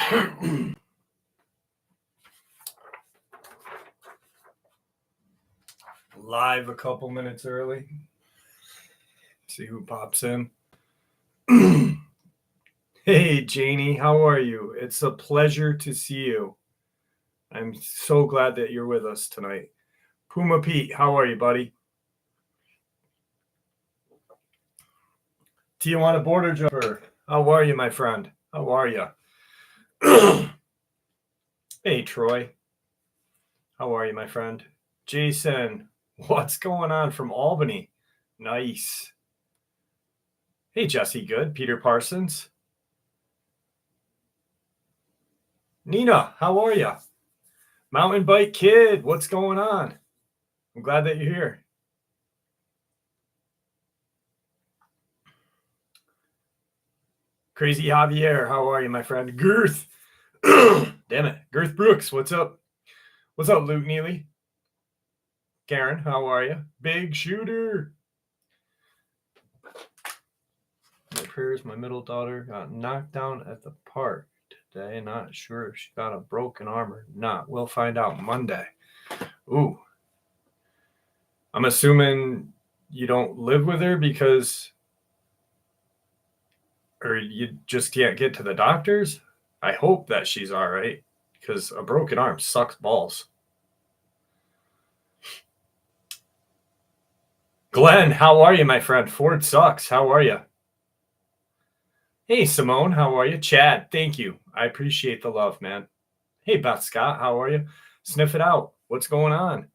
Live a couple minutes early. See who pops in. Hey, Janie, how are you? It's a pleasure to see you. I'm so glad that you're with us tonight. Puma Pete, how are you, buddy? Tijuana Border Jumper, how are you, my friend? How are you? Hey, Troy. How are you, my friend? Jason, what's going on from Albany? Nice. Hey, Jesse Good, Peter Parsons. Nina, how are you? Mountain Bike Kid, what's going on? I'm glad that you're here. Crazy Javier, how are you, my friend? Girth. Damn it. Girth Brooks, what's up? What's up, Luke Neely? Karen, how are you? Big Shooter. My prayers, my middle daughter got knocked down at the park today. Not sure if she got a broken arm or not. We'll find out Monday. Ooh. I'm assuming you don't live with her because... or you just can't get to the doctors? I hope that she's all right, because a broken arm sucks balls. Glenn, how are you, my friend? Ford sucks. How are you? Hey, Simone, how are you? Chad, thank you. I appreciate the love, man. Hey, Beth Scott, how are you? Sniff it out. What's going on?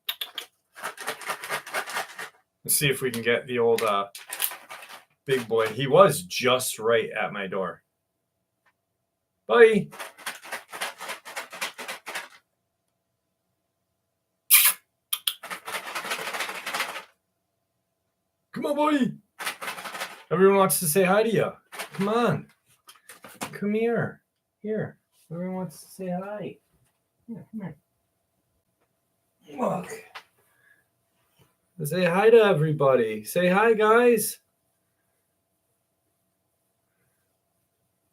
Let's see if we can get the old big boy. He was just right at my door. Bye. Come on, buddy. Everyone wants to say hi to you. Come on. Come here. Here. Everyone wants to say hi. Here, come here. Look. Say hi to everybody. Say hi, guys.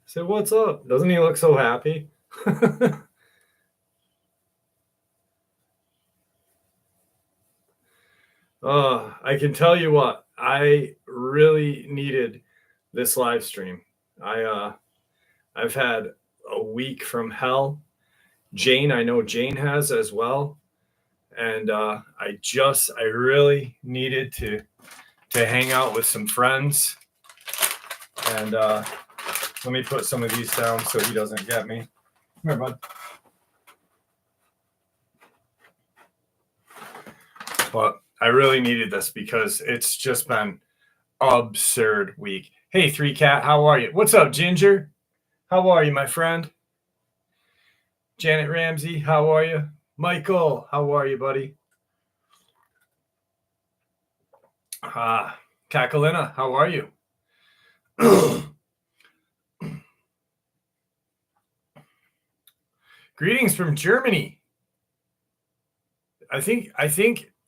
Say what's up. Doesn't he look so happy? I can tell you what, I really needed this live stream. I've had a week from hell. Jane, I know Jane has as well. And I really needed to hang out with some friends. And let me put some of these down so he doesn't get me. Come here, bud. But I really needed this because it's just been absurd week. Hey, 3Cat, how are you? What's up, Ginger? How are you, my friend? Janet Ramsey, how are you? Michael, how are you, buddy? Kakalina, how are you? Greetings from Germany. I think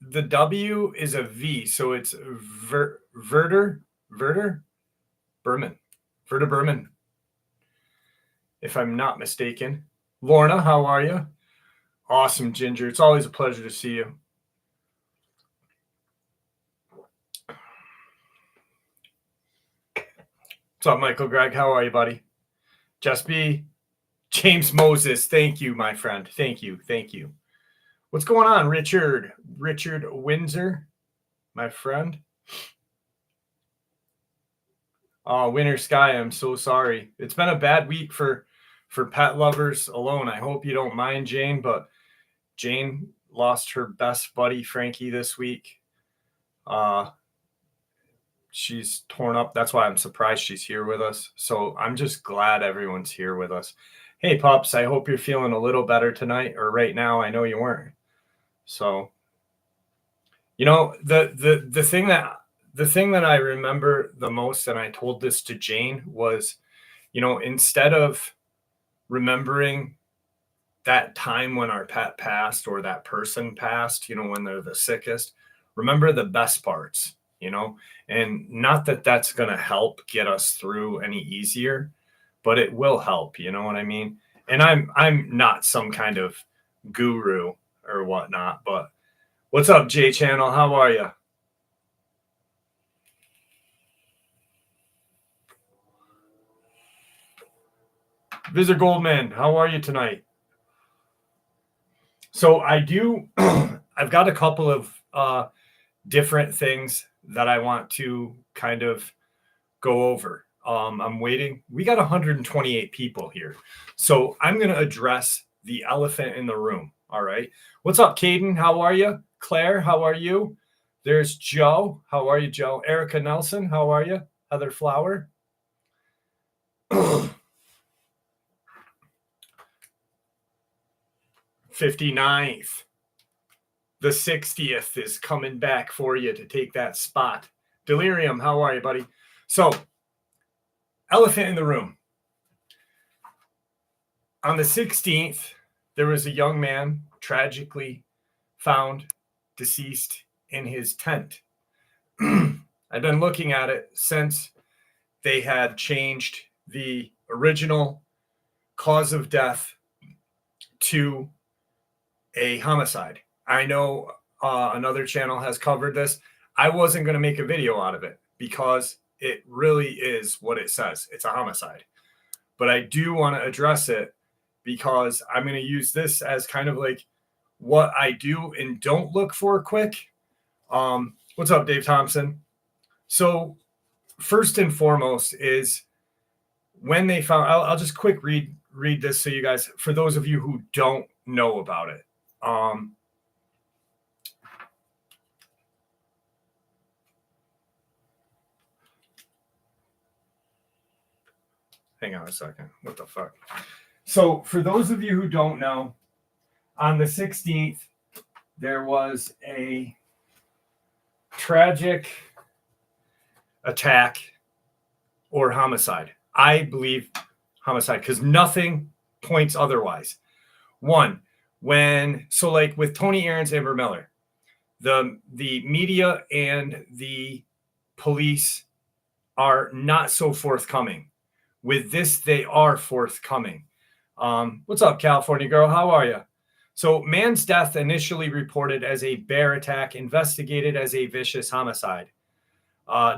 the W is a V, so it's Werder Berman. Werder Berman, if I'm not mistaken. Lorna, how are you? Awesome, Ginger. It's always a pleasure to see you. What's up, Michael Gregg? How are you, buddy? Just B. James Moses. Thank you, my friend. Thank you. Thank you. What's going on, Richard? Richard Windsor, my friend. Oh, Winter Sky, I'm so sorry. It's been a bad week for pet lovers alone. I hope you don't mind, Jane, but Jane lost her best buddy, Frankie, this week. She's torn up. That's why I'm surprised she's here with us. So I'm just glad everyone's here with us. Hey, pups, I hope you're feeling a little better tonight or right now. I know you weren't. So, you know, the thing that I remember the most, and I told this to Jane, was, you know, instead of remembering that time when our pet passed or that person passed, you know, when they're the sickest, remember the best parts, you know, and not that that's going to help get us through any easier, but it will help, you know what I mean? And I'm not some kind of guru or whatnot, but what's up, J Channel? How are you? Visitor Goldman, how are you tonight? So I've got a couple of different things that I want to kind of go over. I'm waiting. We got 128 people here. So I'm going to address the elephant in the room. All right. What's up, Caden? How are you? Claire, how are you? There's Joe. How are you, Joe? Erica Nelson, how are you? Heather Flower. 59th. The 60th is coming back for you to take that spot. Delirium, how are you, buddy? So, elephant in the room. On the 16th, there was a young man tragically found deceased in his tent. I've been looking at it since they had changed the original cause of death to a homicide. I know another channel has covered this. I wasn't going to make a video out of it because it really is what it says. It's a homicide. But I do want to address it because I'm going to use this as kind of like what I do and don't look for quick. What's up, Dave Thompson? So first and foremost is when they found, I'll just quick read this so you guys, for those of you who don't know about it. Hang on a second. What the fuck? So for those of you who don't know, on the 16th, there was a tragic attack or homicide. I believe homicide because nothing points otherwise. One, like with Tony Aaron's Amber Miller, the media and the police are not so forthcoming. With this, they are forthcoming. What's up, California girl? How are you? So, man's death initially reported as a bear attack, investigated as a vicious homicide.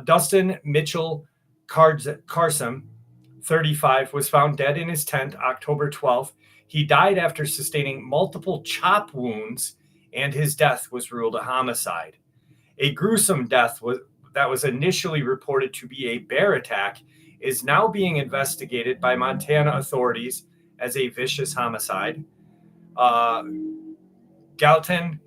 Dustin Mitchell Carson, 35, was found dead in his tent October 12th. He died after sustaining multiple chop wounds, and his death was ruled a homicide. A gruesome death that was initially reported to be a bear attack is now being investigated by Montana authorities as a vicious homicide. Gallatin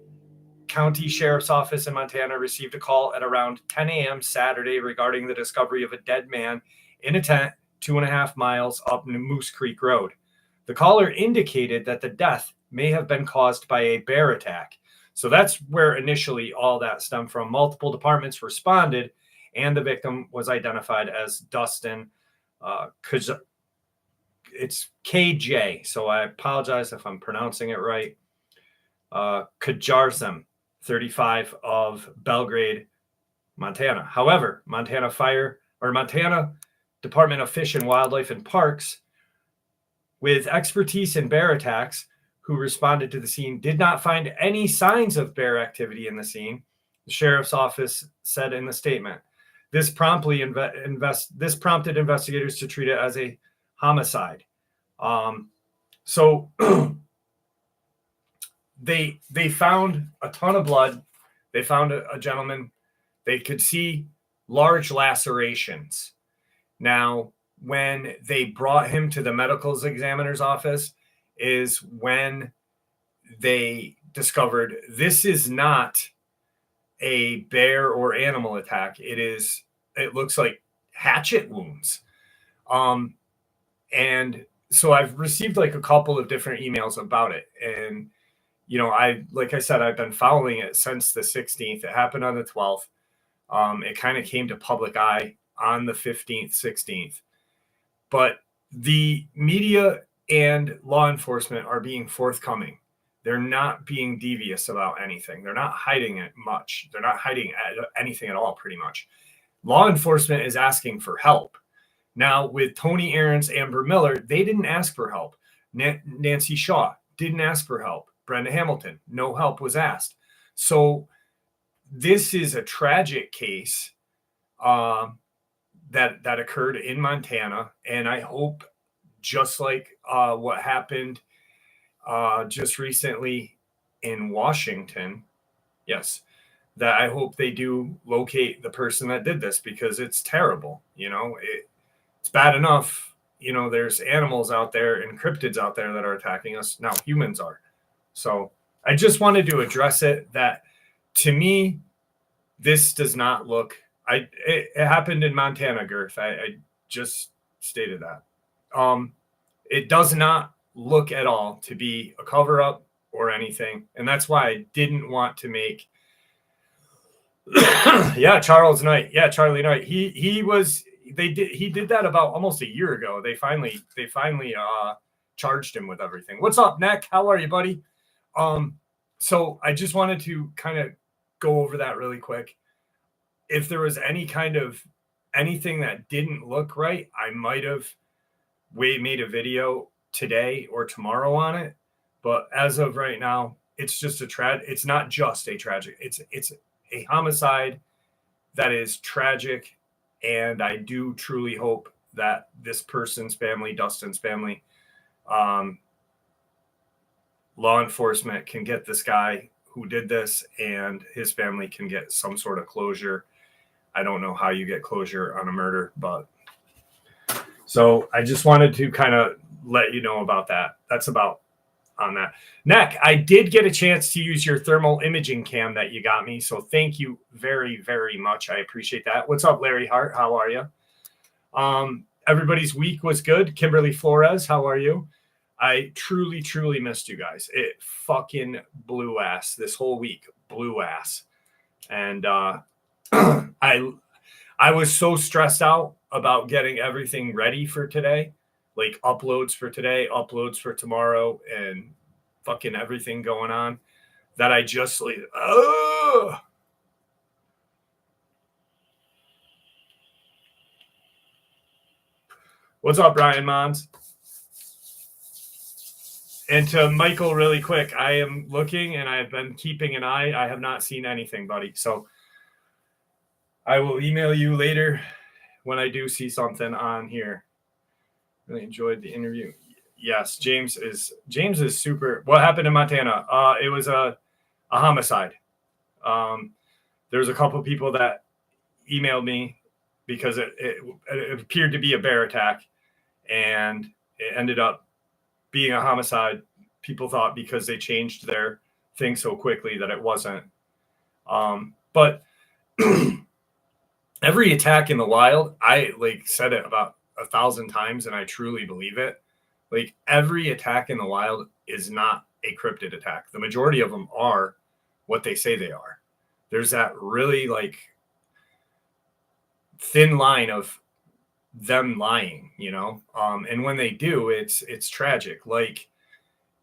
County Sheriff's Office in Montana received a call at around 10 a.m. Saturday regarding the discovery of a dead man in a tent 2.5 miles up Moose Creek Road. The caller indicated that the death may have been caused by a bear attack. So that's where initially all that stemmed from. Multiple departments responded, and the victim was identified as Dustin. It's KJ, so I apologize if I'm pronouncing it right. Kajarsem, 35, of Belgrade, Montana. However, Montana Department of Fish and Wildlife and Parks, with expertise in bear attacks, who responded to the scene, did not find any signs of bear activity in the scene, the sheriff's office said in the statement. This prompted investigators to treat it as a homicide. So they found a ton of blood. They found a gentleman. They could see large lacerations. Now, when they brought him to the medical examiner's office is when they discovered this is not a bear or animal attack. It looks like hatchet wounds. And so I've received like a couple of different emails about it. And, like I said, I've been following it since the 16th. It happened on the 12th. It kind of came to public eye on the 15th, 16th. But the media and law enforcement are being forthcoming. They're not being devious about anything. They're not hiding it much. They're not hiding anything at all, pretty much. Law enforcement is asking for help. Now, with Tony Aaron's Amber Miller, they didn't ask for help. Nancy Shaw didn't ask for help. Brenda Hamilton, no help was asked. So this is a tragic case that occurred in Montana, and I hope, just like what happened just recently in Washington, yes, that I hope they do locate the person that did this, because it's terrible. It's bad enough. There's animals out there and cryptids out there that are attacking us. Now humans are. So I just wanted to address it, that to me, this does not look, it happened in Montana, Girth. I just stated that. It does not look at all to be a cover up or anything. And that's why I didn't want to make, yeah, Charles Knight. Yeah, Charlie Knight. He did that about almost a year ago. They finally charged him with everything. What's up, Nick? How are you, buddy? So I just wanted to kind of go over that really quick. If there was any kind of anything that didn't look right, I might have made a video today or tomorrow on it. But as of right now, it's just it's not just a tragic, it's a homicide that is tragic. And I do truly hope that this person's family, Dustin's family, law enforcement can get this guy who did this, and his family can get some sort of closure. I don't know how you get closure on a murder, but so I just wanted to kind of let you know about that. That's about on that. Neck, I did get a chance to use your thermal imaging cam that you got me. So thank you very, very much. I appreciate that. What's up, Larry Hart? How are you? Everybody's week was good. Kimberly Flores, how are you? I truly, truly missed you guys. It fucking blew ass. This whole week blew ass. And I was so stressed out about getting everything ready for today, like uploads for today, uploads for tomorrow, and fucking everything going on, that I just like, What's up, Ryan Mons? And to Michael, really quick, I am looking and I've been keeping an eye. I have not seen anything, buddy. So I will email you later when I do see something on here. Really enjoyed the interview. Yes, James is super. What happened in Montana? It was a homicide. There was a couple of people that emailed me because it appeared to be a bear attack, and it ended up being a homicide. People thought because they changed their thing so quickly that it wasn't. But every attack in the wild, I said it about 1,000 times, and I truly believe it. Like, every attack in the wild is not a cryptid attack. The majority of them are what they say they are. There's that really thin line of them lying, and when they do, it's tragic. Like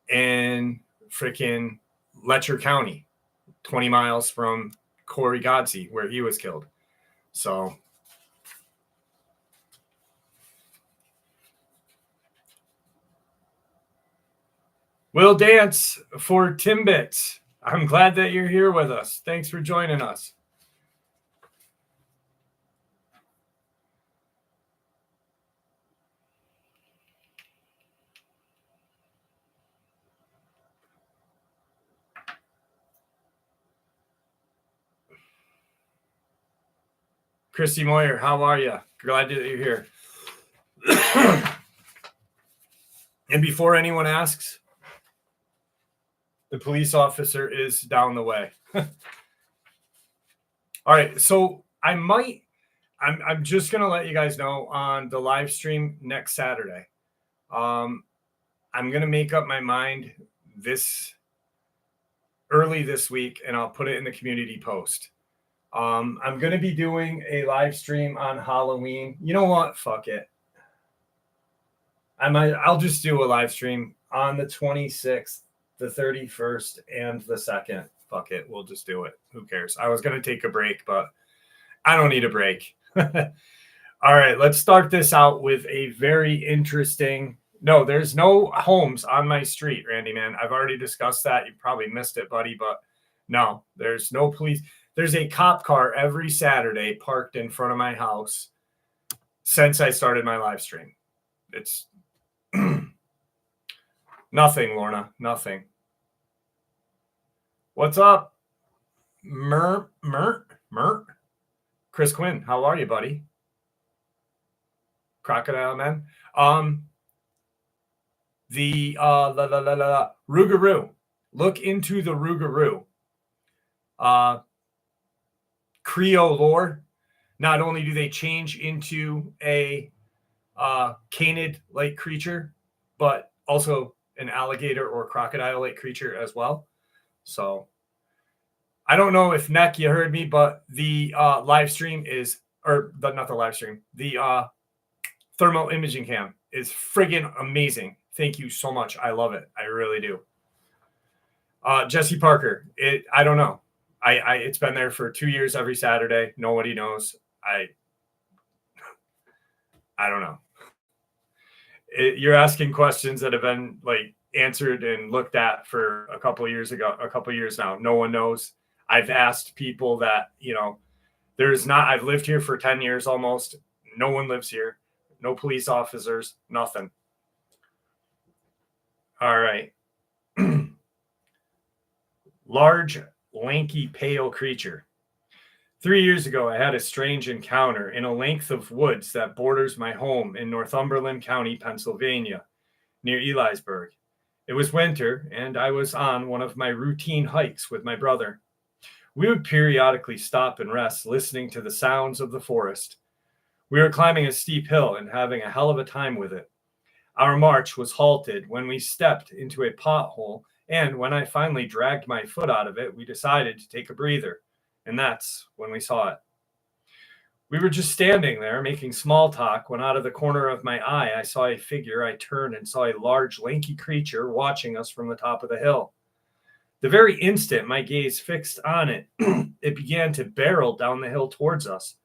in freaking Letcher County, 20 miles from Corey Godsey, where he was killed. So we'll dance for Timbits. I'm glad that you're here with us. Thanks for joining us. Christy Moyer, how are you? Glad that you're here. And before anyone asks, the police officer is down the way. All right, so I'm just gonna let you guys know on the live stream next Saturday. I'm gonna make up my mind early this week, and I'll put it in the community post. I'm gonna be doing a live stream on Halloween. You know what? Fuck it. I'll just do a live stream on the 26th, the 31st, and the 2nd. Fuck it. We'll just do it. Who cares? I was going to take a break, but I don't need a break. All right. Let's start this out with a very interesting No, there's no homes on my street, Randy, man. I've already discussed that. You probably missed it, buddy, but no, there's no police. There's a cop car every Saturday parked in front of my house since I started my live stream. It's nothing, Lorna, nothing. What's up? Mert. Chris Quinn, how are you, buddy? Crocodile Man. The Rougarou. Look into the Rougarou. Creole lore. Not only do they change into a canid-like creature, but also an alligator or crocodile-like creature as well. So I don't know if Neck, you heard me, but the live stream is, not the live stream, the thermal imaging cam is friggin' amazing. Thank you so much. I love it. I really do. Jesse Parker, I don't know. It's been there for 2 years every Saturday. Nobody knows. I don't know. You're asking questions that have been like answered and looked at for a couple of years now. No one knows. I've asked people that, I've lived here for 10 years almost. No one lives here. No police officers, nothing. All right. Large, lanky, pale creature. 3 years ago, I had a strange encounter in a length of woods that borders my home in Northumberland County, Pennsylvania, near Elysburg. It was winter, and I was on one of my routine hikes with my brother. We would periodically stop and rest, listening to the sounds of the forest. We were climbing a steep hill and having a hell of a time with it. Our march was halted when we stepped into a pothole, and when I finally dragged my foot out of it, we decided to take a breather, and that's when we saw it. We were just standing there making small talk when out of the corner of my eye, I saw a figure. I turned and saw a large, lanky creature watching us from the top of the hill. The very instant my gaze fixed on it, it began to barrel down the hill towards us.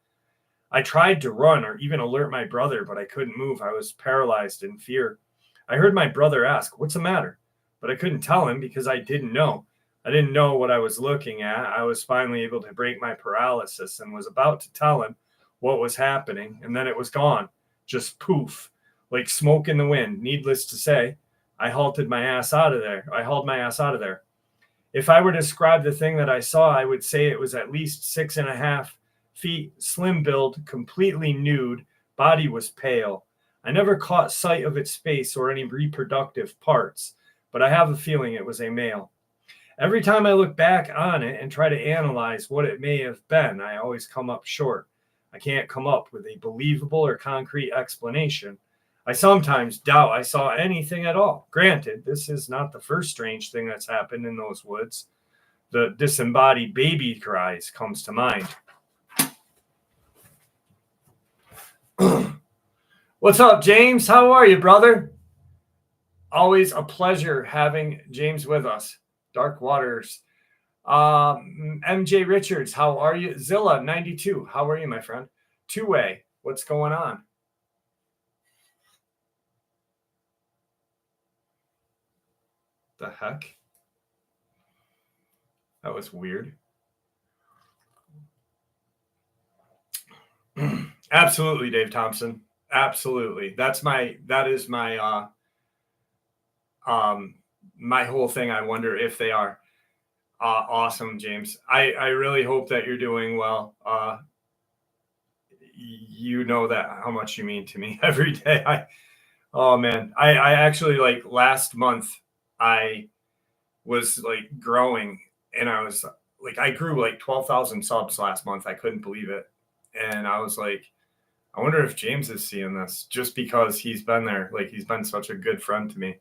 I tried to run or even alert my brother, but I couldn't move. I was paralyzed in fear. I heard my brother ask, "What's the matter?" But I couldn't tell him because I didn't know. I didn't know what I was looking at. I was finally able to break my paralysis and was about to tell him what was happening, and then it was gone. Just poof, like smoke in the wind. Needless to say, I hauled my ass out of there. If I were to describe the thing that I saw, I would say it was at least 6.5 feet, slim build, completely nude, body was pale. I never caught sight of its face or any reproductive parts, but I have a feeling it was a male. Every time I look back on it and try to analyze what it may have been, I always come up short. I can't come up with a believable or concrete explanation. I sometimes doubt I saw anything at all. Granted, this is not the first strange thing that's happened in those woods. The disembodied baby cries comes to mind. What's up, James? How are you, brother? Always a pleasure having James with us. Dark Waters. MJ Richards, how are you? Zilla 92, how are you, my friend? Two-way, what's going on? The heck? That was weird. Absolutely, Dave Thompson. Absolutely. That is my my whole thing. I wonder if they are. Awesome, James. I really hope that you're doing well. You know that how much you mean to me every day. I actually, like, last month I was like growing, and I was like, I grew like 12,000 subs last month. I couldn't believe it. And I was like, I wonder if James is seeing this, just because he's been there. Like, he's been such a good friend to me.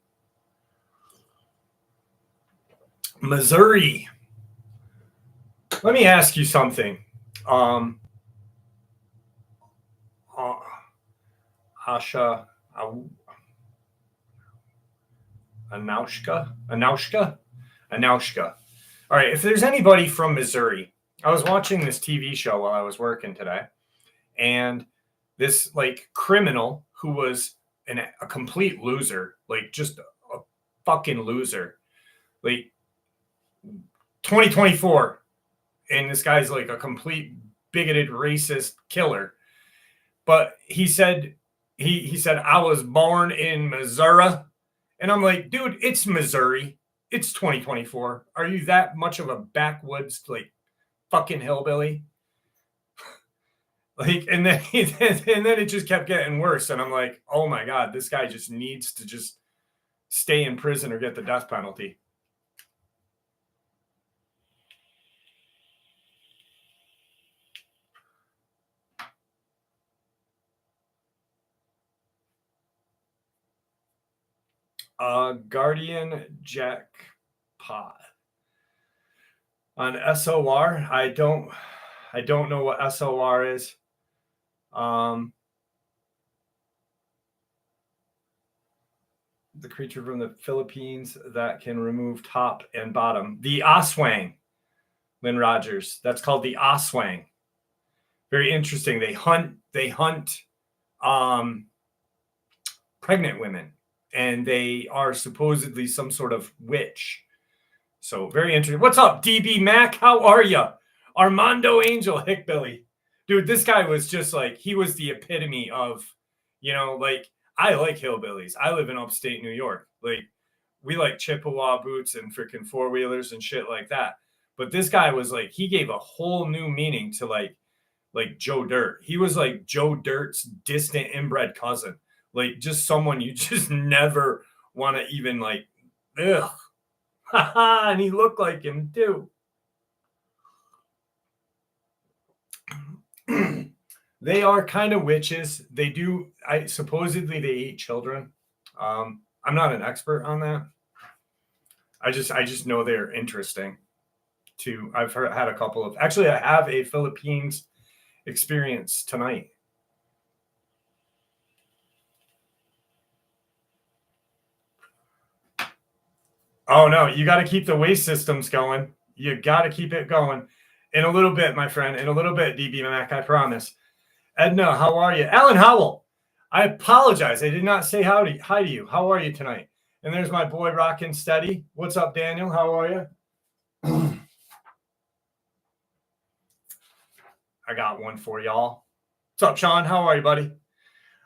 Missouri. Let me ask you something. Asha Anoushka. All right, if there's anybody from Missouri, I was watching this TV show while I was working today, and this like criminal who was a complete loser, like just a fucking loser. Like 2024, and this guy's like a complete bigoted racist killer. But he said I was born in Missouri, and I'm like, dude, it's Missouri. It's 2024. Are you that much of a backwoods like fucking hillbilly? Like, and then it just kept getting worse, and I'm like, oh my god, this guy just needs to just stay in prison or get the death penalty. Guardian Jackpot on SOR. I don't know what SOR is. The creature from the Philippines that can remove top and bottom. The Aswang, Lynn Rogers. That's called the Aswang. Very interesting. They hunt pregnant women, and they are supposedly some sort of witch. So very interesting. What's up, DB Mac? How are you? Armando Angel Hickbilly. Dude, this guy was just like, he was the epitome of, like, I like hillbillies. I live in upstate New York. Like, we like Chippewa boots and freaking four-wheelers and shit like that. But this guy was like, he gave a whole new meaning to like Joe Dirt. He was like Joe Dirt's distant inbred cousin. Like, just someone you just never want to even like, ugh. And he looked like him too. They are kind of witches. They do. Supposedly they eat children. I'm not an expert on that. I just know they're interesting. I've had a couple of. Actually, I have a Philippines experience tonight. Oh no, you got to keep the waste systems going. You got to keep it going. In a little bit, my friend. In a little bit, DB Mac, I promise. Edna, how are you? Alan Howell, I apologize. I did not say hi to you. How are you tonight? And there's my boy Rockin' Steady. What's up, Daniel? How are you? I got one for y'all. What's up, Sean? How are you, buddy?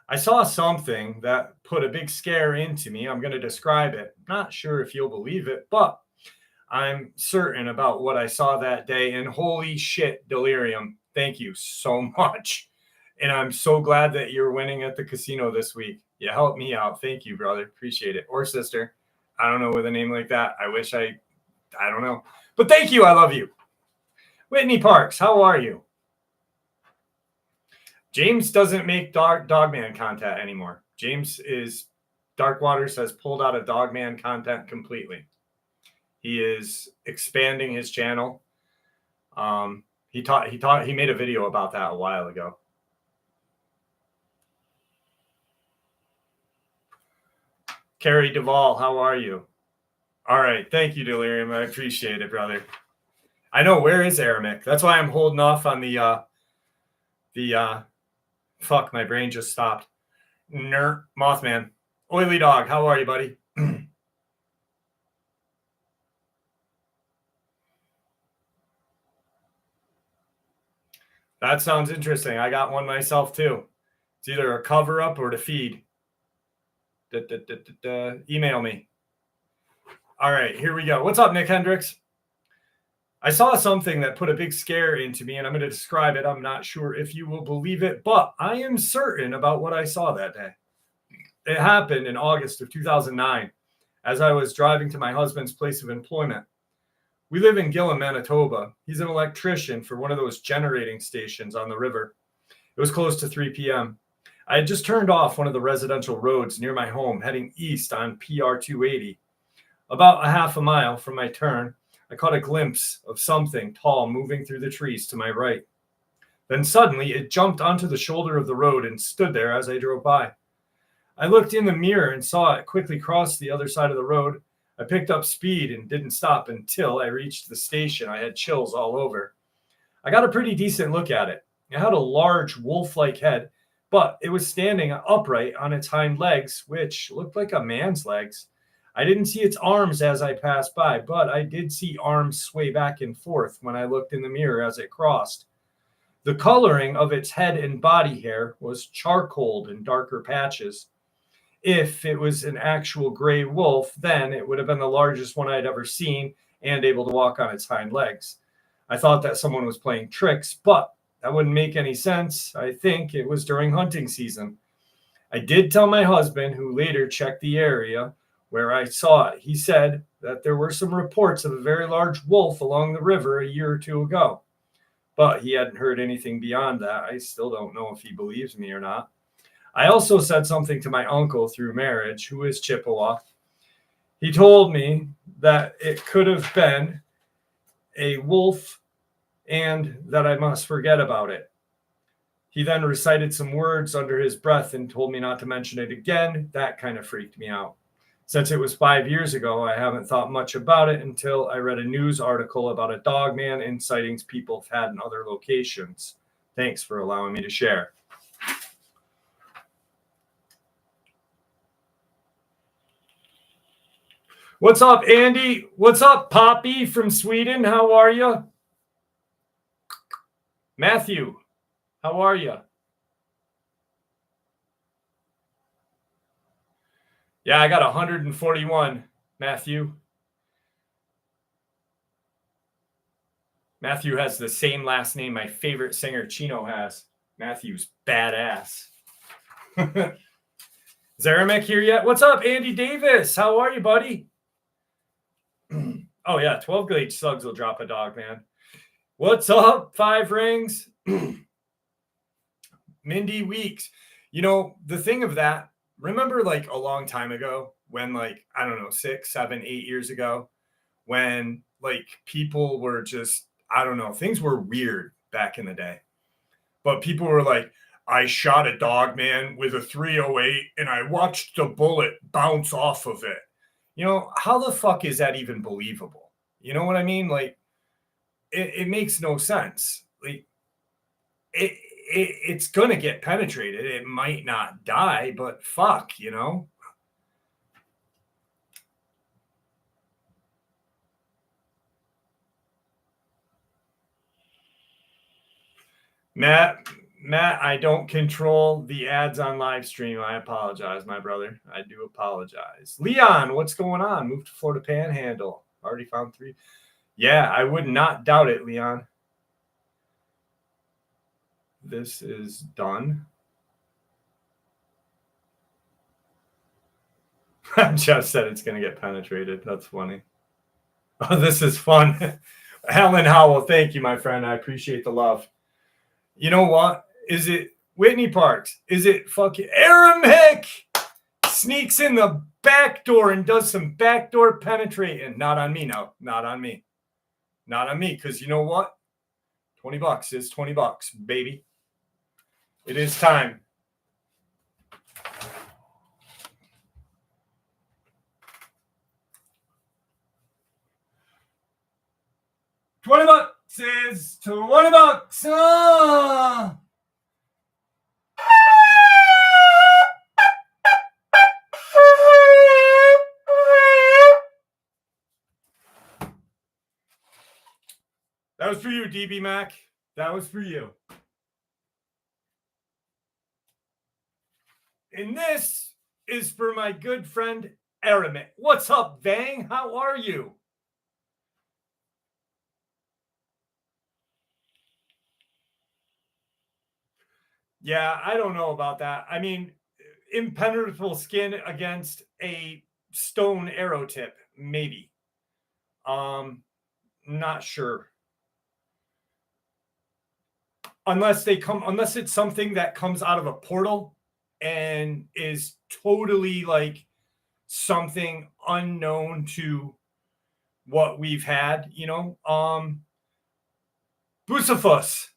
I saw something that put a big scare into me. I'm going to describe it. Not sure if you'll believe it, but I'm certain about what I saw that day. And holy shit, Delirium. Thank you so much. And I'm so glad that you're winning at the casino this week. You helped me out. Thank you, brother. Appreciate it. Or sister. I don't know with a name like that. I wish I don't know. But thank you. I love you. Whitney Parks, how are you? James doesn't make Dogman content anymore. Dark Waters has pulled out of Dogman content completely. He is expanding his channel. He made a video about that a while ago. Carrie Duvall, how are you? All right. Thank you, Delirium. I appreciate it, brother. I know. Where is Aramik? That's why I'm holding off on the fuck, my brain just stopped. Mothman. Oily Dog, how are you, buddy? That sounds interesting. I got one myself, too. It's either a cover-up or to feed. Email me. All right, here we go. What's up, Nick Hendricks? I saw something that put a big scare into me, and I'm going to describe it. I'm not sure if you will believe it, but I am certain about what I saw that day. It happened in August of 2009 as I was driving to my husband's place of employment. We live in Gillum, Manitoba. He's an electrician for one of those generating stations on the river. It was close to 3 p.m. I had just turned off one of the residential roads near my home, heading east on PR 280. About a half a mile from my turn, I caught a glimpse of something tall moving through the trees to my right. Then suddenly it jumped onto the shoulder of the road and stood there as I drove by. I looked in the mirror and saw it quickly cross the other side of the road. I picked up speed and didn't stop until I reached the station. I had chills all over. I got a pretty decent look at it. It had a large wolf-like head, but it was standing upright on its hind legs, which looked like a man's legs. I didn't see its arms as I passed by, but I did see arms sway back and forth when I looked in the mirror as it crossed. The coloring of its head and body hair was charcoal in darker patches. If it was an actual gray wolf, then it would have been the largest one I'd ever seen and able to walk on its hind legs. I thought that someone was playing tricks, but that wouldn't make any sense. I think it was during hunting season. I did tell my husband, who later checked the area where I saw it. He said that there were some reports of a very large wolf along the river a year or two ago, but he hadn't heard anything beyond that. I still don't know if he believes me or not. I also said something to my uncle through marriage, who is Chippewa. He told me that it could have been a wolf and that I must forget about it. He then recited some words under his breath and told me not to mention it again. That kind of freaked me out. Since it was 5 years ago, I haven't thought much about it until I read a news article about a Dogman and sightings people have had in other locations. Thanks for allowing me to share. What's up, Andy? What's up, Poppy from Sweden? How are you? Matthew, how are you? Yeah, I got 141, Matthew. Matthew has the same last name my favorite singer, Chino, has. Matthew's badass. Is Aramek here yet? What's up, Andy Davis? How are you, buddy? Oh, yeah, 12 gauge slugs will drop a dog, man. What's up, Five Rings? Mindy Weeks. You know, the thing of that, remember like a long time ago when like, I don't know, 6, 7, 8 years ago, when like people were just, I don't know, things were weird back in the day. But people were like, I shot a dog, man, with a 308 and I watched the bullet bounce off of it. You know, how the fuck is that even believable? You know what I mean? Like, it makes no sense. Like, it's going to get penetrated. It might not die, but fuck, you know? Matt, I don't control the ads on live stream. I apologize, my brother. I do apologize. Leon, what's going on? Moved to Florida Panhandle. Already found 3. Yeah, I would not doubt it, Leon. This is done. Jeff said it's going to get penetrated. That's funny. Oh, this is fun. Helen Howell, thank you, my friend. I appreciate the love. You know what? Is it Whitney Parks? Is it fucking Aramik? Sneaks in the back door and does some backdoor penetrating. Not on me, no. Not on me. Not on me, because you know what? $20 is $20, baby. It is time. $20 is $20. Ah! That was for you, DB Mac. That was for you. And this is for my good friend Aramet. What's up, Vang? How are you? Yeah, I don't know about that. I mean, impenetrable skin against a stone arrow tip, maybe. Not sure. Unless it's something that comes out of a portal and is totally like something unknown to what we've had, you know. Busafus,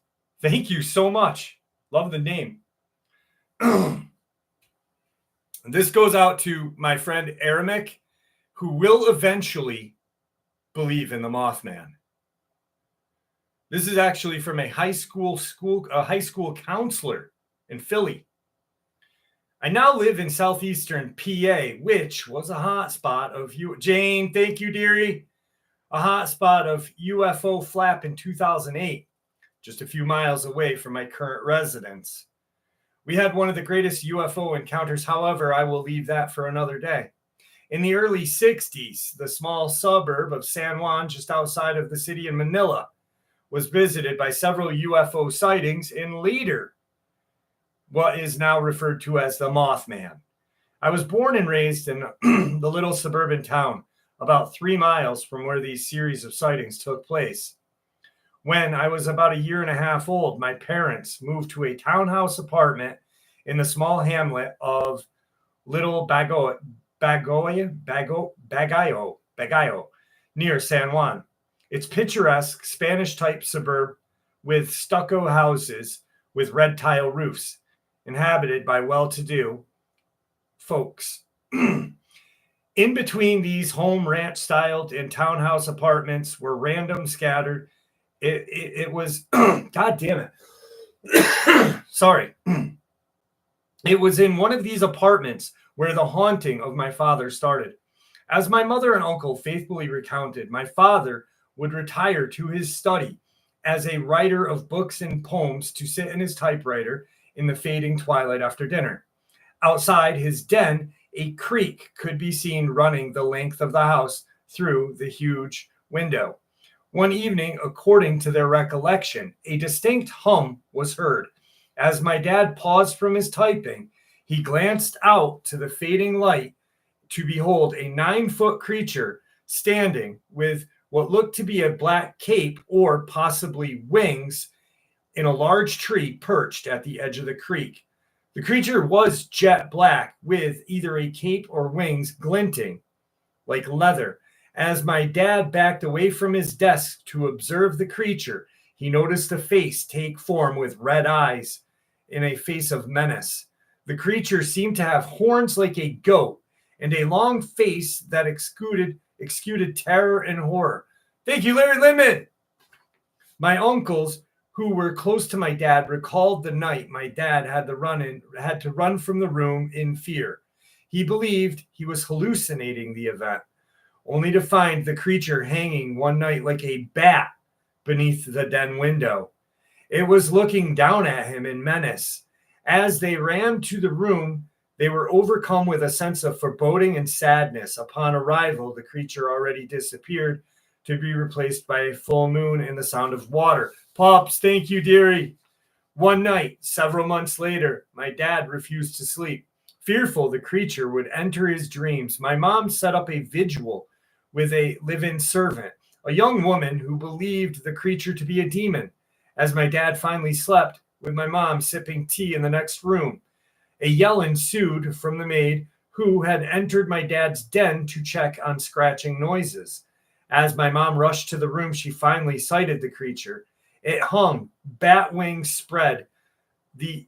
thank you so much. Love the name. This goes out to my friend Aramek, who will eventually believe in the Mothman. This is actually from a high school counselor in Philly. I now live in southeastern PA, which was a hotspot of Jane, thank you, dearie. A hotspot of UFO flap in 2008, just a few miles away from my current residence. We had one of the greatest UFO encounters. However, I will leave that for another day. In the early 60s, the small suburb of San Juan, just outside of the city of Manila, was visited by several UFO sightings in later what is now referred to as the Mothman. I was born and raised in the little suburban town about 3 miles from where these series of sightings took place. When I was about a year and a half old, my parents moved to a townhouse apartment in the small hamlet of Little Bagayo, near San Juan. It's picturesque Spanish-type suburb with stucco houses with red tile roofs, inhabited by well-to-do folks. In between these home ranch-styled and townhouse apartments were random scattered. It was, God damn it. Sorry. It was in one of these apartments where the haunting of my father started. As my mother and uncle faithfully recounted, my father would retire to his study as a writer of books and poems to sit in his typewriter in the fading twilight after dinner. Outside his den, a creek could be seen running the length of the house through the huge window. One evening, according to their recollection, a distinct hum was heard. As my dad paused from his typing, he glanced out to the fading light to behold a 9-foot creature standing with what looked to be a black cape or possibly wings in a large tree perched at the edge of the creek. The creature was jet black with either a cape or wings glinting like leather. As my dad backed away from his desk to observe the creature, he noticed a face take form with red eyes in a face of menace. The creature seemed to have horns like a goat and a long face that exuded terror and horror. Thank you, Larry Limit. My uncles, who were close to my dad, recalled the night my dad had to run from the room in fear. He believed he was hallucinating the event, only to find the creature hanging one night like a bat beneath the den window. It was looking down at him in menace. As they ran to the room, they were overcome with a sense of foreboding and sadness. Upon arrival, the creature already disappeared, to be replaced by a full moon and the sound of water. Pops, thank you, dearie. One night, several months later, my dad refused to sleep. Fearful the creature would enter his dreams, my mom set up a vigil with a live-in servant, a young woman who believed the creature to be a demon. As my dad finally slept, with my mom sipping tea in the next room, a yell ensued from the maid who had entered my dad's den to check on scratching noises. As my mom rushed to the room, she finally sighted the creature. It hung, bat wings spread, the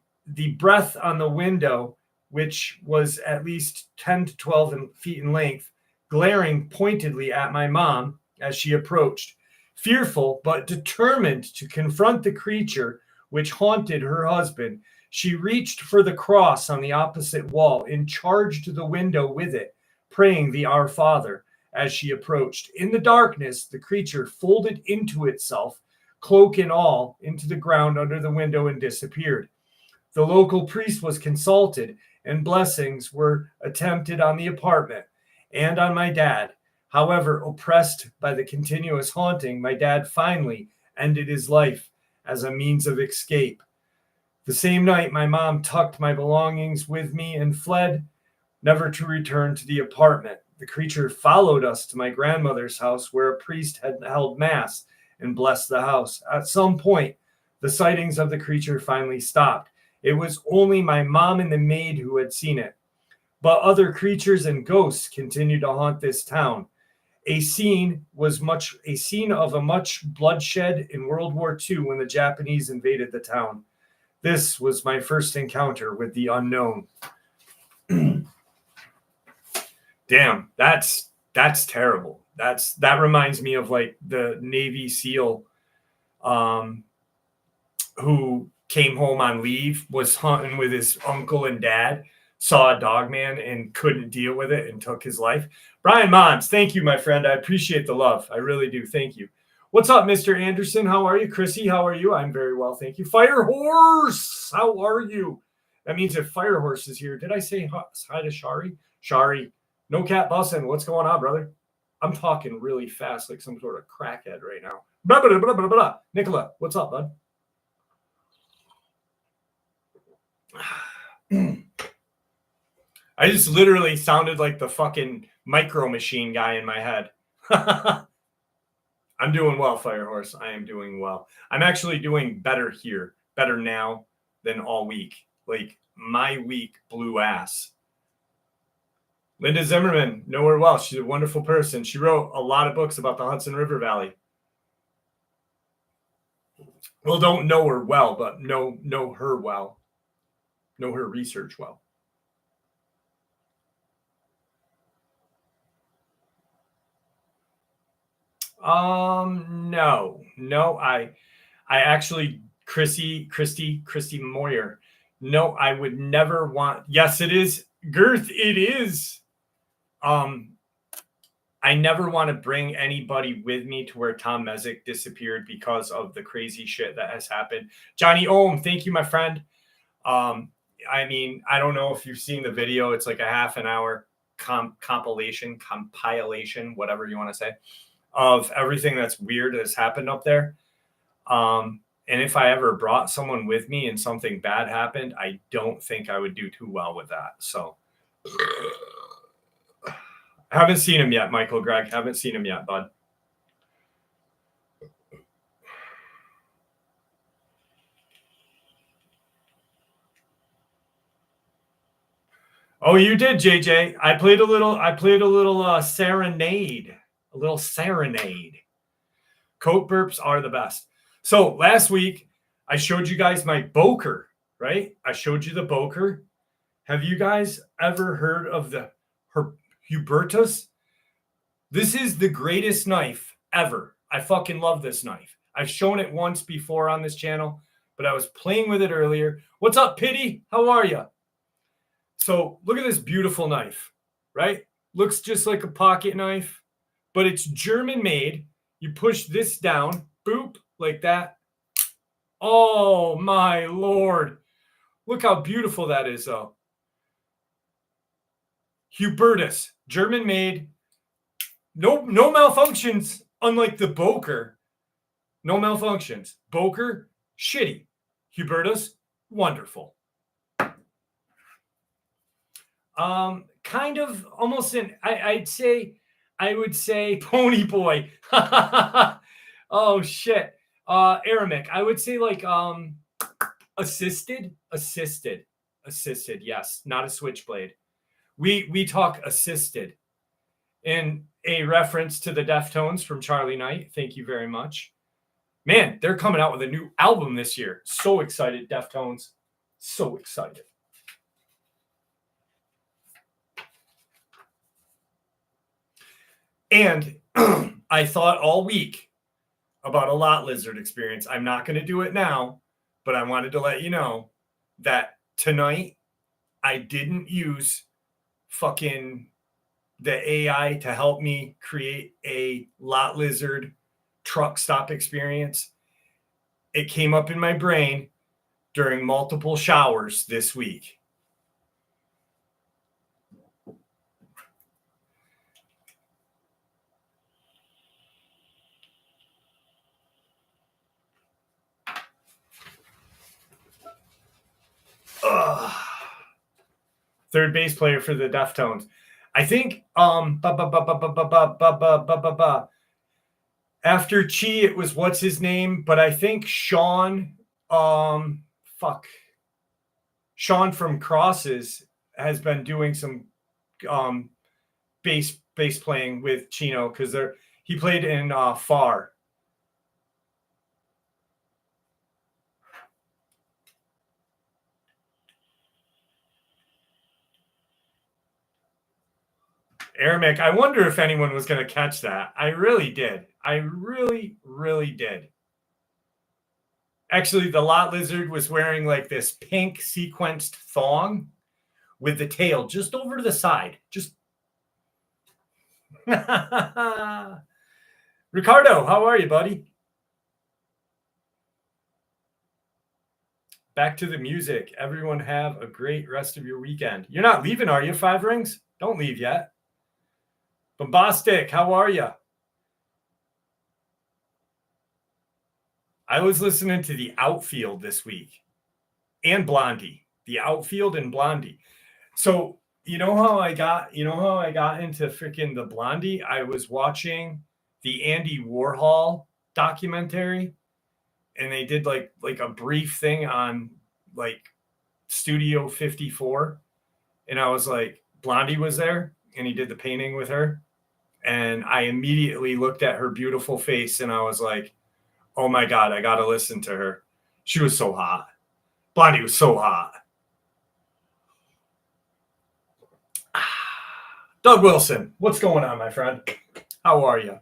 breath on the window, which was at least 10 to 12 feet in length, glaring pointedly at my mom as she approached. Fearful but determined to confront the creature which haunted her husband, she reached for the cross on the opposite wall and charged the window with it, praying the Our Father. As she approached, in the darkness, the creature folded into itself, cloak and all, into the ground under the window and disappeared. The local priest was consulted, and blessings were attempted on the apartment and on my dad. However, oppressed by the continuous haunting, my dad finally ended his life as a means of escape. The same night, my mom tucked my belongings with me and fled, never to return to the apartment. The creature followed us to my grandmother's house, where a priest had held mass and blessed the house. At some point, the sightings of the creature finally stopped. It was only my mom and the maid who had seen it. But other creatures and ghosts continued to haunt this town. A scene of a much bloodshed in World War II when the Japanese invaded the town. This was my first encounter with the unknown. Damn, that's terrible. That reminds me of like the Navy SEAL who came home on leave, was hunting with his uncle and dad saw a Dogman and couldn't deal with it and took his life. Brian Mons, thank you, my friend. I appreciate the love. I really do. Thank you. What's up, Mr. Anderson? How are you? Chrissy, how are you? I'm very well, thank you. Fire Horse, how are you? That means if Fire Horse is here. Did I say hi to Shari? Shari, no cat bussin'. What's going on, brother? I'm talking really fast like some sort of crackhead right now. Blah, blah, blah, blah, blah. Nicola, what's up, bud? I just literally sounded like the fucking Micro Machine guy in my head. I'm doing well, Firehorse. I am doing well. I'm actually doing better here, better now than all week. Like, my week blew ass. Linda Zimmerman, know her well. She's a wonderful person. She wrote a lot of books about the Hudson River Valley. Well, don't know her well, but know her well. Know her research well. No, I actually, Christy Moyer. No, I would never want. Yes, it is. Girth, it is. I never want to bring anybody with me to where Tom Mezek disappeared because of the crazy shit that has happened. Johnny Ohm, thank you, my friend. I mean, I don't know if you've seen the video. It's like a half an hour compilation, whatever you want to say, of everything that's weird that's happened up there. And if I ever brought someone with me and something bad happened, I don't think I would do too well with that. So haven't seen him yet, Michael Gregg. Haven't seen him yet, bud. Oh, you did, JJ. I played a little serenade. A little serenade. Coat burps are the best. So last week, I showed you guys my Boker, right? I showed you the Boker. Have you guys ever heard of the Hubertus? This is the greatest knife ever. I fucking love this knife. I've shown it once before on this channel, but I was playing with it earlier. What's up, Pity? How are you? So look at this beautiful knife, right? Looks just like a pocket knife, but it's German made. You push this down, boop, like that. Oh, my Lord. Look how beautiful that is, though. Hubertus, German made. No malfunctions, unlike the Boker. No malfunctions. Boker, shitty. Hubertus, wonderful. Kind of almost I would say Pony Boy. Oh shit. Aramik. I would say like assisted. Yes, not a switchblade. We talk assisted. In a reference to the Deftones from Charlie Knight. Thank you very much. Man, they're coming out with a new album this year. So excited, Deftones. So excited. And I thought all week about a lot lizard experience. I'm not going to do it now, but I wanted to let you know that tonight I didn't use fucking the AI to help me create a lot lizard truck stop experience. It came up in my brain during multiple showers this week. Third base player for the Deftones. I think after Chi, it was what's his name, but I think Sean Sean from Crosses has been doing some bass playing with Chino because he played in Far. Aramik, I wonder if anyone was going to catch that. I really did. I really, really did. Actually, the lot lizard was wearing like this pink sequenced thong with the tail just over to the side. Just Ricardo, how are you, buddy? Back to the music. Everyone have a great rest of your weekend. You're not leaving, are you, Five Rings? Don't leave yet. Bombastic, how are you? I was listening to The Outfield this week and Blondie. The Outfield and Blondie. So you know how I got into freaking the Blondie? I was watching the Andy Warhol documentary, and they did like a brief thing on like Studio 54, and I was like, Blondie was there, and he did the painting with her, and I immediately looked at her beautiful face, and I was like, oh my God, I gotta listen to her. She was so hot. Blondie was so hot. Doug Wilson, what's going on, my friend? How are you?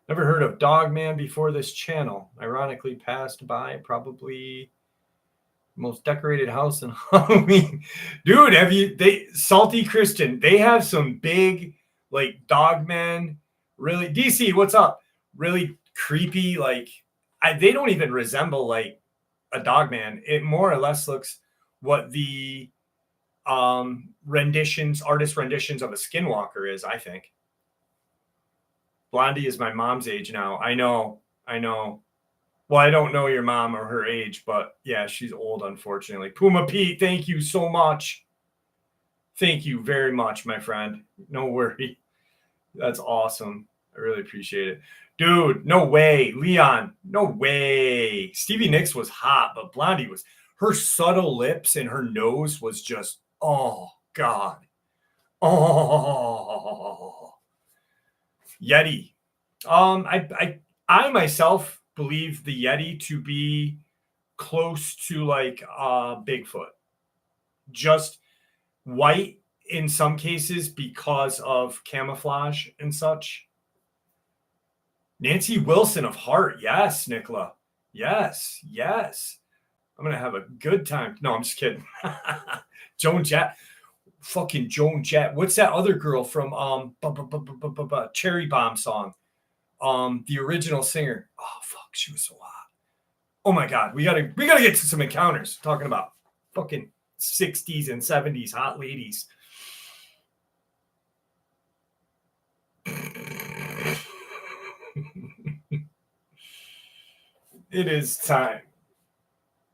Never heard of Dogman before this channel. Ironically passed by probably most decorated house in Halloween. Dude, Salty Christian, they have some big like Dogmen, really. DC, what's up? Really creepy, like they don't even resemble like a Dogman. It more or less looks what the artist renditions of a skinwalker is, I think. Blondie is my mom's age now. I know. Well, I don't know your mom or her age, but yeah, she's old, unfortunately. Puma Pete, thank you so much. Thank you very much, my friend. No worry. That's awesome. I really appreciate it. Dude, no way. Leon, no way. Stevie Nicks was hot, but Blondie was, her subtle lips and her nose was just, oh, God. Oh. Yeti. I myself believe the Yeti to be close to like Bigfoot. Just white in some cases because of camouflage and such. Nancy Wilson of Heart. Yes, Nicola. Yes. I'm going to have a good time. No, I'm just kidding. Joan Jett. Fucking Joan Jett. What's that other girl from Cherry Bomb song? The original singer. Oh fuck, she was so hot. Oh my God, we gotta get to some encounters talking about fucking 60s and 70s hot ladies. It is time.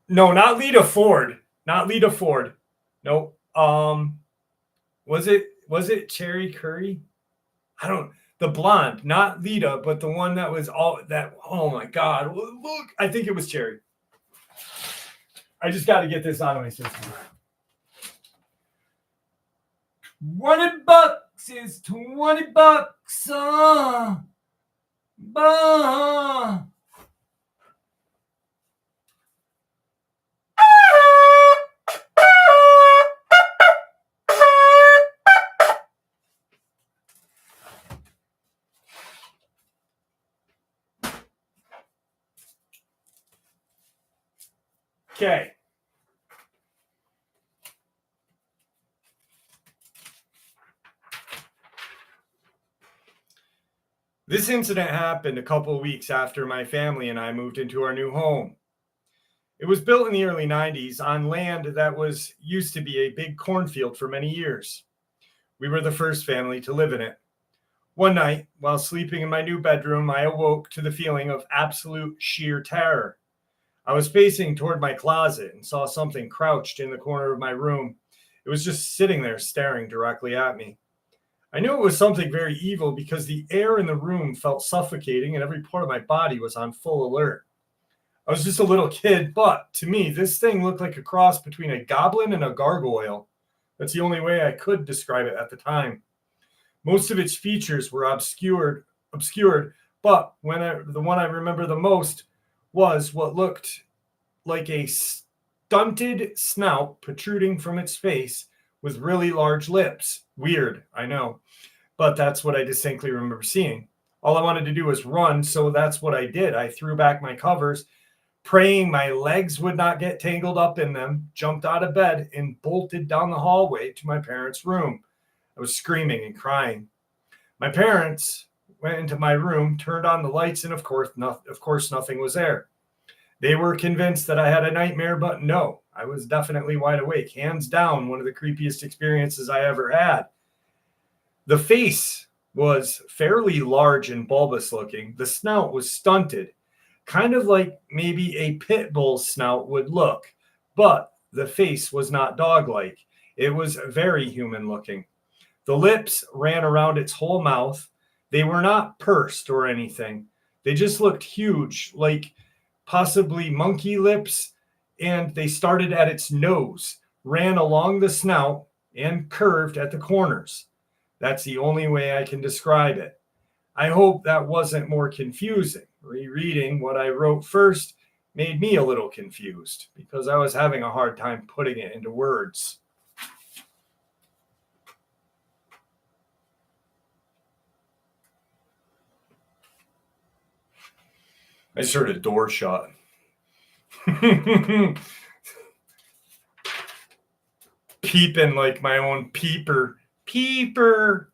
No, not Lita Ford. Nope. Was it Cherry Curry? The blonde, not Lita, but the one that was all that. Oh my God. Look, I think it was Cherry. I just got to get this out of my system. $20 is $20. Okay. This incident happened a couple of weeks after my family and I moved into our new home. It was built in the early 90s on land that used to be a big cornfield for many years. We were the first family to live in it. One night, while sleeping in my new bedroom, I awoke to the feeling of absolute sheer terror. I was facing toward my closet and saw something crouched in the corner of my room. It was just sitting there staring directly at me. I knew it was something very evil because the air in the room felt suffocating and every part of my body was on full alert. I was just a little kid, but to me, this thing looked like a cross between a goblin and a gargoyle. That's the only way I could describe it at the time. Most of its features were obscured, but the one I remember the most was what looked like a stunted snout protruding from its face with really large lips. Weird, I know, but that's what I distinctly remember seeing. All I wanted to do was run, so that's what I did. I threw back my covers, praying my legs would not get tangled up in them, jumped out of bed and bolted down the hallway to my parents' room. I was screaming and crying. My parents went into my room, turned on the lights, and of course nothing was there. They were convinced that I had a nightmare, but no, I was definitely wide awake. Hands down, one of the creepiest experiences I ever had. The face was fairly large and bulbous looking. The snout was stunted, kind of like maybe a pit bull's snout would look, but the face was not dog-like. It was very human looking. The lips ran around its whole mouth. They were not pursed or anything. They just looked huge, like possibly monkey lips, and they started at its nose, ran along the snout, and curved at the corners. That's the only way I can describe it. I hope that wasn't more confusing. Rereading what I wrote first made me a little confused because I was having a hard time putting it into words. I just heard a door shut. Peeping like my own peeper. Peeper.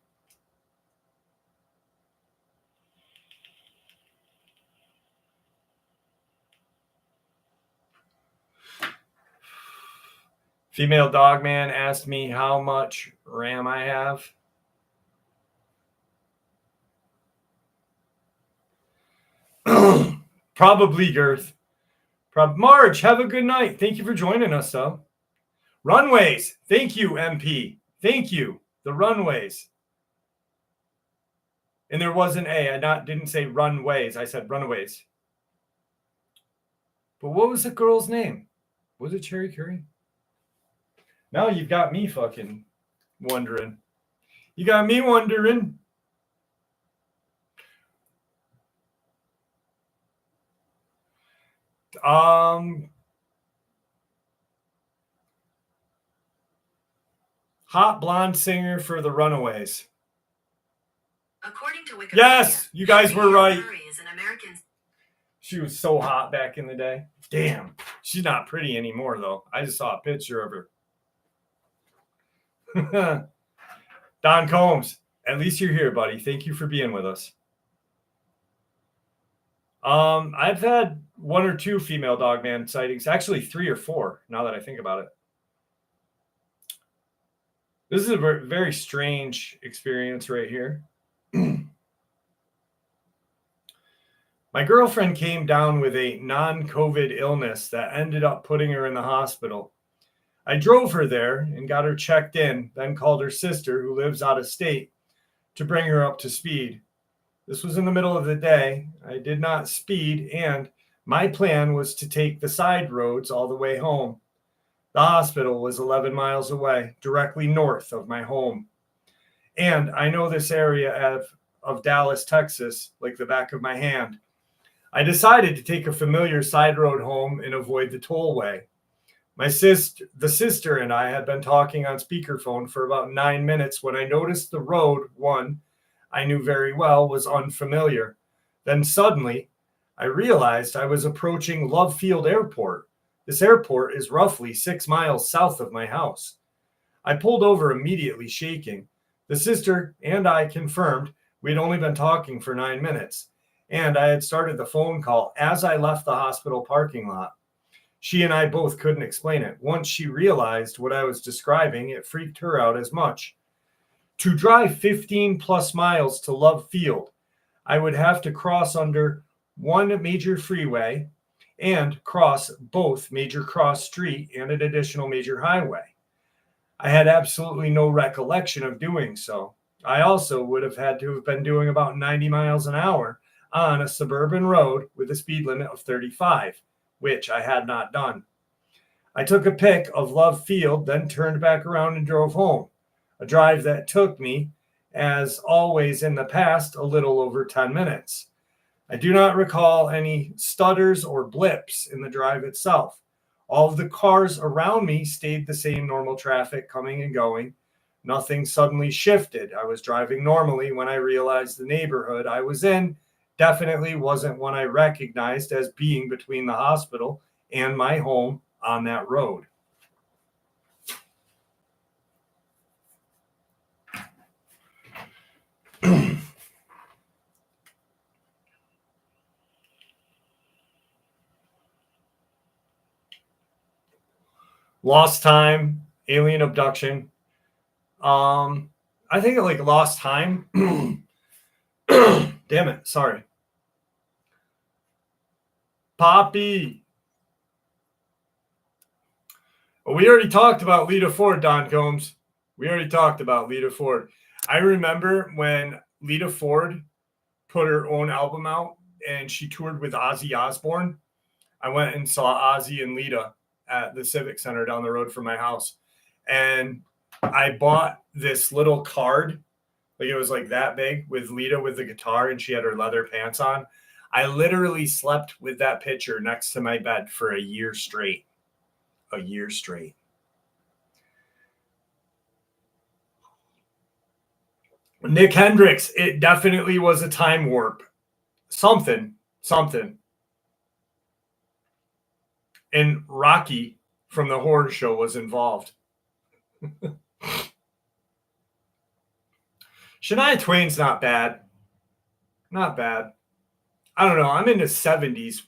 Female Dogman asked me how much RAM I have. Probably girth. Marge, have a good night. Thank you for joining us, though. Runways. Thank you, MP. Thank you. The runways. And there was an A. I didn't say runways. I said runaways. But what was the girl's name? Was it Cherry Curry? Now you've got me fucking wondering. You got me wondering. Hot blonde singer for the Runaways. According to Wikipedia, yes, you guys were right. Is an American. She was so hot back in the day. Damn, she's not pretty anymore though. I just saw a picture of her. Don Combs, at least you're here, buddy. Thank you for being with us. I've had 1 or 2 female Dogman sightings, actually 3 or 4, now that I think about it. This is a very strange experience right here. My girlfriend came down with a non-COVID illness that ended up putting her in the hospital. I drove her there and got her checked in, then called her sister, who lives out of state, to bring her up to speed. This was in the middle of the day. I did not speed, and my plan was to take the side roads all the way home. The hospital was 11 miles away, directly north of my home. And I know this area of Dallas, Texas, like the back of my hand. I decided to take a familiar side road home and avoid the tollway. The sister and I had been talking on speakerphone for about 9 minutes when I noticed the road, one I knew very well, was unfamiliar. Then suddenly, I realized I was approaching Love Field Airport. This airport is roughly 6 miles south of my house. I pulled over immediately, shaking. The sister and I confirmed we'd only been talking for 9 minutes, and I had started the phone call as I left the hospital parking lot. She and I both couldn't explain it. Once she realized what I was describing, it freaked her out as much. To drive 15 plus miles to Love Field, I would have to cross under one major freeway and cross both major cross street and an additional major highway. I had absolutely no recollection of doing so. I also would have had to have been doing about 90 miles an hour on a suburban road with a speed limit of 35, which I had not done. I took a pic of Love Field, then turned back around and drove home. A drive that took me, as always in the past, a little over 10 minutes. I do not recall any stutters or blips in the drive itself. All of the cars around me stayed the same normal traffic coming and going. Nothing suddenly shifted. I was driving normally when I realized the neighborhood I was in definitely wasn't one I recognized as being between the hospital and my home on that road. Lost time, alien abduction. I think like lost time. Damn it, sorry. Poppy. Well, we already talked about Lita Ford, Don Combs. We already talked about Lita Ford. I remember when Lita Ford put her own album out and she toured with Ozzy Osbourne. I went and saw Ozzy and Lita at the Civic Center down the road from my house. And I bought this little card. Like it was like that big with Lita with the guitar and she had her leather pants on. I literally slept with that picture next to my bed for a year straight. A year straight. Nick Hendricks, it definitely was a time warp. Something. And Rocky from the horror show was involved. Shania Twain's not bad. Not bad. I don't know. I'm into 70s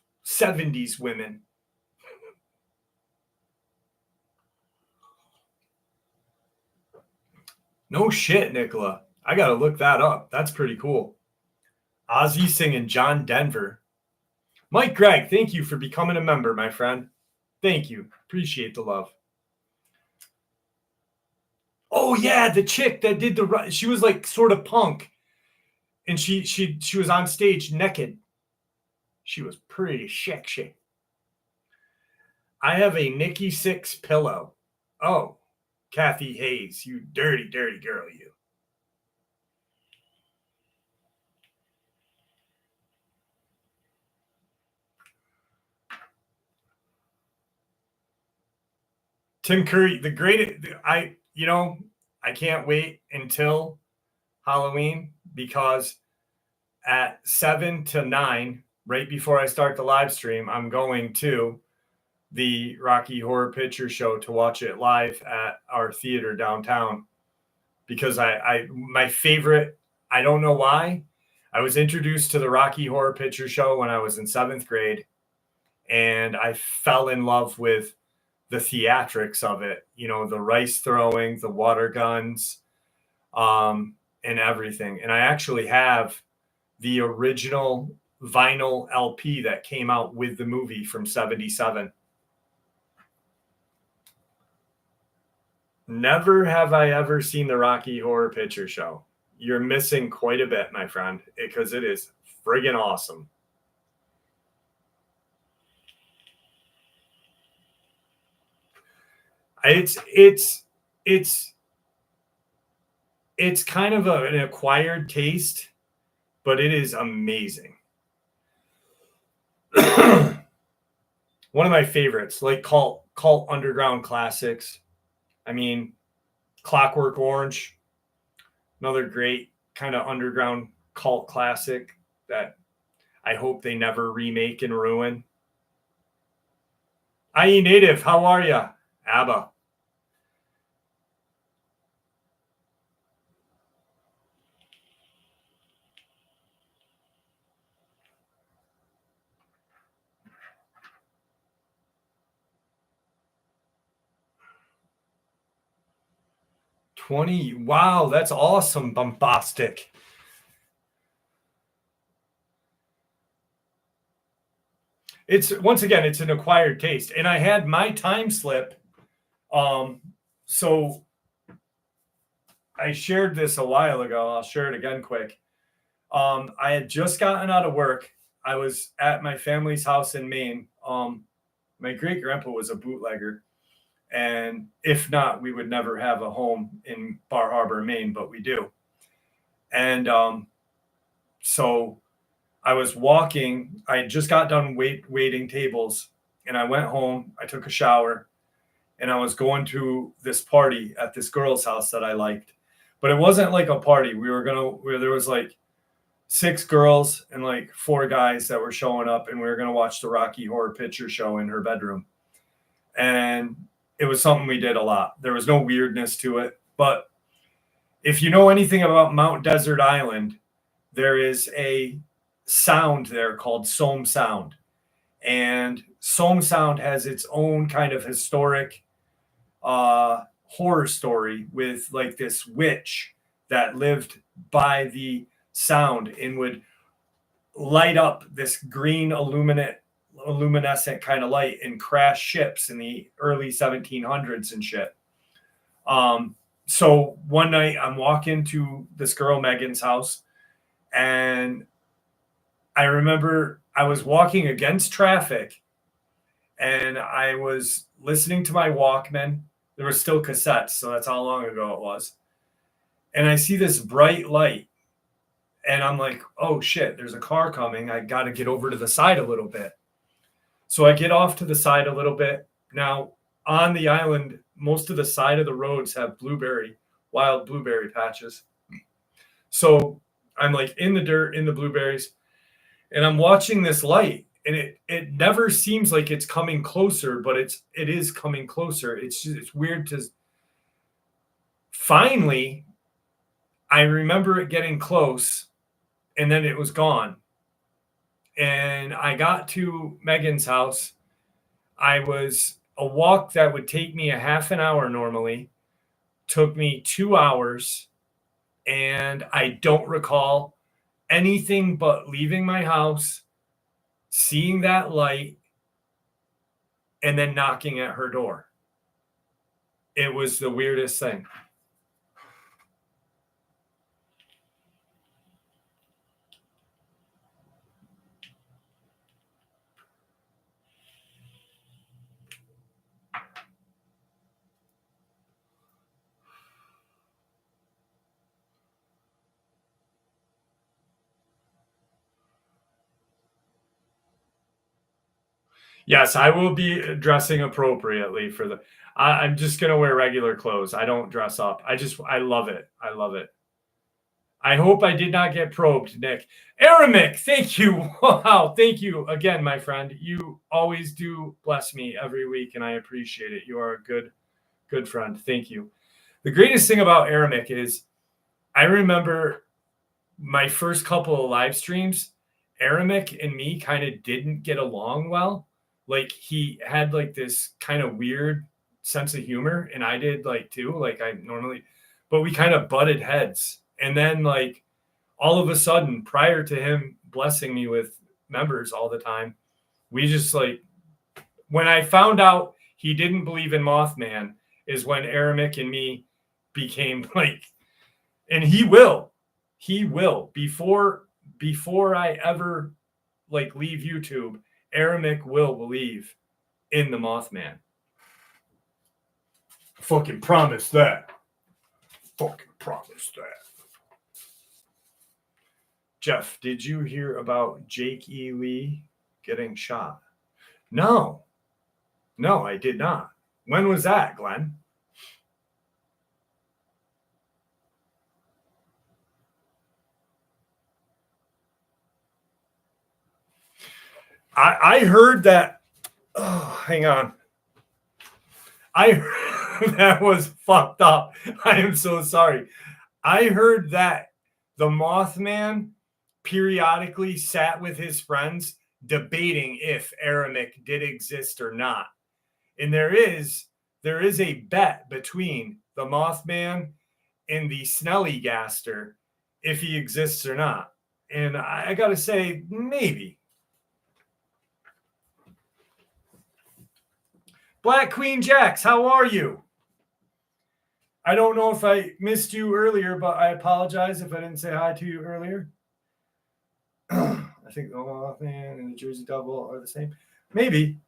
women. No shit, Nicola. I got to look that up. That's pretty cool. Ozzy singing John Denver. Mike Gregg, thank you for becoming a member, my friend. Thank you. Appreciate the love. Oh yeah, the chick that did she was like sort of punk. And she was on stage naked. She was pretty sexy. I have a Nikki Sixx pillow. Oh, Kathy Hayes, you dirty, dirty girl, you. Tim Curry, the greatest. I can't wait until Halloween because at 7 to 9, right before I start the live stream, I'm going to the Rocky Horror Picture Show to watch it live at our theater downtown because my favorite, I don't know why, I was introduced to the Rocky Horror Picture Show when I was in 7th grade and I fell in love with the theatrics of it, the rice throwing, the water guns, and everything. And I actually have the original vinyl LP that came out with the movie from 77. Never have I ever seen the Rocky Horror Picture Show. You're missing quite a bit, my friend, because it is friggin' awesome. It's kind of an acquired taste, but it is amazing. One of my favorites, like cult underground classics. I mean, Clockwork Orange, another great kind of underground cult classic that I hope they never remake and ruin. IE Native, how are you? ABBA. Wow, that's awesome, bombastic. It's once again, it's an acquired taste. And I had my time slip. So I shared this a while ago. I'll share it again quick. I had just gotten out of work. I was at my family's house in Maine. My great grandpa was a bootlegger. And if not, we would never have a home in Bar Harbor, Maine, but we do. And so I was walking. I just got done waiting tables, and I went home. I took a shower, and I was going to this party at this girl's house that I liked. But it wasn't like a party. We were where there was like 6 girls and like 4 guys that were showing up, and we were going to watch the Rocky Horror Picture Show in her bedroom. And it was something we did a lot. There was no weirdness to it. But if you know anything about Mount Desert Island, there is a sound there called Somme Sound. And Somme Sound has its own kind of historic horror story with like this witch that lived by the sound and would light up this green luminescent kind of light and crash ships in the early 1700s and shit. So one night I'm walking to this girl Megan's house, and I remember I was walking against traffic, and I was listening to my Walkman. There were still cassettes, so that's how long ago it was. And I see this bright light, and I'm like, oh shit, there's a car coming. I got to get over to the side a little bit. So I get off to the side a little bit. Now, on the island, most of the side of the roads have wild blueberry patches. So I'm like in the dirt, in the blueberries, and I'm watching this light, and it never seems like it's coming closer, but it is coming closer. It's weird to finally, I remember it getting close, and then it was gone. And I got to Megan's house. I was a walk that would take me a half an hour normally, took me 2 hours, and I don't recall anything but leaving my house, seeing that light, and then knocking at her door. It was the weirdest thing. Yes, I will be dressing appropriately for the. I'm just gonna wear regular clothes. I don't dress up. I love it. I love it. I hope I did not get probed, Nick. Aramic, thank you. Wow, thank you again, my friend. You always do bless me every week, and I appreciate it. You are a good friend. Thank you. The greatest thing about Aramic is I remember my first couple of live streams, Aramic and me kind of didn't get along well. Like he had like this kind of weird sense of humor, and I did like too. Like I normally, but we kind of butted heads. And then like all of a sudden, prior to him blessing me with members all the time, we just like when I found out he didn't believe in Mothman is when Aramic and me became like, and he will before I ever like leave YouTube, Aramic will believe in the Mothman. Fucking promise that. Fucking promise that. Jeff, did you hear about Jake E. Lee getting shot? No, I did not. When was that, Glenn? I heard that. Oh, hang on. I heard that was fucked up. I am so sorry. I heard that the Mothman periodically sat with his friends debating if Aramic did exist or not. And there is a bet between the Mothman and the Snellygaster if he exists or not. And I got to say, maybe. Black Queen Jax, how are you? I don't know if I missed you earlier, but I apologize if I didn't say hi to you earlier. I think the Mothman and the Jersey Devil are the same. Maybe.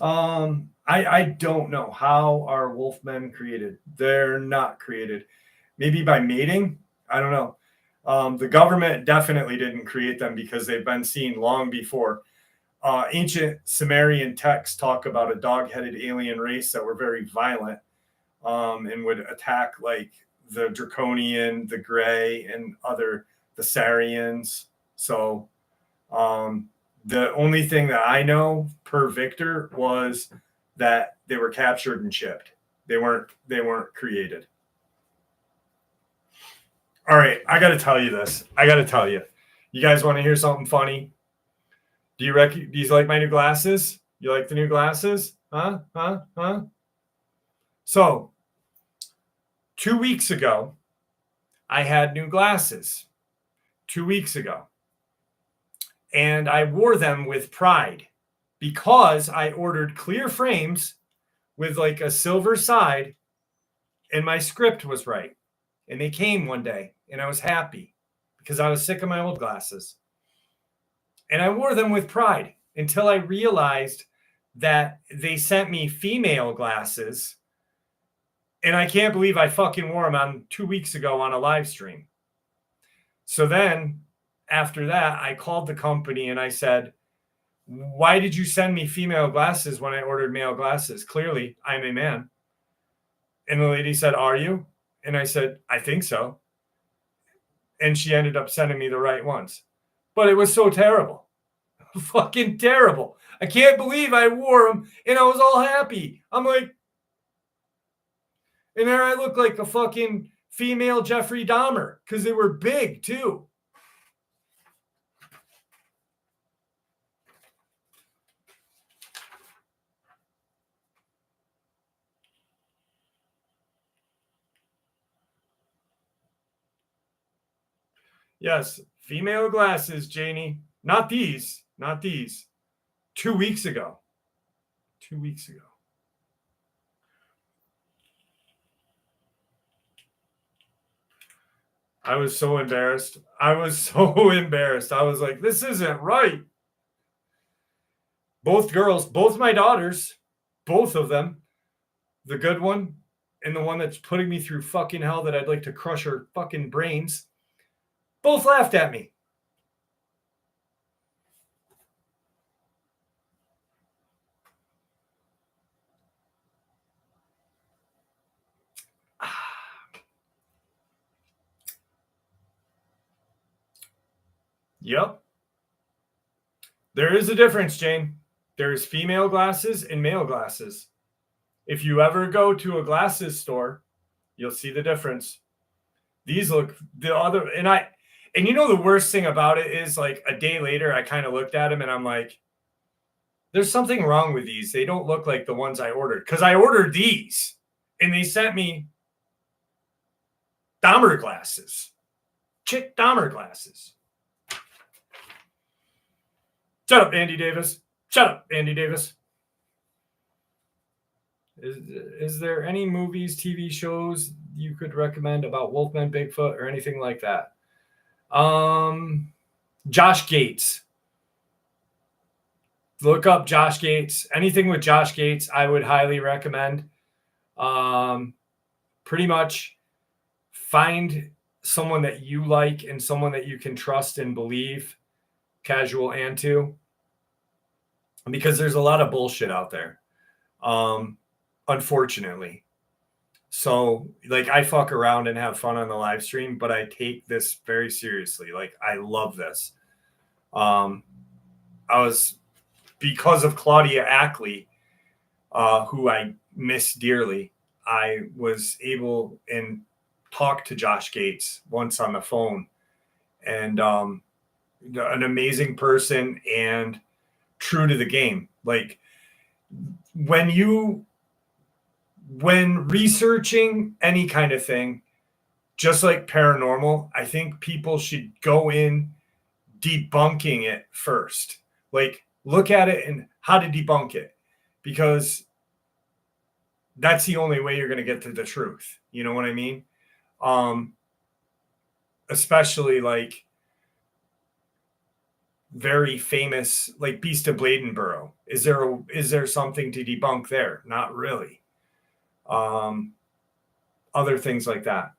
I don't know. How are wolfmen created? They're not created. Maybe by mating? I don't know. The government definitely didn't create them because they've been seen long before. Ancient Sumerian texts talk about a dog-headed alien race that were very violent and would attack like the Draconian, the Gray, and the Sarians. So the only thing that I know per Victor was that they were captured and shipped. They weren't created. All right, I got to tell you this. You guys want to hear something funny? Do you like my new glasses? You like the new glasses? Huh? So, 2 weeks ago, I had new glasses. 2 weeks ago. And I wore them with pride because I ordered clear frames with like a silver side and my script was right. And they came one day and I was happy because I was sick of my old glasses. And I wore them with pride until I realized that they sent me female glasses. And I can't believe I fucking wore them on 2 weeks ago on a live stream. So then after that, I called the company and I said, why did you send me female glasses when I ordered male glasses? Clearly, I'm a man. And the lady said, are you? And I said, I think so. And she ended up sending me the right ones. But it was so terrible. Fucking terrible. I can't believe I wore them and I was all happy. I'm like, and there I look like a fucking female Jeffrey Dahmer because they were big too. Yes, female glasses, Janie. Not these. 2 weeks ago. 2 weeks ago. I was so embarrassed. I was like, this isn't right. Both girls, both my daughters, both of them, the good one and the one that's putting me through fucking hell that I'd like to crush her fucking brains, both laughed at me. Yep. There is a difference, Jane. There's female glasses and male glasses. If you ever go to a glasses store, you'll see the difference. These look the other, and you know the worst thing about it is like a day later, I kind of looked at them and I'm like, there's something wrong with these. They don't look like the ones I ordered because I ordered these and they sent me Dahmer glasses, chick Dahmer glasses. Shut up, Andy Davis. Is there any movies, TV shows you could recommend about Wolfman, Bigfoot, or anything like that? Josh Gates. Look up Josh Gates. Anything with Josh Gates, I would highly recommend. Pretty much find someone that you like and someone that you can trust and believe, casual and to, because there's a lot of bullshit out there. Unfortunately. So like I fuck around and have fun on the live stream, but I take this very seriously. Like I love this. Because of Claudia Ackley, who I miss dearly, I was able and talk to Josh Gates once on the phone, and an amazing person and true to the game. Like when researching any kind of thing, just like paranormal, I think people should go in debunking it first. Like look at it and how to debunk it, because that's the only way you're going to get to the truth. You know what I mean? Especially like very famous, like Beast of Bladenborough. Is there something to debunk there? Not really. Other things like that.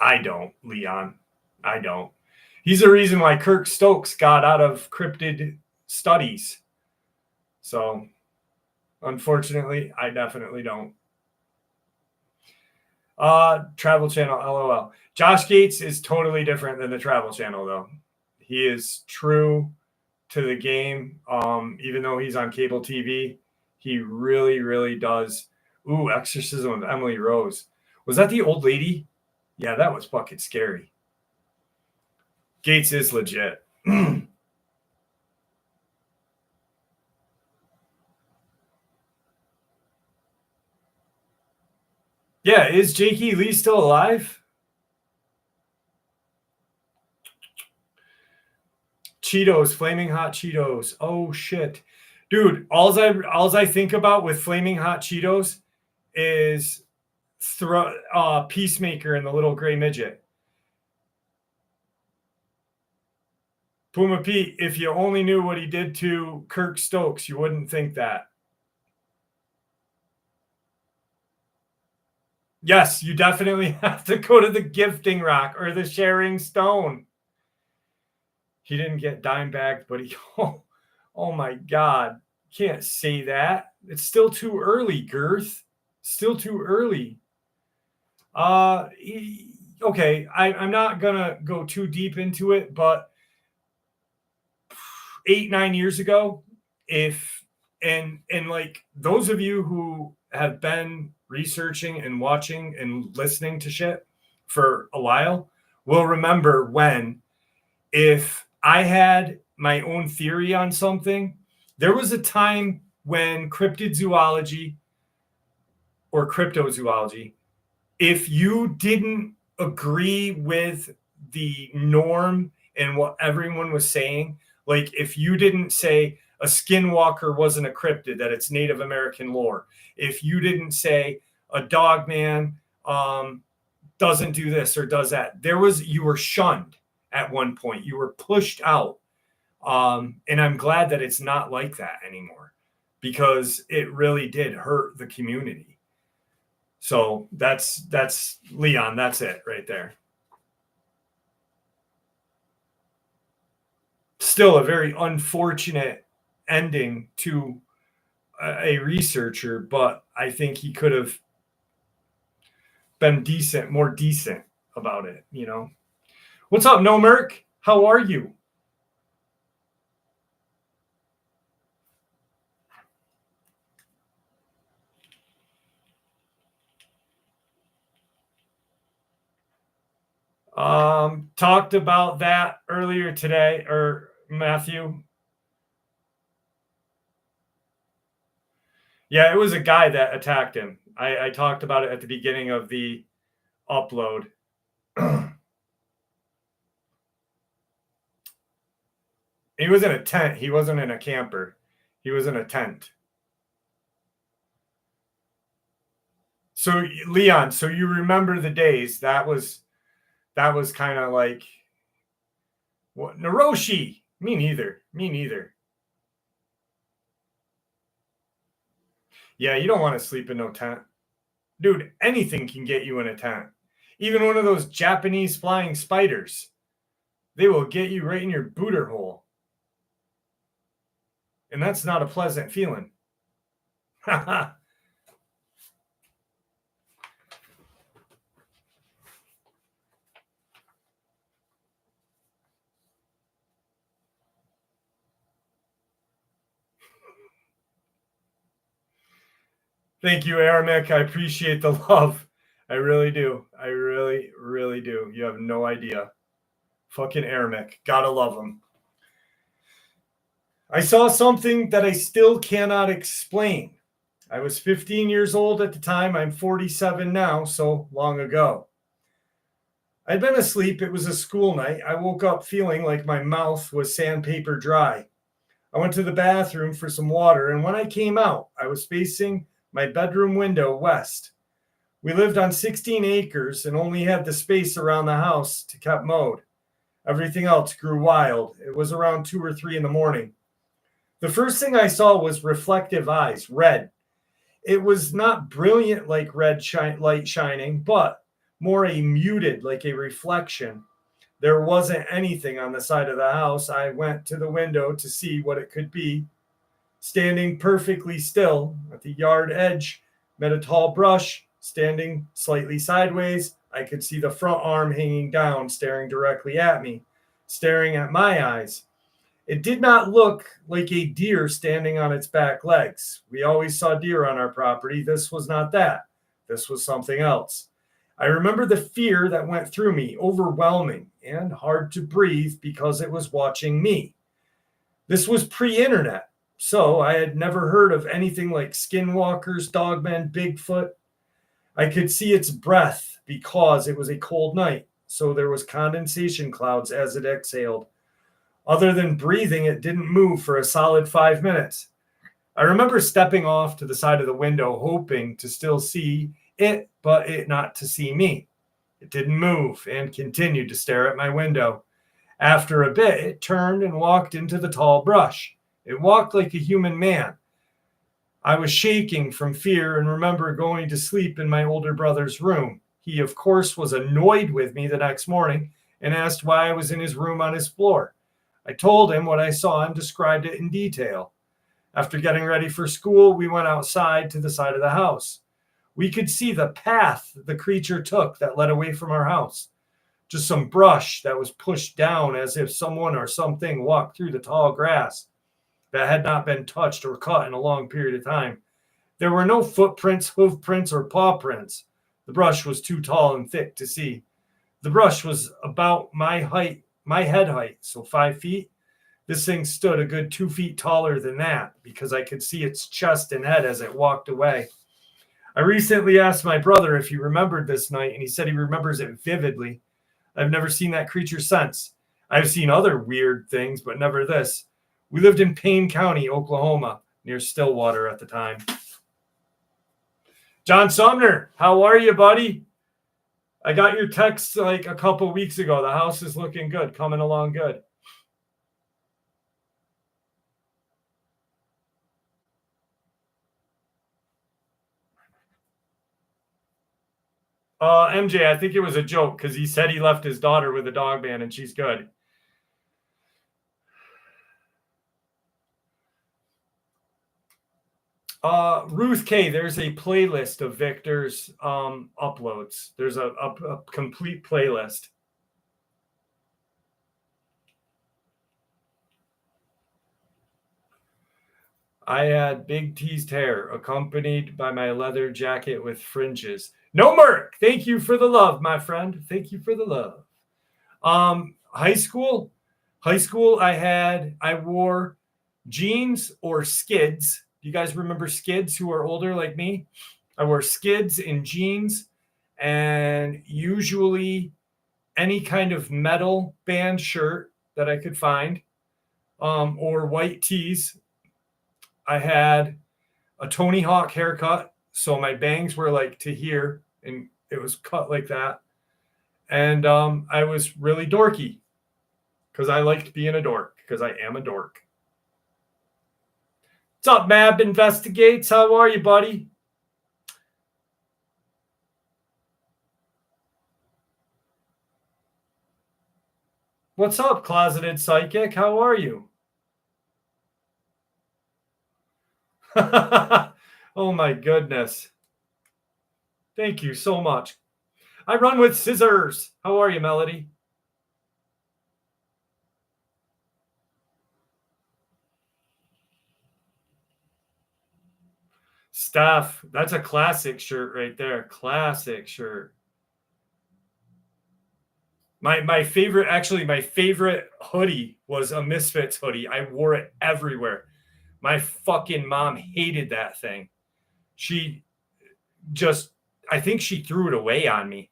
I don't, Leon. I don't. He's the reason why Kirk Stokes got out of cryptid studies. So, unfortunately, I definitely don't. Travel Channel, LOL. Josh Gates is totally different than the Travel Channel, though. He is true to the game. Even though he's on cable TV, he really, really does. Ooh, Exorcism of Emily Rose. Was that the old lady? Yeah, that was fucking scary. Gates is legit. Yeah, is Jakey Lee still alive? Cheetos, flaming hot Cheetos. Oh shit. Dude, alls I think about with flaming hot Cheetos is Peacemaker and the little gray midget. Puma Pete, if you only knew what he did to Kirk Stokes, you wouldn't think that. Yes, you definitely have to go to the gifting rock or the sharing stone. He didn't get dime bagged, but he, oh my God. Can't say that. It's still too early, Girth. Still too early. Okay, I'm not going to go too deep into it, but 8-9 years ago, and like those of you who have been researching and watching and listening to shit for a while will remember when, if I had my own theory on something, there was a time when cryptid zoology or cryptozoology, if you didn't agree with the norm and what everyone was saying, like if you didn't say a skinwalker wasn't a cryptid, that it's Native American lore, if you didn't say a Dogman doesn't do this or does that, you were shunned at one point. You were pushed out. And I'm glad that it's not like that anymore, because it really did hurt the community. So that's Leon. That's it right there. Still a very unfortunate ending to a researcher, but I think he could have been more decent about it, you know. What's up, No Merc? How are you? Talked about that earlier today, or Matthew. Yeah, it was a guy that attacked him. I talked about it at the beginning of the upload. He was in a tent. He wasn't in a camper. He was in a tent. So Leon, so you remember the days that was kind of like what? Naroshi? Me neither. Yeah, you don't want to sleep in no tent. Dude, anything can get you in a tent. Even one of those Japanese flying spiders. They will get you right in your booter hole. And that's not a pleasant feeling. Thank you, Aramik. I appreciate the love. I really do. I really, really do. You have no idea. Fucking Aramik. Gotta love him. I saw something that I still cannot explain. I was 15 years old at the time. I'm 47 now, so long ago. I'd been asleep. It was a school night. I woke up feeling like my mouth was sandpaper dry. I went to the bathroom for some water, and when I came out, I was facing my bedroom window west. We lived on 16 acres and only had the space around the house to keep mowed. Everything else grew wild. It was around 2 or 3 in the morning. The first thing I saw was reflective eyes, red. It was not brilliant like red light shining, but more a muted, like a reflection. There wasn't anything on the side of the house. I went to the window to see what it could be. Standing perfectly still at the yard edge, met a tall brush, standing slightly sideways. I could see the front arm hanging down, staring directly at me, staring at my eyes. It did not look like a deer standing on its back legs. We always saw deer on our property. This was not that. This was something else. I remember the fear that went through me, overwhelming and hard to breathe because it was watching me. This was pre-internet, so I had never heard of anything like skinwalkers, dogmen, Bigfoot. I could see its breath because it was a cold night, so there was condensation clouds as it exhaled. Other than breathing, it didn't move for a solid 5 minutes. I remember stepping off to the side of the window, hoping to still see it, but it not to see me. It didn't move and continued to stare at my window. After a bit, it turned and walked into the tall brush. It walked like a human man. I was shaking from fear and remember going to sleep in my older brother's room. He, of course, was annoyed with me the next morning and asked why I was in his room on his floor. I told him what I saw and described it in detail. After getting ready for school, we went outside to the side of the house. We could see the path the creature took that led away from our house. Just some brush that was pushed down as if someone or something walked through the tall grass that had not been touched or cut in a long period of time. There were no footprints, hoof prints, or paw prints. The brush was too tall and thick to see. The brush was about my height, my head height, so 5 feet. This thing stood a good 2 feet taller than that because I could see its chest and head as it walked away. I recently asked my brother if he remembered this night, and he said he remembers it vividly. I've never seen that creature since. I've seen other weird things, but never this. We lived in Payne County, Oklahoma, near Stillwater at the time. John Sumner, how are you, buddy? I got your text like a couple weeks ago. The house is looking good, coming along good. MJ, I think it was a joke because he said he left his daughter with a Dogman and she's good. Ruth K, there's a playlist of Victor's uploads. There's a complete playlist. I had big teased hair accompanied by my leather jacket with fringes. No, Merc, thank you for the love, my friend. Thank you for the love. High school, I wore jeans or skids. Do you guys remember skids who are older like me? I wore skids and jeans and usually any kind of metal band shirt that I could find, or white tees. I had a Tony Hawk haircut, so my bangs were like to here, and it was cut like that. And I was really dorky because I liked being a dork, because I am a dork. What's up, Mab Investigates? How are you, buddy? What's up, Closeted Psychic? How are you? Oh my goodness. Thank you so much. I run with scissors. How are you, Melody? Steph, that's a classic shirt right there. Classic shirt. My favorite hoodie was a Misfits hoodie. I wore it everywhere. My fucking mom hated that thing. I think she threw it away on me.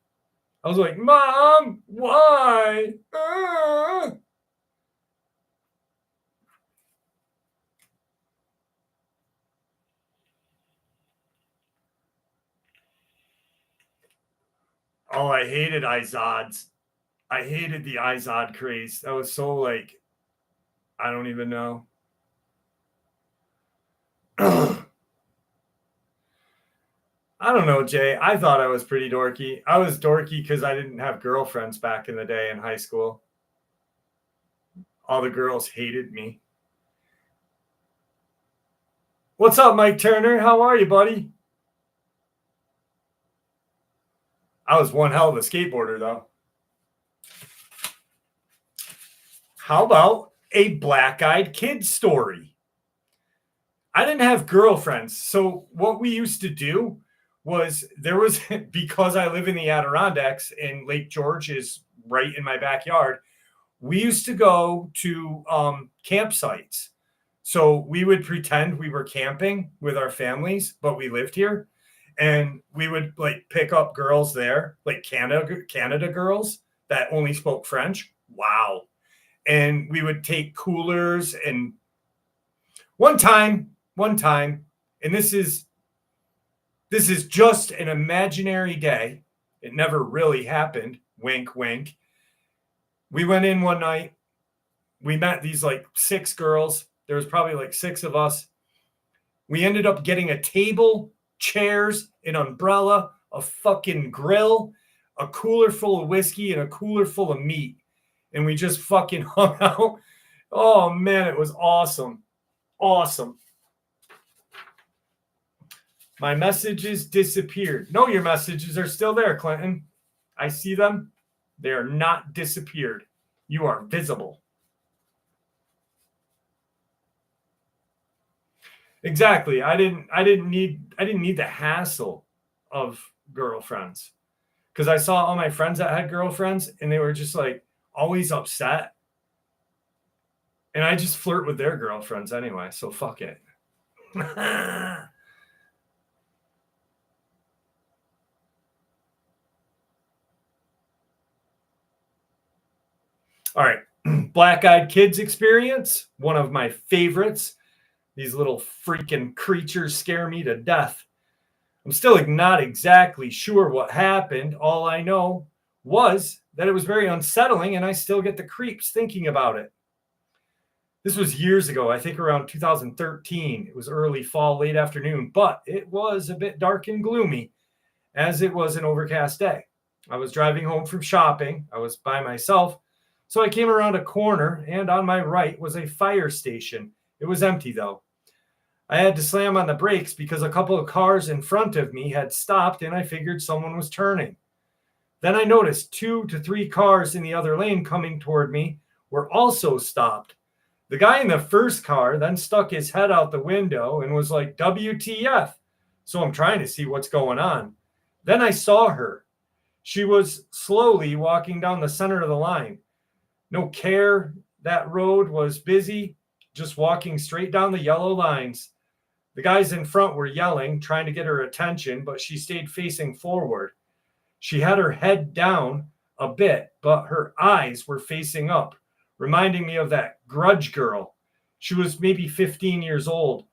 I was like, Mom, why? Oh, I hated Izods. I hated the Izod craze. That was so like, I don't even know. I don't know, Jay. I thought I was pretty dorky. I was dorky because I didn't have girlfriends back in the day in high school. All the girls hated me. What's up, Mike Turner? How are you, buddy? I was one hell of a skateboarder, though. How about a black-eyed kid story? I didn't have girlfriends. So what we used to do was because I live in the Adirondacks and Lake George is right in my backyard, we used to go to campsites. So we would pretend we were camping with our families, but we lived here. And we would like pick up girls there, like Canada girls that only spoke French. Wow. And we would take coolers and one time, and this is just an imaginary day. It never really happened. Wink, wink. We went in one night. We met these like 6 girls. There was probably like 6 of us. We ended up getting a table, chairs, an umbrella, a fucking grill, a cooler full of whiskey, and a cooler full of meat. And we just fucking hung out. Oh man, it was awesome. Awesome. My messages disappeared. No, your messages are still there, Clinton. I see them. They are not disappeared. You are visible. Exactly. I didn't need the hassle of girlfriends. Because I saw all my friends that had girlfriends and they were just like always upset. And I just flirt with their girlfriends anyway, so fuck it. All right. Black-eyed kids experience, one of my favorites. These little freaking creatures scare me to death. I'm still not exactly sure what happened. All I know was that it was very unsettling and I still get the creeps thinking about it. This was years ago, I think around 2013. It was early fall, late afternoon, but it was a bit dark and gloomy as it was an overcast day. I was driving home from shopping. I was by myself. So I came around a corner and on my right was a fire station. It was empty though. I had to slam on the brakes because a couple of cars in front of me had stopped and I figured someone was turning. Then I noticed 2 to 3 cars in the other lane coming toward me were also stopped. The guy in the first car then stuck his head out the window and was like, WTF? So I'm trying to see what's going on. Then I saw her. She was slowly walking down the center of the line. No care, that road was busy, just walking straight down the yellow lines. The guys in front were yelling, trying to get her attention, but she stayed facing forward. She had her head down a bit, but her eyes were facing up, reminding me of that Grudge girl. She was maybe 15 years old.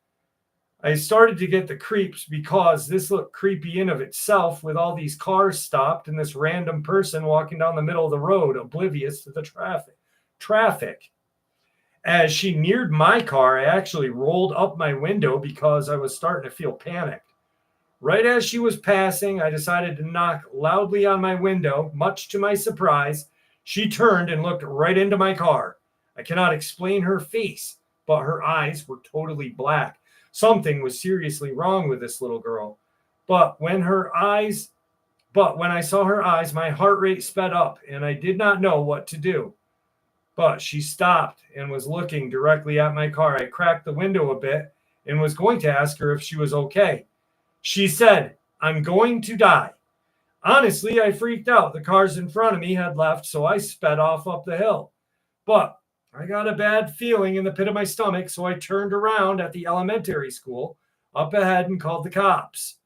I started to get the creeps because this looked creepy in of itself with all these cars stopped and this random person walking down the middle of the road, oblivious to the traffic. As she neared my car, I actually rolled up my window because I was starting to feel panicked. Right as she was passing, I decided to knock loudly on my window. Much to my surprise, she turned and looked right into my car. I cannot explain her face, but her eyes were totally black. Something was seriously wrong with this little girl. But when I saw her eyes, my heart rate sped up and I did not know what to do. But she stopped and was looking directly at my car. I cracked the window a bit and was going to ask her if she was okay. She said, I'm going to die. Honestly, I freaked out. The cars in front of me had left, so I sped off up the hill. But I got a bad feeling in the pit of my stomach, so I turned around at the elementary school up ahead and called the cops.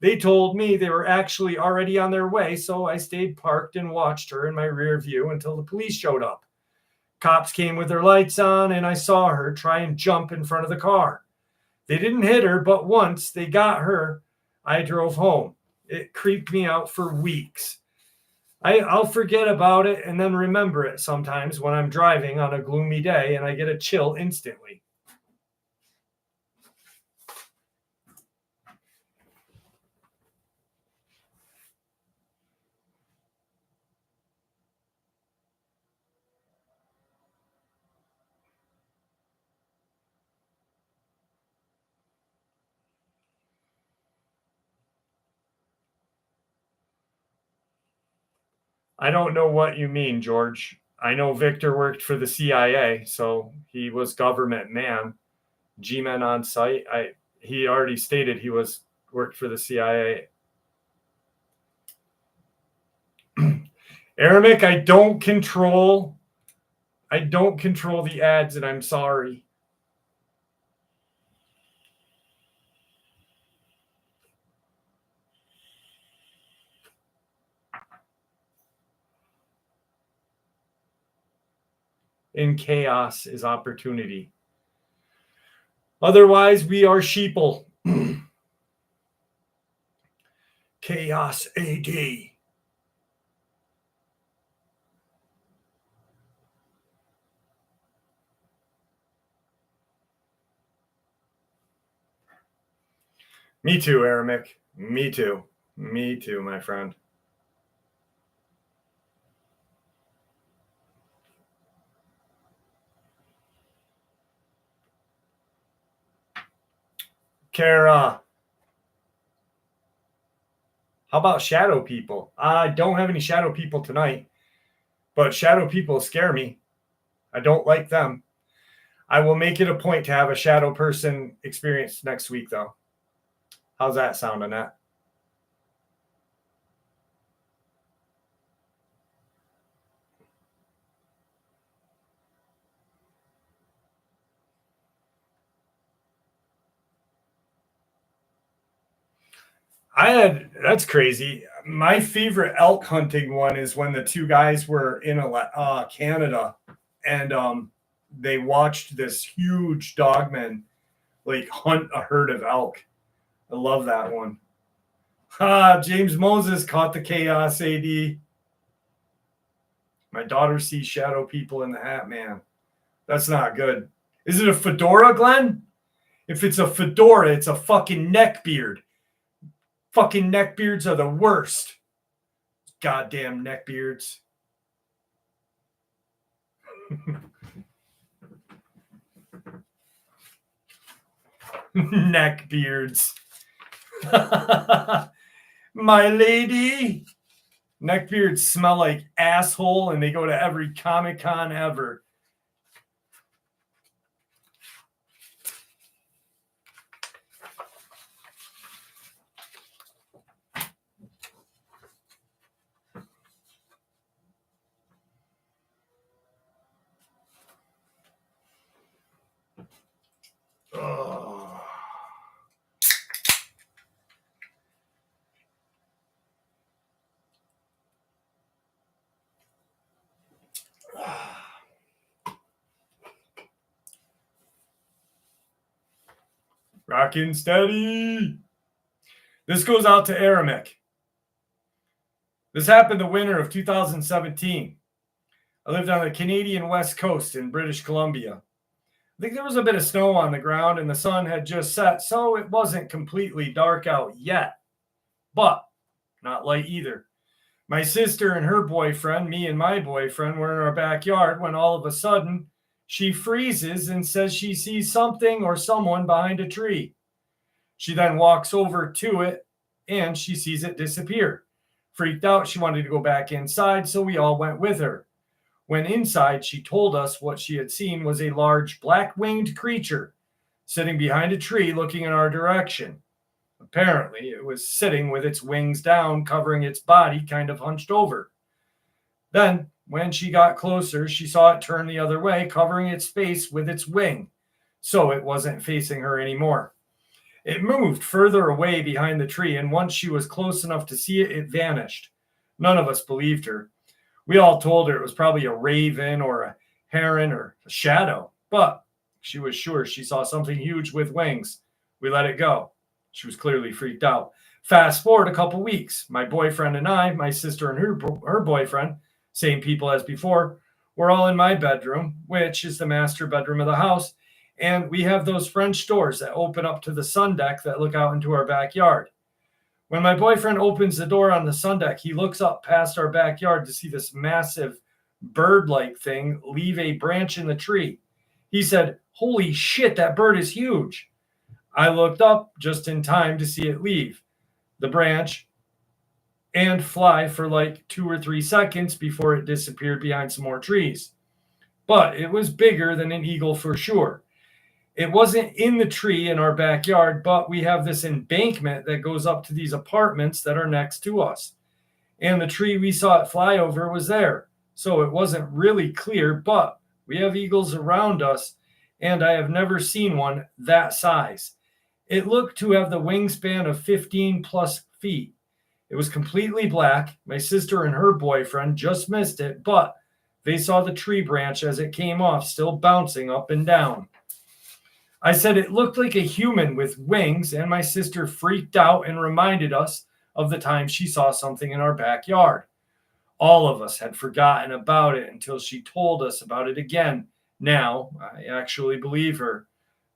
They told me they were actually already on their way, so I stayed parked and watched her in my rear view until the police showed up. Cops came with their lights on, and I saw her try and jump in front of the car. They didn't hit her, but once they got her, I drove home. It creeped me out for weeks. I'll forget about it and then remember it sometimes when I'm driving on a gloomy day and I get a chill instantly. I don't know what you mean, George. I know Victor worked for the CIA, so he was government man. G-men on site. He already stated he was worked for the CIA. Aramic, I don't control the ads, and I'm sorry. In chaos is opportunity. Otherwise, we are sheeple. Chaos AD. Me too, Aramic. Me too. Me too, my friend. Kara. How about shadow people? I don't have any shadow people tonight, but shadow people scare me. I don't like them. I will make it a point to have a shadow person experience next week, though. How's that sound, Annette? That's crazy. My favorite elk hunting one is when the two guys were in Canada, and they watched this huge dogman like hunt a herd of elk. I love that one. James Moses caught the chaos AD. My daughter sees shadow people in the hat, man. That's not good. Is it a fedora, Glenn? If it's a fedora, it's a fucking neck beard. Fucking neck beards are the worst. Goddamn neck beards. Neck beards. My lady. Neck beards smell like asshole and they go to every Comic-Con ever. Oh. Rockin' steady. This goes out to Aramic. This happened the winter of 2017. I lived on the Canadian West Coast in British Columbia. I think there was a bit of snow on the ground and the sun had just set, so it wasn't completely dark out yet. But not light either. My sister and her boyfriend, me and my boyfriend, were in our backyard when all of a sudden she freezes and says she sees something or someone behind a tree. She then walks over to it and she sees it disappear. Freaked out, she wanted to go back inside, so we all went with her. When inside, she told us what she had seen was a large black-winged creature sitting behind a tree looking in our direction. Apparently, it was sitting with its wings down, covering its body, kind of hunched over. Then, when she got closer, she saw it turn the other way, covering its face with its wing, so it wasn't facing her anymore. It moved further away behind the tree, and once she was close enough to see it, it vanished. None of us believed her. We all told her it was probably a raven or a heron or a shadow, but she was sure she saw something huge with wings. We let it go. She was clearly freaked out. Fast forward a couple weeks. My boyfriend and I, my sister and her boyfriend, same people as before, we're all in my bedroom, which is the master bedroom of the house. And we have those French doors that open up to the sun deck that look out into our backyard. When my boyfriend opens the door on the sun deck, he looks up past our backyard to see this massive bird-like thing leave a branch in the tree. He said, "Holy shit, that bird is huge." I looked up just in time to see it leave the branch and fly for like 2 or 3 seconds before it disappeared behind some more trees. But it was bigger than an eagle for sure. It wasn't in the tree in our backyard, but we have this embankment that goes up to these apartments that are next to us. And the tree we saw it fly over was there. So it wasn't really clear, but we have eagles around us, and I have never seen one that size. It looked to have the wingspan of 15 plus feet. It was completely black. My sister and her boyfriend just missed it, but they saw the tree branch as it came off, still bouncing up and down. I said it looked like a human with wings, and my sister freaked out and reminded us of the time she saw something in our backyard. All of us had forgotten about it until she told us about it again. Now, I actually believe her.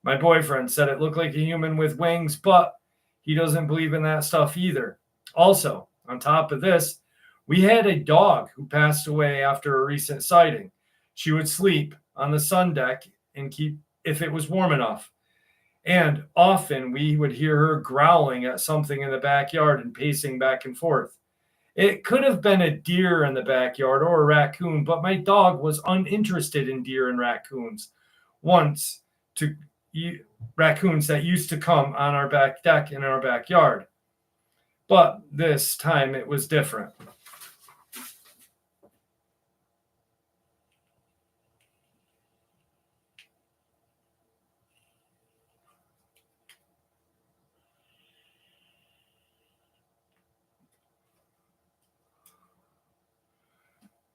My boyfriend said it looked like a human with wings, but he doesn't believe in that stuff either. Also, on top of this, we had a dog who passed away after a recent sighting. She would sleep on the sun deck and keep if it was warm enough. And often we would hear her growling at something in the backyard and pacing back and forth. It could have been a deer in the backyard or a raccoon, but my dog was uninterested in deer and raccoons. Once to raccoons that used to come on our back deck in our backyard. But this time it was different.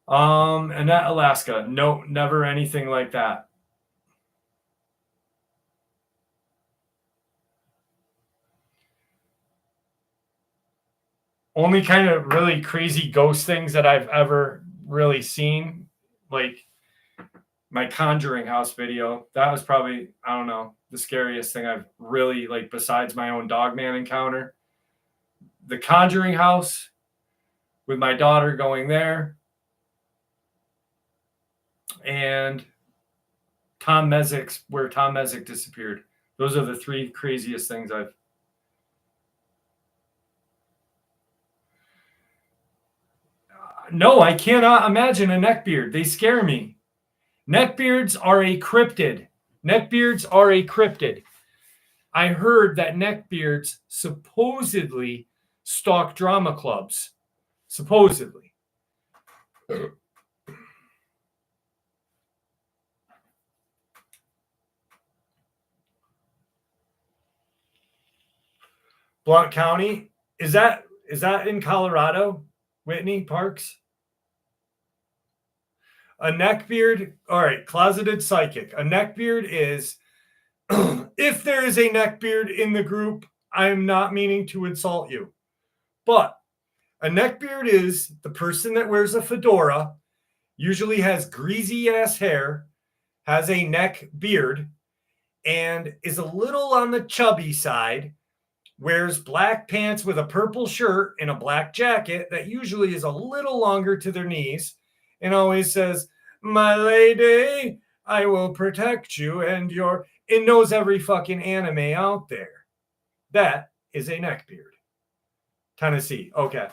Annette, Alaska. No, never anything like that. Only kind of really crazy ghost things that I've ever really seen, like my Conjuring House video. That was probably, I don't know, the scariest thing I've really, like, besides my own Dogman encounter. The Conjuring House with my daughter going there, and where Tom Mezek disappeared. Those are the 3 craziest things I've. No, I cannot imagine a neckbeard. They scare me. Neckbeards are a cryptid. Neckbeards are a cryptid. I heard that neckbeards supposedly stalk drama clubs. Supposedly. Blount County, is that in Colorado? Whitney Parks? A neckbeard, all right, closeted psychic. A neckbeard is, if there is a neckbeard in the group, I am not meaning to insult you. But a neckbeard is the person that wears a fedora, usually has greasy ass hair, has a neck beard, and is a little on the chubby side, wears black pants with a purple shirt and a black jacket that usually is a little longer to their knees, and always says, "My lady, I will protect you," and knows every fucking anime out there. That is a neckbeard. Tennessee. Okay.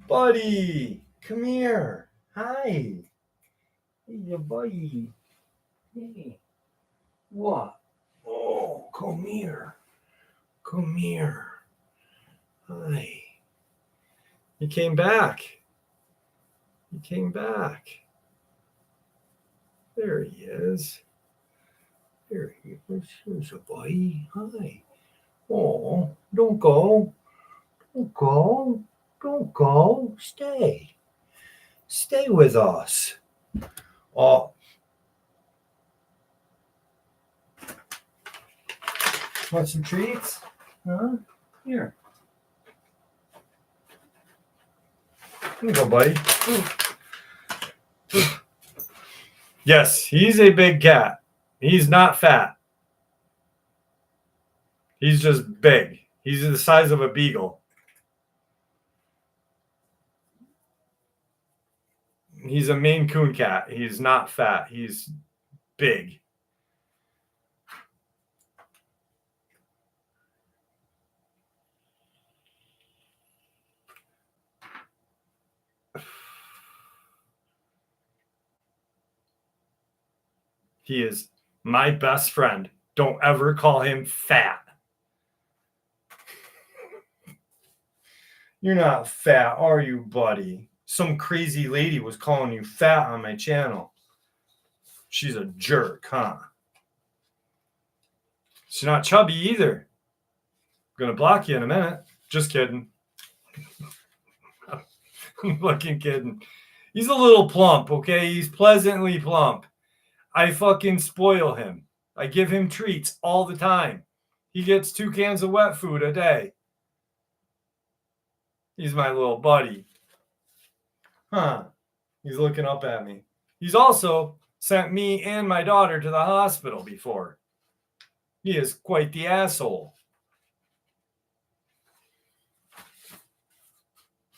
Buddy, come here. Hi. Hey, your buddy. Hey. What? Oh, come here. Come here. Hi. You came back. You came back. There he is. There he is. Here's a buddy. Hi. Oh, don't go. Don't go. Don't go. Stay. Stay with us. Oh. Want some treats? Huh? Here. Here you go, buddy. Yes, he's a big cat. He's not fat. He's just big. He's the size of a beagle. He's a Maine Coon cat. He's not fat. He's big. He is my best friend. Don't ever call him fat. You're not fat, are you, buddy? Some crazy lady was calling you fat on my channel. She's a jerk, huh? She's not chubby either. I'm going to block you in a minute. Just kidding. I'm fucking kidding. He's a little plump, okay? He's pleasantly plump. I fucking spoil him. I give him treats all the time. He gets 2 cans of wet food a day. He's my little buddy. Huh. He's looking up at me. He's also sent me and my daughter to the hospital before. He is quite the asshole.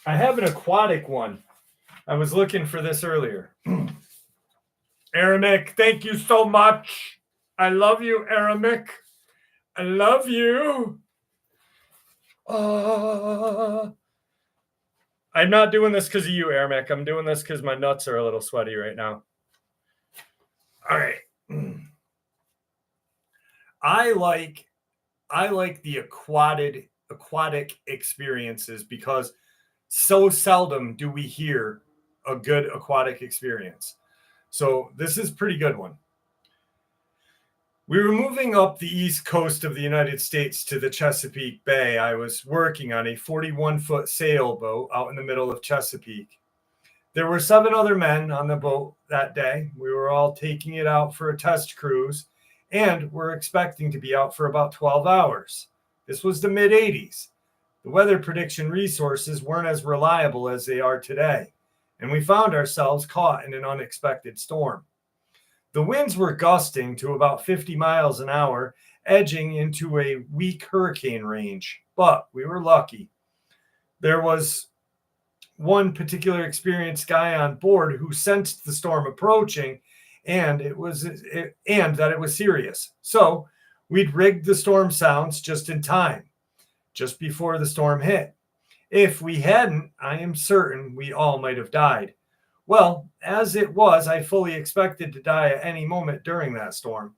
I have an aquatic one. I was looking for this earlier. Aramic, thank you so much. I love you, Aramic. I love you. I'm not doing this because of you, Aramic. I'm doing this because my nuts are a little sweaty right now. All right. I like the aquatic experiences because so seldom do we hear a good aquatic experience. So this is a pretty good one. We were moving up the east coast of the United States to the Chesapeake Bay. I was working on a 41-foot sailboat out in the middle of Chesapeake. There were 7 other men on the boat that day. We were all taking it out for a test cruise, and we're expecting to be out for about 12 hours. This was the mid-'80s. The weather prediction resources weren't as reliable as they are today, and we found ourselves caught in an unexpected storm. The winds were gusting to about 50 miles an hour, edging into a weak hurricane range, but we were lucky. There was one particular experienced guy on board who sensed the storm approaching and that it was serious. So we'd rigged the storm sounds just in time, just before the storm hit. If we hadn't, I am certain we all might have died. Well, as it was, I fully expected to die at any moment during that storm.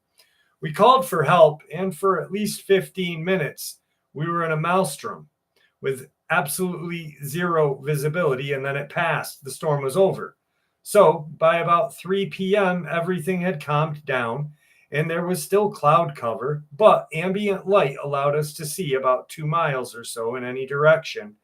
We called for help, and for at least 15 minutes, we were in a maelstrom with absolutely zero visibility, and then it passed. The storm was over. So by about 3 p.m., everything had calmed down, and there was still cloud cover, but ambient light allowed us to see about 2 miles or so in any direction.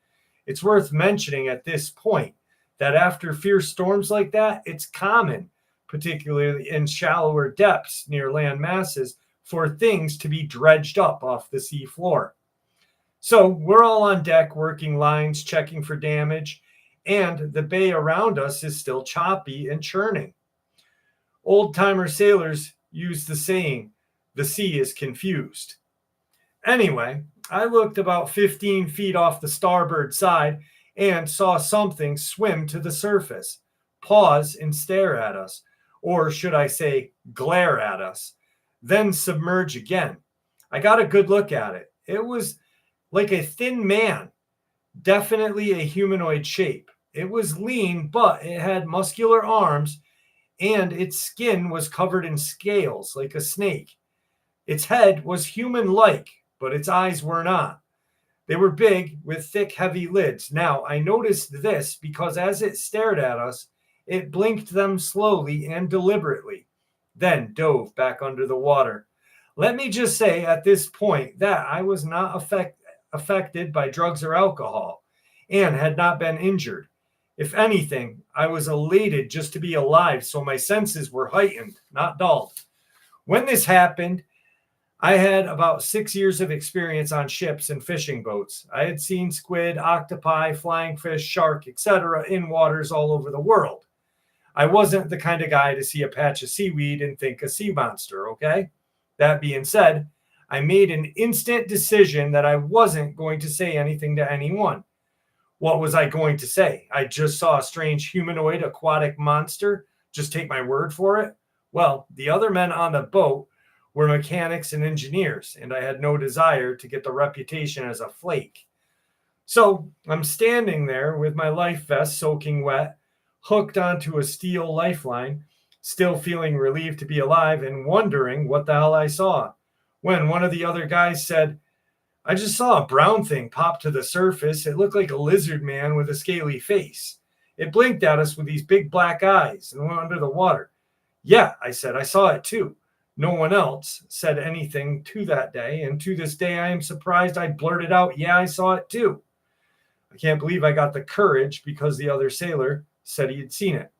It's worth mentioning at this point that after fierce storms like that, it's common, particularly in shallower depths near land masses, for things to be dredged up off the sea floor. So we're all on deck working lines, checking for damage, and the bay around us is still choppy and churning. Old-timer sailors use the saying, the sea is confused. Anyway, I looked about 15 feet off the starboard side and saw something swim to the surface, pause and stare at us, or should I say glare at us, then submerge again. I got a good look at it. It was like a thin man, definitely a humanoid shape. It was lean, but it had muscular arms, and its skin was covered in scales like a snake. Its head was human-like, but its eyes were not. They were big with thick, heavy lids. Now, I noticed this because as it stared at us, it blinked them slowly and deliberately, then dove back under the water. Let me just say at this point that I was not affected by drugs or alcohol and had not been injured. If anything, I was elated just to be alive, so my senses were heightened, not dulled. When this happened, I had about 6 years of experience on ships and fishing boats. I had seen squid, octopi, flying fish, shark, etc. in waters all over the world. I wasn't the kind of guy to see a patch of seaweed and think a sea monster, okay? That being said, I made an instant decision that I wasn't going to say anything to anyone. What was I going to say? I just saw a strange humanoid aquatic monster. Just take my word for it. Well, the other men on the boat were mechanics and engineers, and I had no desire to get the reputation as a flake. So I'm standing there with my life vest soaking wet, hooked onto a steel lifeline, still feeling relieved to be alive and wondering what the hell I saw. When one of the other guys said, I just saw a brown thing pop to the surface. It looked like a lizard man with a scaly face. It blinked at us with these big black eyes and went under the water. Yeah, I said, I saw it too. No one else said anything to that day, and to this day I am surprised I blurted out, yeah, I saw it too. I can't believe I got the courage because the other sailor said he had seen it.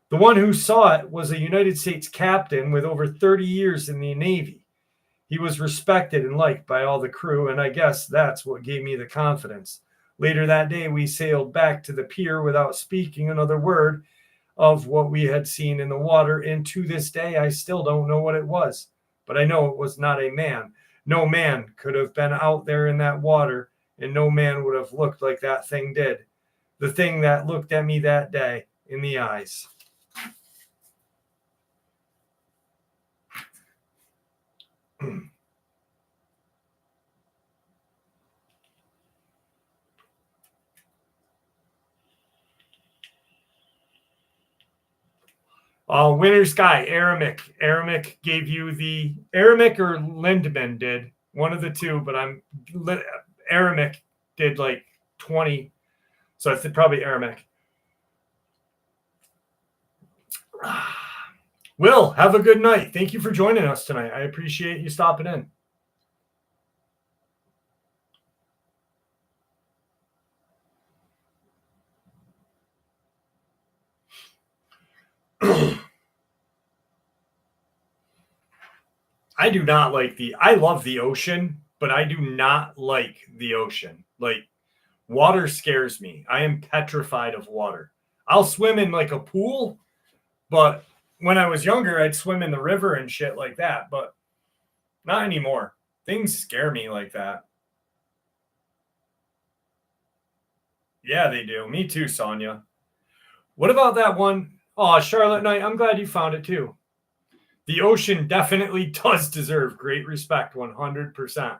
The one who saw it was a United States captain with over 30 years in the Navy. He was respected and liked by all the crew, and I guess that's what gave me the confidence. Later that day, we sailed back to the pier without speaking another word of what we had seen in the water, and to this day, I still don't know what it was. But I know it was not a man. No man could have been out there in that water, and no man would have looked like that thing did. The thing that looked at me that day in the eyes. Winner's Guy, Aramic. Aramic gave you the Aramic or Lindman did one of the two, but Aramic did like 20, so I think probably Aramic. Will, have a good night. Thank you for joining us tonight. I appreciate you stopping in. I do not like I love the ocean, but I do not like the ocean. Like, water scares me. I am petrified of water. I'll swim in like a pool, but when I was younger, I'd swim in the river and shit like that, but not anymore. Things scare me like that. Yeah, they do. Me too, Sonia. What about that one? Oh, Charlotte Knight, I'm glad you found it too. The ocean definitely does deserve great respect, 100%.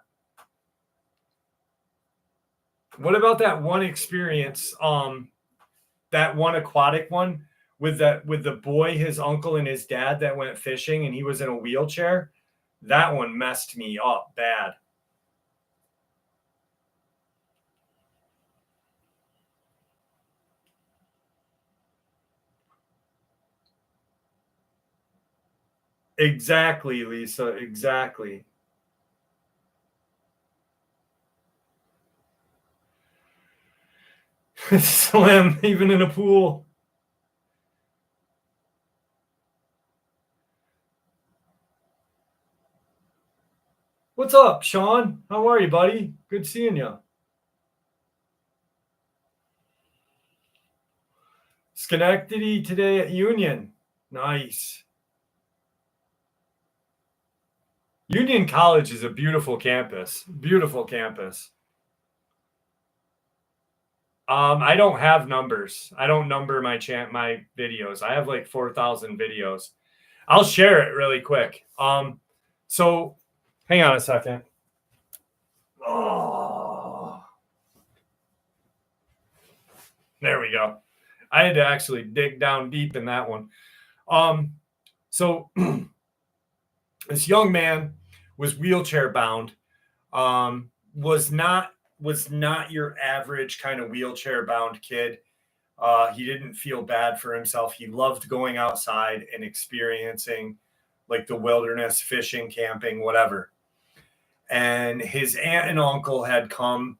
What about that one experience, that one aquatic one with the boy, his uncle, and his dad that went fishing, and he was in a wheelchair? That one messed me up bad. Exactly, Lisa. Exactly. Swim even in a pool. What's up, Sean? How are you, buddy? Good seeing you. Schenectady today at Union. Nice. Union College is a beautiful campus. Beautiful campus. I don't have numbers. I don't number my videos. I have like 4,000 videos. I'll share it really quick. So hang on a second. Oh, there we go. I had to actually dig down deep in that one. So this young man was wheelchair bound. Was not your average kind of wheelchair bound kid. He didn't feel bad for himself. He loved going outside and experiencing like the wilderness, fishing, camping, whatever. And his aunt and uncle had come.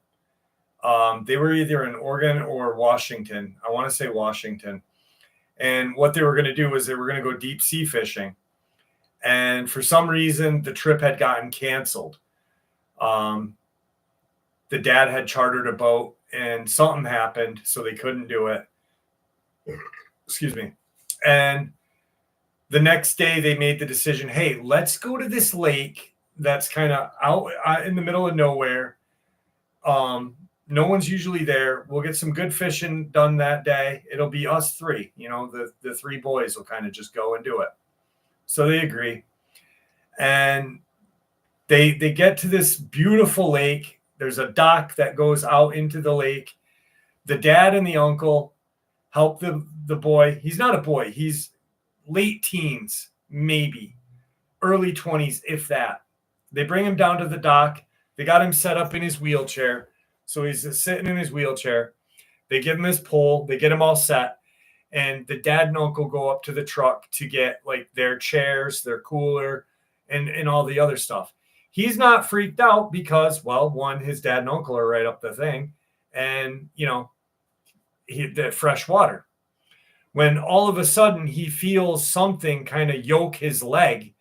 They were either in Oregon or Washington. I want to say Washington. And what they were going to do was they were going to go deep sea fishing. And for some reason, the trip had gotten canceled. The dad had chartered a boat and something happened, so they couldn't do it. Excuse me. And the next day they made the decision, hey, let's go to this lake that's kind of out in the middle of nowhere. No one's usually there. We'll get some good fishing done that day. It'll be us three. The three boys will kind of just go and do it. So they agree. And they get to this beautiful lake. There's a dock that goes out into the lake. The dad and the uncle help the boy. He's not a boy. He's late teens, maybe early 20s, if that. They bring him down to the dock. They got him set up in his wheelchair. So he's sitting in his wheelchair. They give him his pole. They get him all set. And the dad and uncle go up to the truck to get like their chairs, their cooler, and all the other stuff. He's not freaked out because, well, one, his dad and uncle are right up the thing. And, the fresh water. When all of a sudden he feels something kind of yoke his leg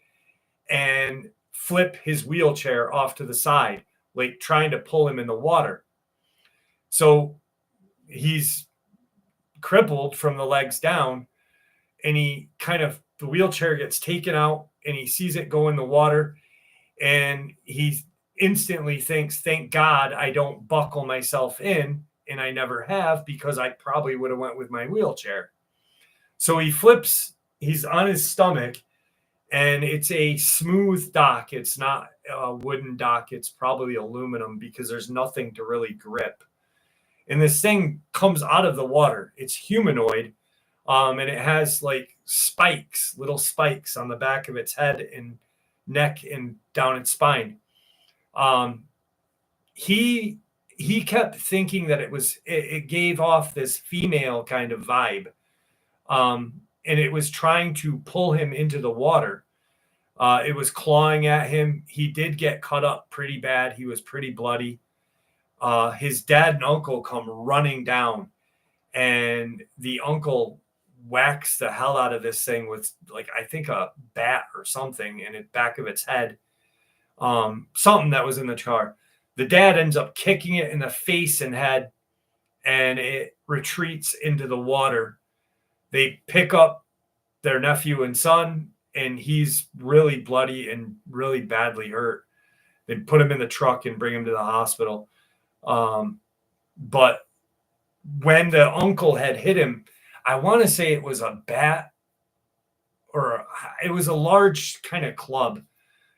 and flip his wheelchair off to the side, like trying to pull him in the water. So he's crippled from the legs down, and the wheelchair gets taken out and he sees it go in the water, and he instantly thinks, thank God I don't buckle myself in, and I never have, because I probably would have went with my wheelchair. So he flips, he's on his stomach, and it's a smooth dock. It's not a wooden dock. It's probably aluminum because there's nothing to really grip. And this thing comes out of the water. It's humanoid, and it has like spikes, little spikes on the back of its head and neck and down its spine. He kept thinking that it gave off this female kind of vibe, and it was trying to pull him into the water. It was clawing at him. He did get cut up pretty bad. He was pretty bloody. His dad and uncle come running down, and the uncle whacks the hell out of this thing with, like, I think a bat or something in the back of its head. Something that was in the car. The dad ends up kicking it in the face and head, and it retreats into the water. They pick up their nephew and son, and he's really bloody and really badly hurt. They put him in the truck and bring him to the hospital. But when the uncle had hit him, I want to say it was a bat, or it was a large kind of club.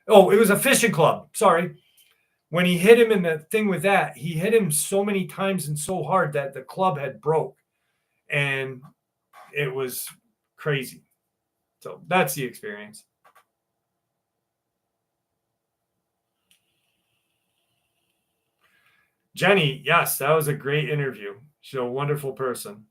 Oh, it was a fishing club. Sorry. When he hit him in the thing with that, he hit him so many times and so hard that the club had broke, and it was crazy. So that's the experience. Jenny, yes, that was a great interview. She's a wonderful person.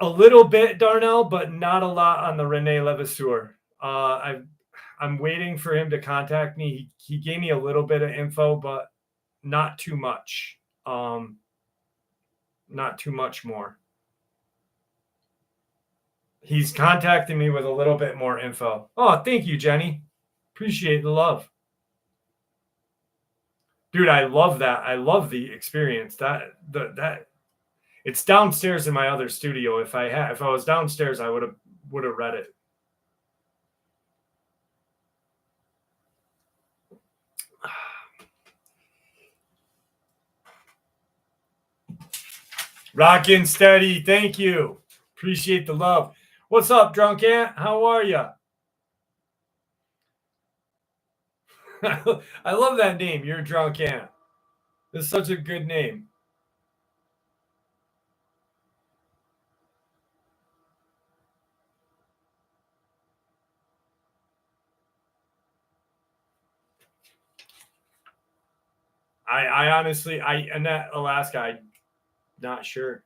A little bit, Darnell, but not a lot on the Rene Levasseur. I'm waiting for him to contact me. He gave me a little bit of info, but not too much. Not too much more. He's contacting me with a little bit more info. Oh, thank you, Jenny. Appreciate the love. Dude, I love that. I love the experience. That it's downstairs in my other studio. If I was downstairs, I would have read it. Rockin' steady. Thank you. Appreciate the love. What's up, Drunk Ant? How are you? I love that name. You're Drunk Ant. It's such a good name. I honestly, Annette, Alaska, I'm not sure.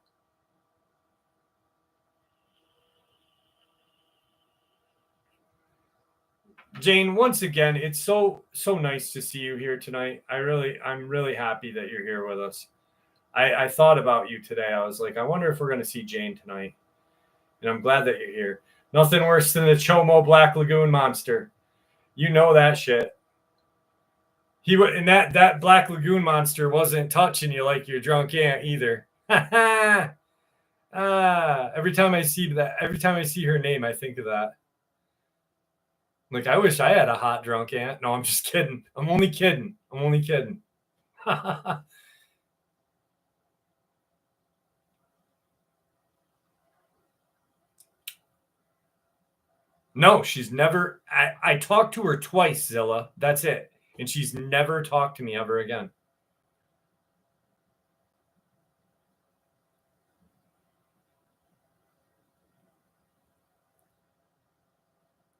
Jane, once again, it's so nice to see you here tonight. I'm really happy that you're here with us. I thought about you today. I was like, I wonder if we're going to see Jane tonight. And I'm glad that you're here. Nothing worse than the Chomo Black Lagoon monster. You know that shit. And that Black Lagoon monster wasn't touching you like your drunk aunt either. Every time I see her name, I think of that. Like, I wish I had a hot drunk aunt. No, I'm just kidding. I'm only kidding. No, she's never. I talked to her twice, Zilla. That's it. And she's never talked to me ever again.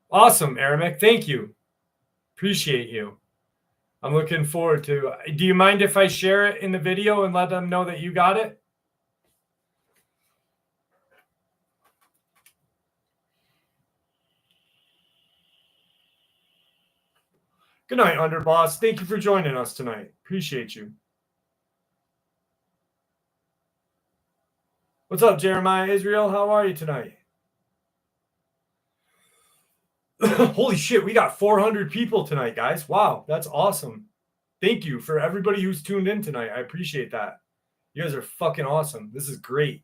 Awesome, Aramek. Thank you. Appreciate you. I'm looking forward to. Do you mind if I share it in the video and let them know that you got it? Good night, Underboss. Thank you for joining us tonight. Appreciate you. What's up, Jeremiah Israel? How are you tonight? Holy shit, we got 400 people tonight, guys. Wow, that's awesome. Thank you for everybody who's tuned in tonight. I appreciate that. You guys are fucking awesome. This is great.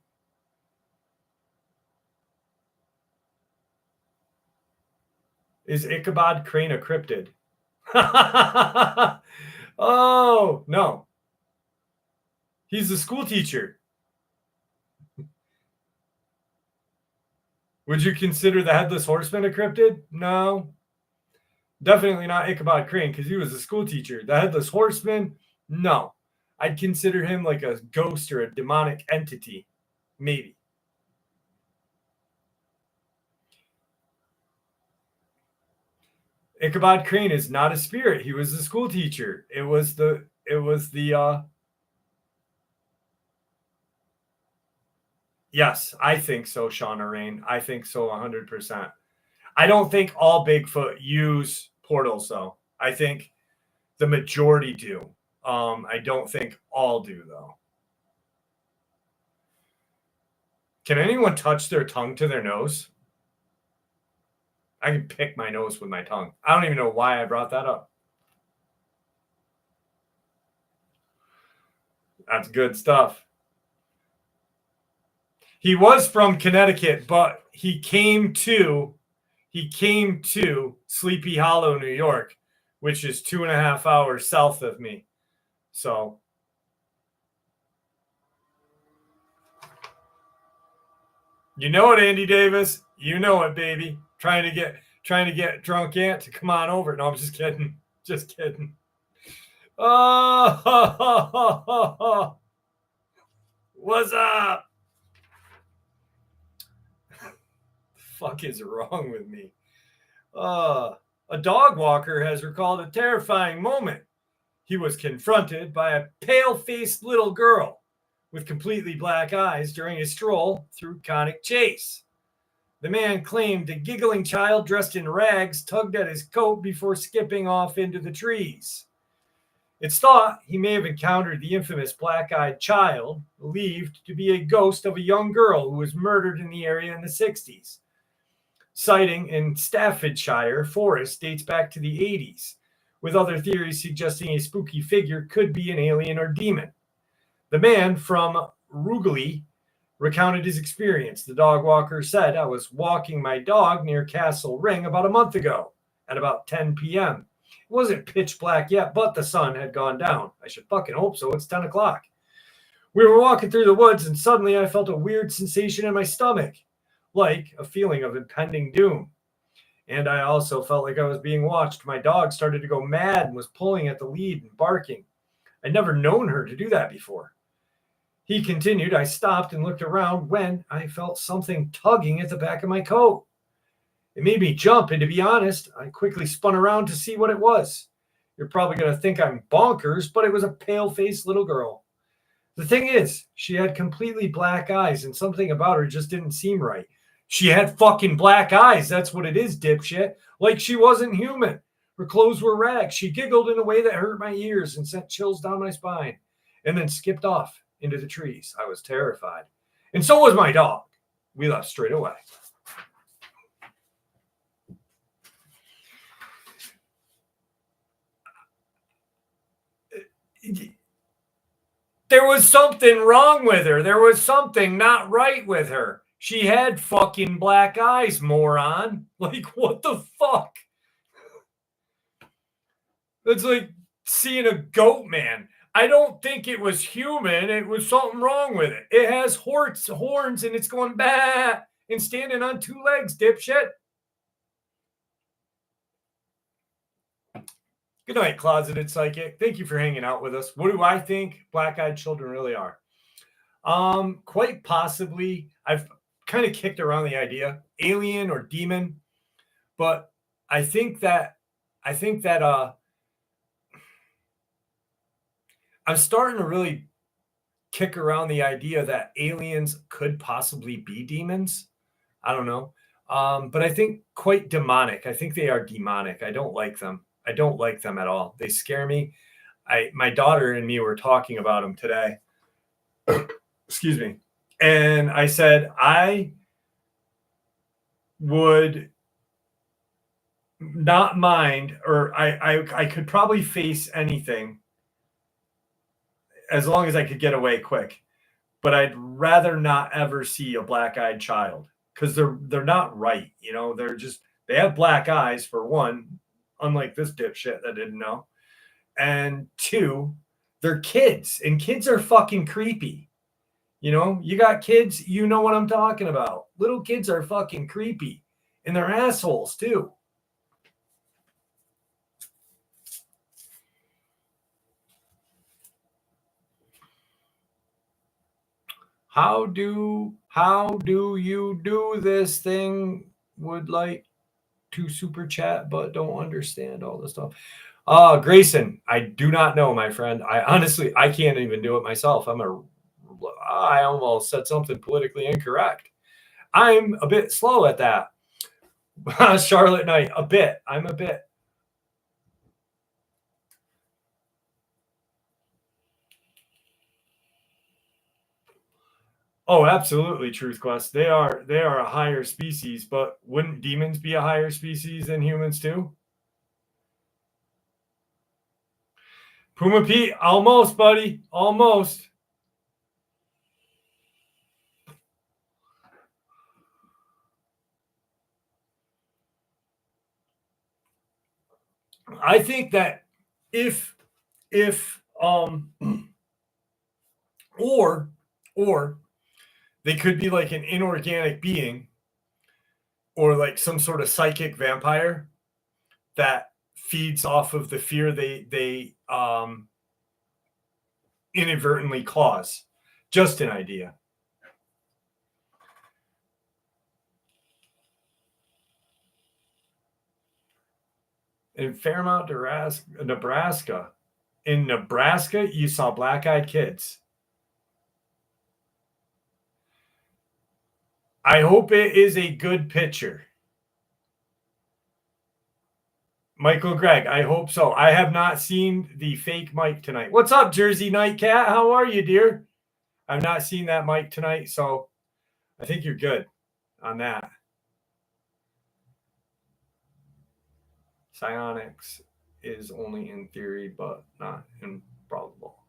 Is Ichabod Crane a cryptid? Oh, no. He's a school teacher. Would you consider the Headless Horseman a cryptid? No. Definitely not Ichabod Crane because he was a school teacher. The Headless Horseman? No. I'd consider him like a ghost or a demonic entity. Maybe. Ichabod Crane is not a spirit. He was a school teacher. It was the Yes, I think so, Shauna Rain. I think so 100%. I don't think all Bigfoot use portals, though. I think the majority do. I don't think all do, though. Can anyone touch their tongue to their nose? I can pick my nose with my tongue. I don't even know why I brought that up. That's good stuff. He was from Connecticut, but he came to Sleepy Hollow, New York, which is 2.5 hours south of me. So you know it, Andy Davis. You know it, baby. Trying to get drunk aunt to come on over. No, I'm just kidding. Just kidding. Oh, what's up? Fuck is wrong with me? A dog walker has recalled a terrifying moment. He was confronted by a pale-faced little girl with completely black eyes during a stroll through Aquatic Chase. The man claimed a giggling child dressed in rags tugged at his coat before skipping off into the trees. It's thought he may have encountered the infamous black-eyed child, believed to be a ghost of a young girl who was murdered in the area in the 60s. Sighting in Staffordshire Forest dates back to the 80s, with other theories suggesting a spooky figure could be an alien or demon. The man from Rugeley recounted his experience. The dog walker said, "I was walking my dog near Castle Ring about a month ago at about 10 p.m. It wasn't pitch black yet, but the sun had gone down. I should fucking hope so. It's 10 o'clock. We were walking through the woods, and suddenly I felt a weird sensation in my stomach, like a feeling of impending doom. And I also felt like I was being watched. My dog started to go mad and was pulling at the lead and barking. I'd never known her to do that before." He continued, "I stopped and looked around when I felt something tugging at the back of my coat. It made me jump, and to be honest, I quickly spun around to see what it was. You're probably going to think I'm bonkers, but it was a pale-faced little girl. The thing is, she had completely black eyes, and something about her just didn't seem right. She had fucking black eyes. That's what it is, dipshit. Like she wasn't human. Her clothes were rags. She giggled in a way that hurt my ears and sent chills down my spine, and then skipped off into the trees. I was terrified. And so was my dog. We left straight away." There was something wrong with her. There was something not right with her. She had fucking black eyes, moron. Like, what the fuck? It's like seeing a goat man. I don't think it was human. It was something wrong with it. It has horns and it's going bah and standing on two legs, dipshit. Good night, Closeted Psychic. Thank you for hanging out with us. What do I think black-eyed children really are? Quite possibly, I've kind of kicked around the idea, alien or demon, but I think that I'm starting to really kick around the idea that aliens could possibly be demons. I don't know. But I think quite demonic. I think they are demonic. I don't like them. I don't like them at all. They scare me. My daughter and me were talking about them today. Excuse me. And I said, I would not mind, or I could probably face anything as long as I could get away quick. But I'd rather not ever see a black-eyed child because they're not right. You know, they have black eyes for one, unlike this dipshit that didn't know. And two, they're kids, and kids are fucking creepy. You know, you got kids, you know what I'm talking about. Little kids are fucking creepy, and they're assholes too. How do you do this thing? Would like to super chat, but don't understand all this stuff. Grayson, I do not know, my friend. I can't even do it myself. I almost said something politically incorrect. I'm a bit slow at that. Charlotte Knight, I'm a bit. Oh, absolutely, Truth Quest. They are a higher species, but wouldn't demons be a higher species than humans too? Puma Pete, almost, buddy. Almost. I think that if or they could be like an inorganic being or like some sort of psychic vampire that feeds off of the fear they inadvertently cause. Just an idea. In Fairmount, Nebraska, you saw black-eyed kids. I hope it is a good picture. Michael Gregg, I hope so. I have not seen the fake Mike tonight. What's up, Jersey Nightcat? How are you, dear? I've not seen that Mike tonight, so I think you're good on that. Psionics is only in theory, but not improbable.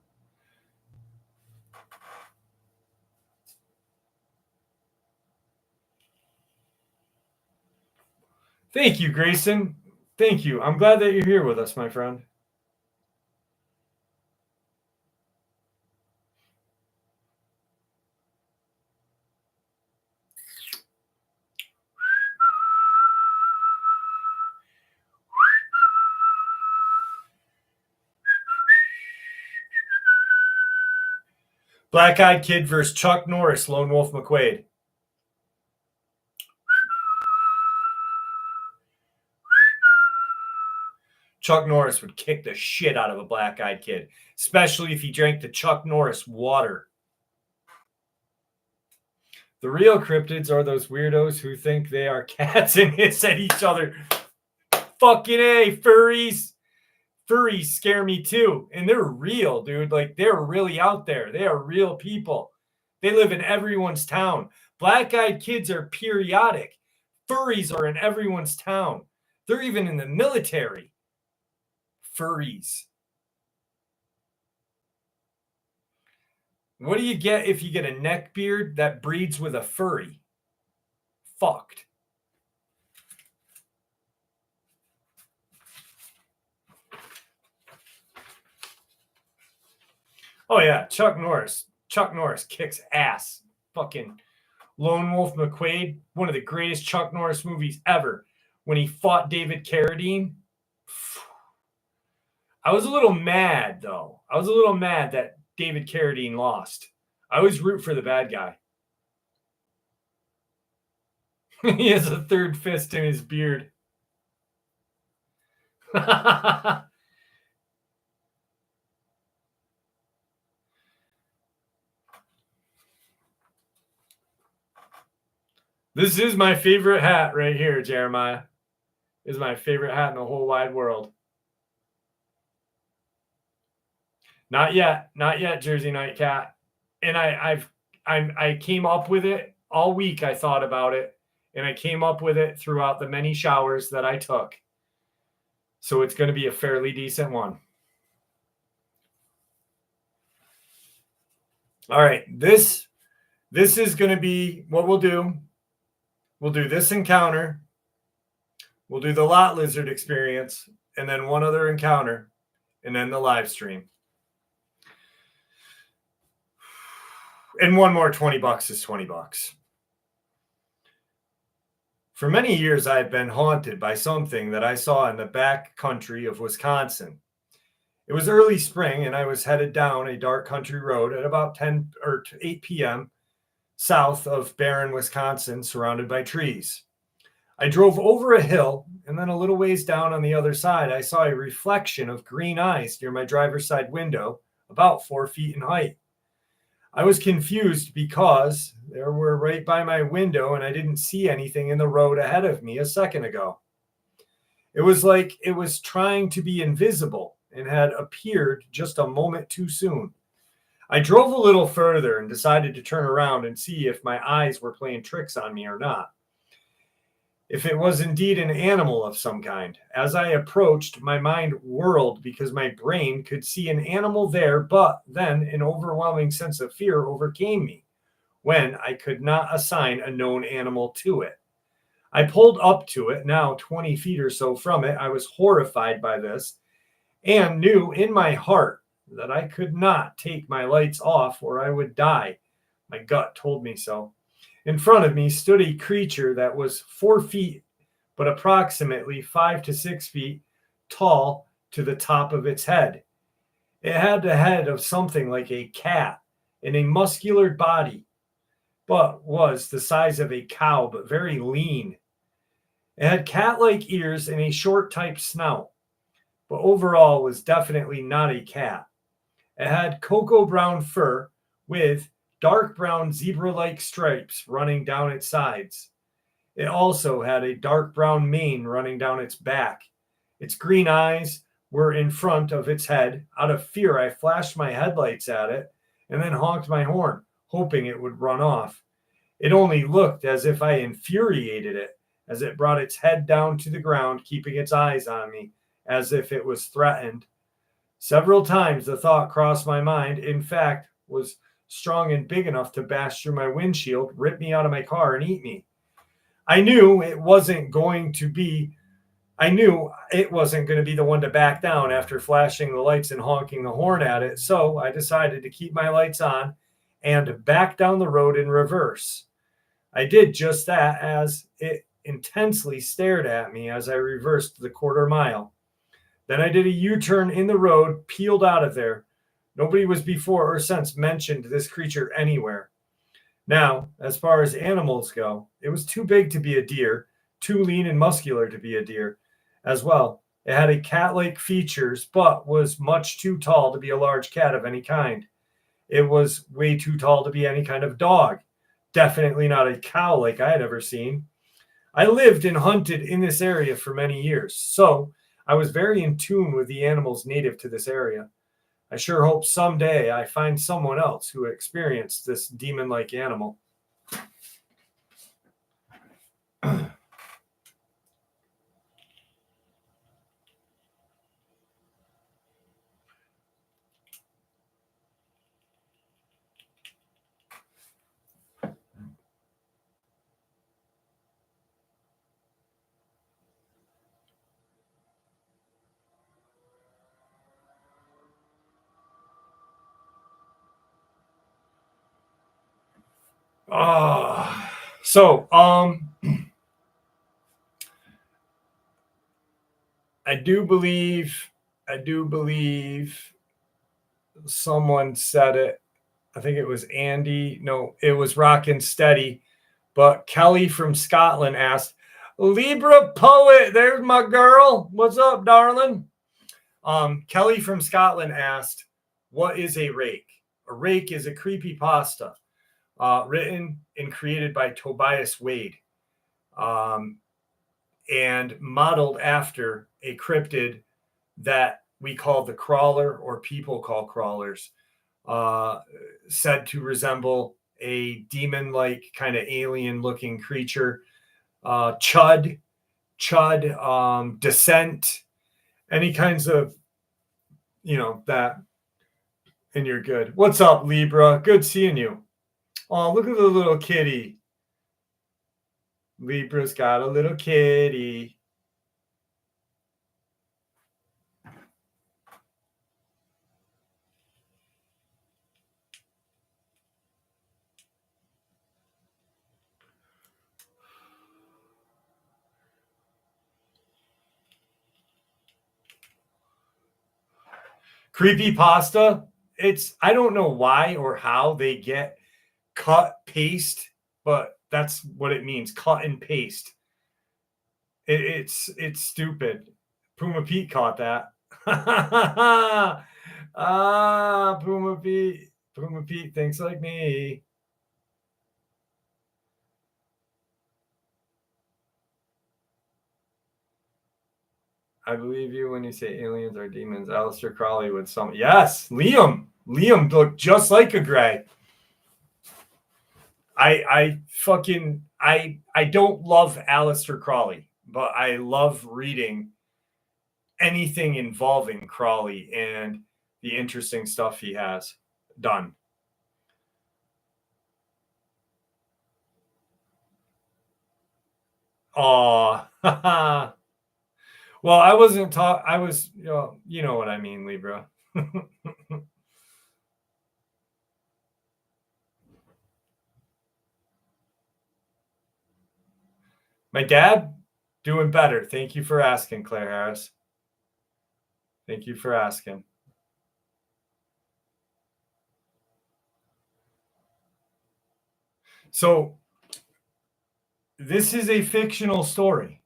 Thank you, Grayson. Thank you. I'm glad that you're here with us, my friend. Black-eyed kid versus Chuck Norris, Lone Wolf McQuaid. Chuck Norris would kick the shit out of a black-eyed kid, especially if he drank the Chuck Norris water. The real cryptids are those weirdos who think they are cats and hiss at each other. Fucking A, furries. Furries scare me too. And they're real, dude. Like, they're really out there. They are real people. They live in everyone's town. Black-eyed kids are periodic. Furries are in everyone's town. They're even in the military. Furries. What do you get if you get a neck beard that breeds with a furry? Fucked. Oh yeah, Chuck Norris. Chuck Norris kicks ass. Fucking Lone Wolf McQuade, one of the greatest Chuck Norris movies ever. When he fought David Carradine, I was a little mad though. I was a little mad that David Carradine lost. I always root for the bad guy. He has a third fist in his beard. This is my favorite hat right here, Jeremiah. This is my favorite hat in the whole wide world. Not yet, Jersey Nightcat. And I came up with it all week. I thought about it, and I came up with it throughout the many showers that I took. So it's going to be a fairly decent one. All right, this is going to be what we'll do. We'll do this encounter. We'll do the lot lizard experience, and then one other encounter, and then the live stream. And one more $20 is $20. For many years, I had been haunted by something that I saw in the back country of Wisconsin. It was early spring, and I was headed down a dark country road at about 10 or 8 p.m. south of Barron, Wisconsin, surrounded by trees. I drove over a hill, and then a little ways down on the other side, I saw a reflection of green eyes near my driver's side window, about 4 feet in height. I was confused because they were right by my window and I didn't see anything in the road ahead of me a second ago. It was like it was trying to be invisible and had appeared just a moment too soon. I drove a little further and decided to turn around and see if my eyes were playing tricks on me or not. If it was indeed an animal of some kind. As I approached, my mind whirled because my brain could see an animal there, but then an overwhelming sense of fear overcame me when I could not assign a known animal to it. I pulled up to it, now 20 feet or so from it. I was horrified by this and knew in my heart that I could not take my lights off or I would die. My gut told me so. In front of me stood a creature that was 4 feet, but approximately 5 to 6 feet tall to the top of its head. It had the head of something like a cat and a muscular body, but was the size of a cow, but very lean. It had cat-like ears and a short type snout, but overall was definitely not a cat. It had cocoa brown fur with dark brown zebra-like stripes running down its sides. It also had a dark brown mane running down its back. Its green eyes were in front of its head. Out of fear, I flashed my headlights at it and then honked my horn, hoping it would run off. It only looked as if I infuriated it as it brought its head down to the ground, keeping its eyes on me as if it was threatened. Several times the thought crossed my mind, in fact, was strong and big enough to bash through my windshield, rip me out of my car, and eat me. I knew it wasn't going to be the one to back down after flashing the lights and honking the horn at it, so I decided to keep my lights on and back down the road in reverse. I did just that as it intensely stared at me as I reversed the quarter mile. Then I did a U-turn in the road, peeled out of there. Nobody was before or since mentioned this creature anywhere. Now, as far as animals go, it was too big to be a deer, too lean and muscular to be a deer as well. It had a cat-like features, but was much too tall to be a large cat of any kind. It was way too tall to be any kind of dog. Definitely not a cow like I had ever seen. I lived and hunted in this area for many years, so I was very in tune with the animals native to this area. I sure hope someday I find someone else who experienced this demon-like animal. So I do believe someone said it. I think it was Andy. No, it was Rockin' Steady. But Kelly from Scotland asked, Libra poet, there's my girl. What's up, darling? Kelly from Scotland asked, what is a rake? A rake is a creepypasta written and created by Tobias Wade and modeled after a cryptid that we call the crawler, or people call crawlers, said to resemble a demon-like kind of alien-looking creature. Chud, descent, any kinds of, that. And you're good. What's up, Libra? Good seeing you. Oh, look at the little kitty. Libra's got a little kitty. Creepypasta. I don't know why or how they get cut paste, but that's what it means. Cut and paste. It's stupid. Puma Pete caught that. Puma Pete. Puma Pete thinks like me. I believe you when you say aliens are demons. Aleister Crowley with some. Yes, Liam. Liam looked just like a gray. I don't love Aleister Crowley, but I love reading anything involving Crowley and the interesting stuff he has done. Oh, well, I wasn't taught. I was, you know what I mean, Libra. My dad, doing better. Thank you for asking, Claire Harris. Thank you for asking. So, this is a fictional story.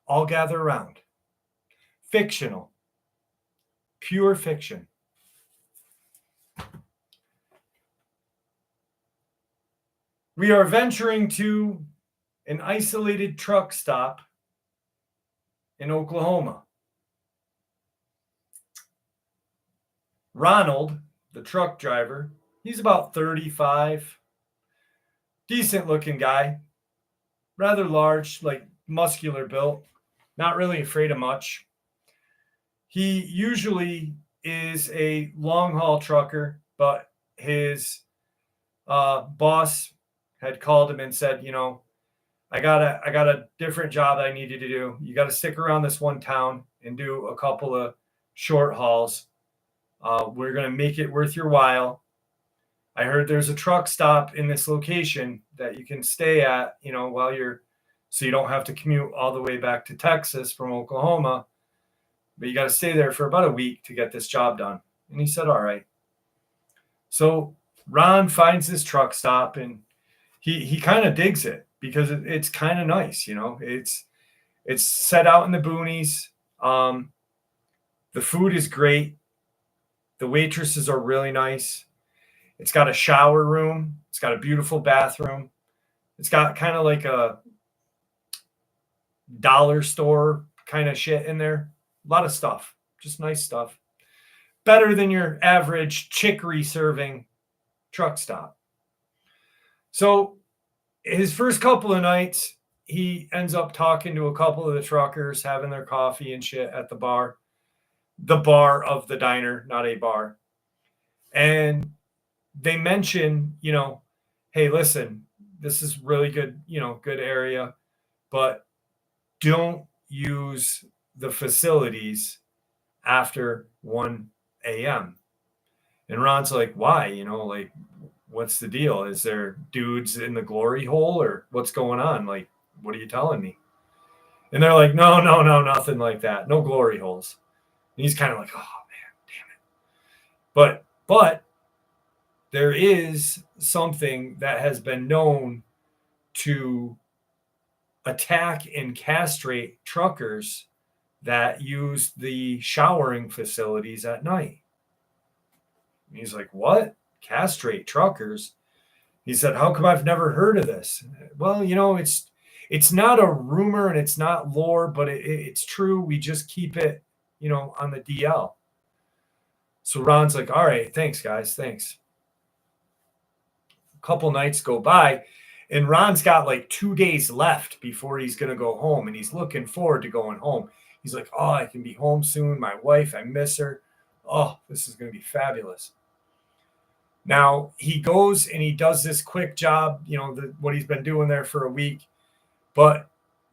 All gather around. Fictional. Pure fiction. We are venturing to an isolated truck stop in Oklahoma. Ronald, the truck driver, he's about 35. Decent looking guy. Rather large, like muscular built. Not really afraid of much. He usually is a long haul trucker, but his boss had called him and said, I got a different job that I need you to do. You got to stick around this one town and do a couple of short hauls. We're going to make it worth your while. I heard there's a truck stop in this location that you can stay at, while so you don't have to commute all the way back to Texas from Oklahoma, but you got to stay there for about a week to get this job done. And he said, all right. So Ron finds this truck stop and he kind of digs it because it's kind of nice. It's set out in the boonies. The food is great. The waitresses are really nice. It's got a shower room. It's got a beautiful bathroom. It's got kind of like a dollar store kind of shit in there. A lot of stuff. Just nice stuff. Better than your average chicory serving truck stop. So his first couple of nights, he ends up talking to a couple of the truckers, having their coffee and shit at the bar. The bar of the diner, not a bar. And they mention, hey, listen, this is really good, good area, but don't use the facilities after 1 a.m. And Ron's like, why? what's the deal? Is there dudes in the glory hole or what's going on? Like, what are you telling me? And they're like, no, nothing like that. No glory holes. And he's kind of like, oh man, damn it. But there is something that has been known to attack and castrate truckers that use the showering facilities at night. And he's like, what? Castrate truckers? He said, how come I've never heard of this? Well, it's not a rumor and it's not lore, but it's true. We just keep it, on the DL. So Ron's like, all right, thanks, guys. Thanks. A couple nights go by, and Ron's got like 2 days left before he's going to go home, and he's looking forward to going home. He's like, oh, I can be home soon. My wife, I miss her. Oh, this is going to be fabulous. Now, he goes and he does this quick job, what he's been doing there for a week. But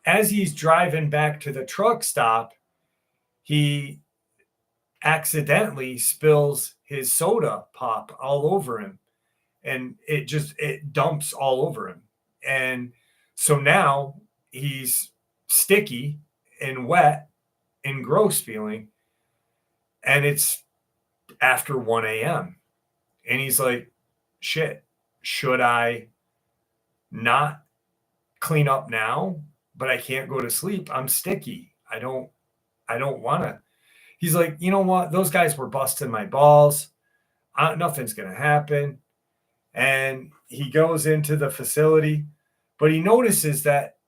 as he's driving back to the truck stop, he accidentally spills his soda pop all over him. And it dumps all over him. And so now he's sticky and wet and gross feeling. And it's after 1 a.m. And he's like, shit, should I not clean up now? But I can't go to sleep. I'm sticky. I don't want to. He's like, you know what? Those guys were busting my balls. Nothing's going to happen. And he goes into the facility, but he notices that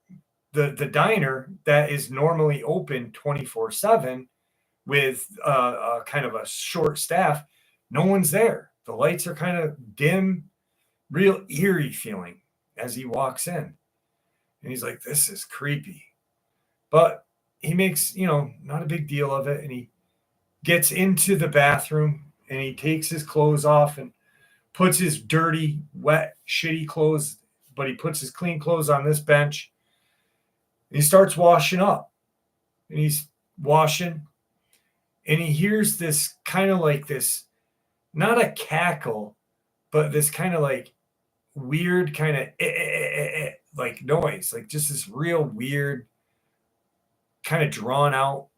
the diner that is normally open 24/7 with kind of a short staff, no one's there. The lights are kind of dim, real eerie feeling as he walks in. And he's like, this is creepy. But he makes, not a big deal of it. And he gets into the bathroom and he takes his clothes off and puts his dirty, wet, shitty clothes, but he puts his clean clothes on this bench. And he starts washing up. And he's washing. And he hears this kind of like this, not a cackle, but this kind of like weird kind of like noise, like just this real weird kind of drawn out.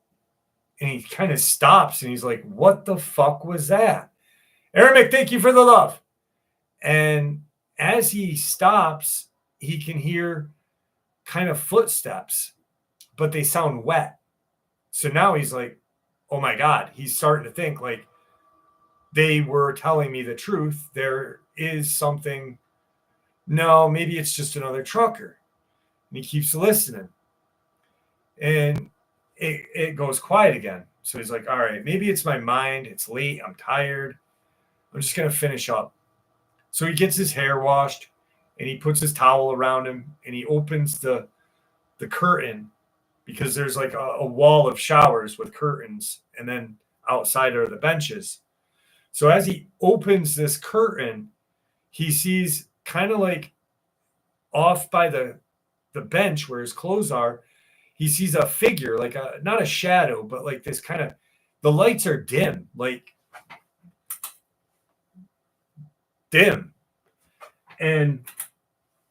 And he kind of stops and he's like, what the fuck was that? Aaron, thank you for the love. And as he stops, he can hear kind of footsteps, but they sound wet. So now he's like, oh my God, he's starting to think like they were telling me the truth. There is something. No, maybe it's just another trucker. And he keeps listening. And it goes quiet again. So he's like, all right, maybe it's my mind. It's late. I'm tired. I'm just going to finish up. So he gets his hair washed and he puts his towel around him and he opens the curtain because there's like a wall of showers with curtains and then outside are the benches. So as he opens this curtain, he sees kind of like off by the bench where his clothes are, he sees a figure, like not a shadow, but like this kind of, the lights are dim, like dim. And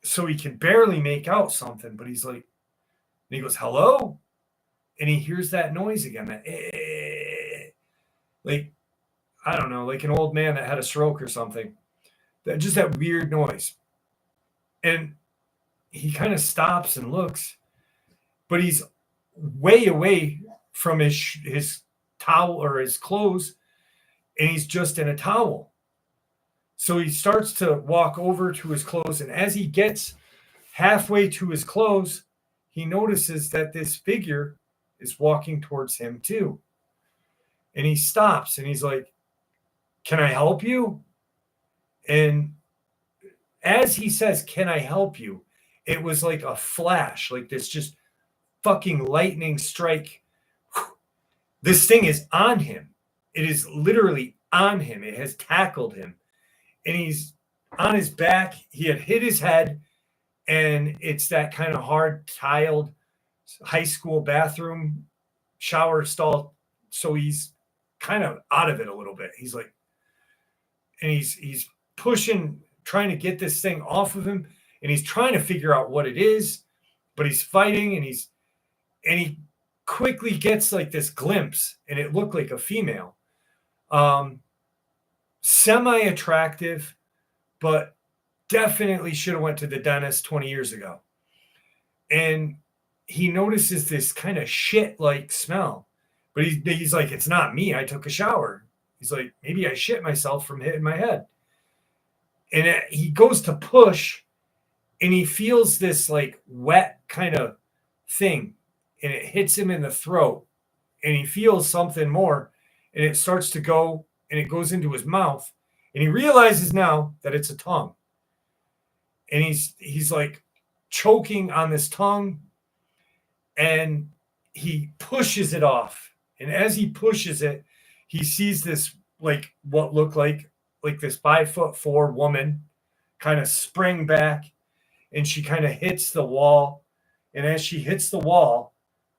so he can barely make out something, but he's like, and he goes, hello? And he hears that noise again, that like, I don't know, like an old man that had a stroke or something. Just that weird noise. And he kind of stops and looks, but he's way away from his towel or his clothes, and he's just in a towel. So he starts to walk over to his clothes, and as he gets halfway to his clothes, he notices that this figure is walking towards him too. And he stops and he's like, can I help you? And as he says, can I help you? It was like a flash, like this just fucking lightning strike. This thing is on him. It is literally on him. It has tackled him. And he's on his back. He had hit his head. And it's that kind of hard tiled high school bathroom shower stall. So he's kind of out of it a little bit. He's like, and he's pushing trying to get this thing off of him, and he's trying to figure out what it is, but he's fighting, and he quickly gets like this glimpse, and it looked like a female, semi-attractive, but definitely should have went to the dentist 20 years ago. And he notices this kind of shit-like smell, but he's like, it's not me. I took a shower. He's like, maybe I shit myself from hitting my head. And he goes to push, and he feels this like wet kind of thing, and it hits him in the throat, and he feels something more, and it starts to go, and it goes into his mouth, and he realizes now that it's a tongue. And he's like choking on this tongue, and he pushes it off. And as he pushes it, he sees this like what looked like this 5'4" woman kind of spring back, and she kind of hits the wall. And as she hits the wall,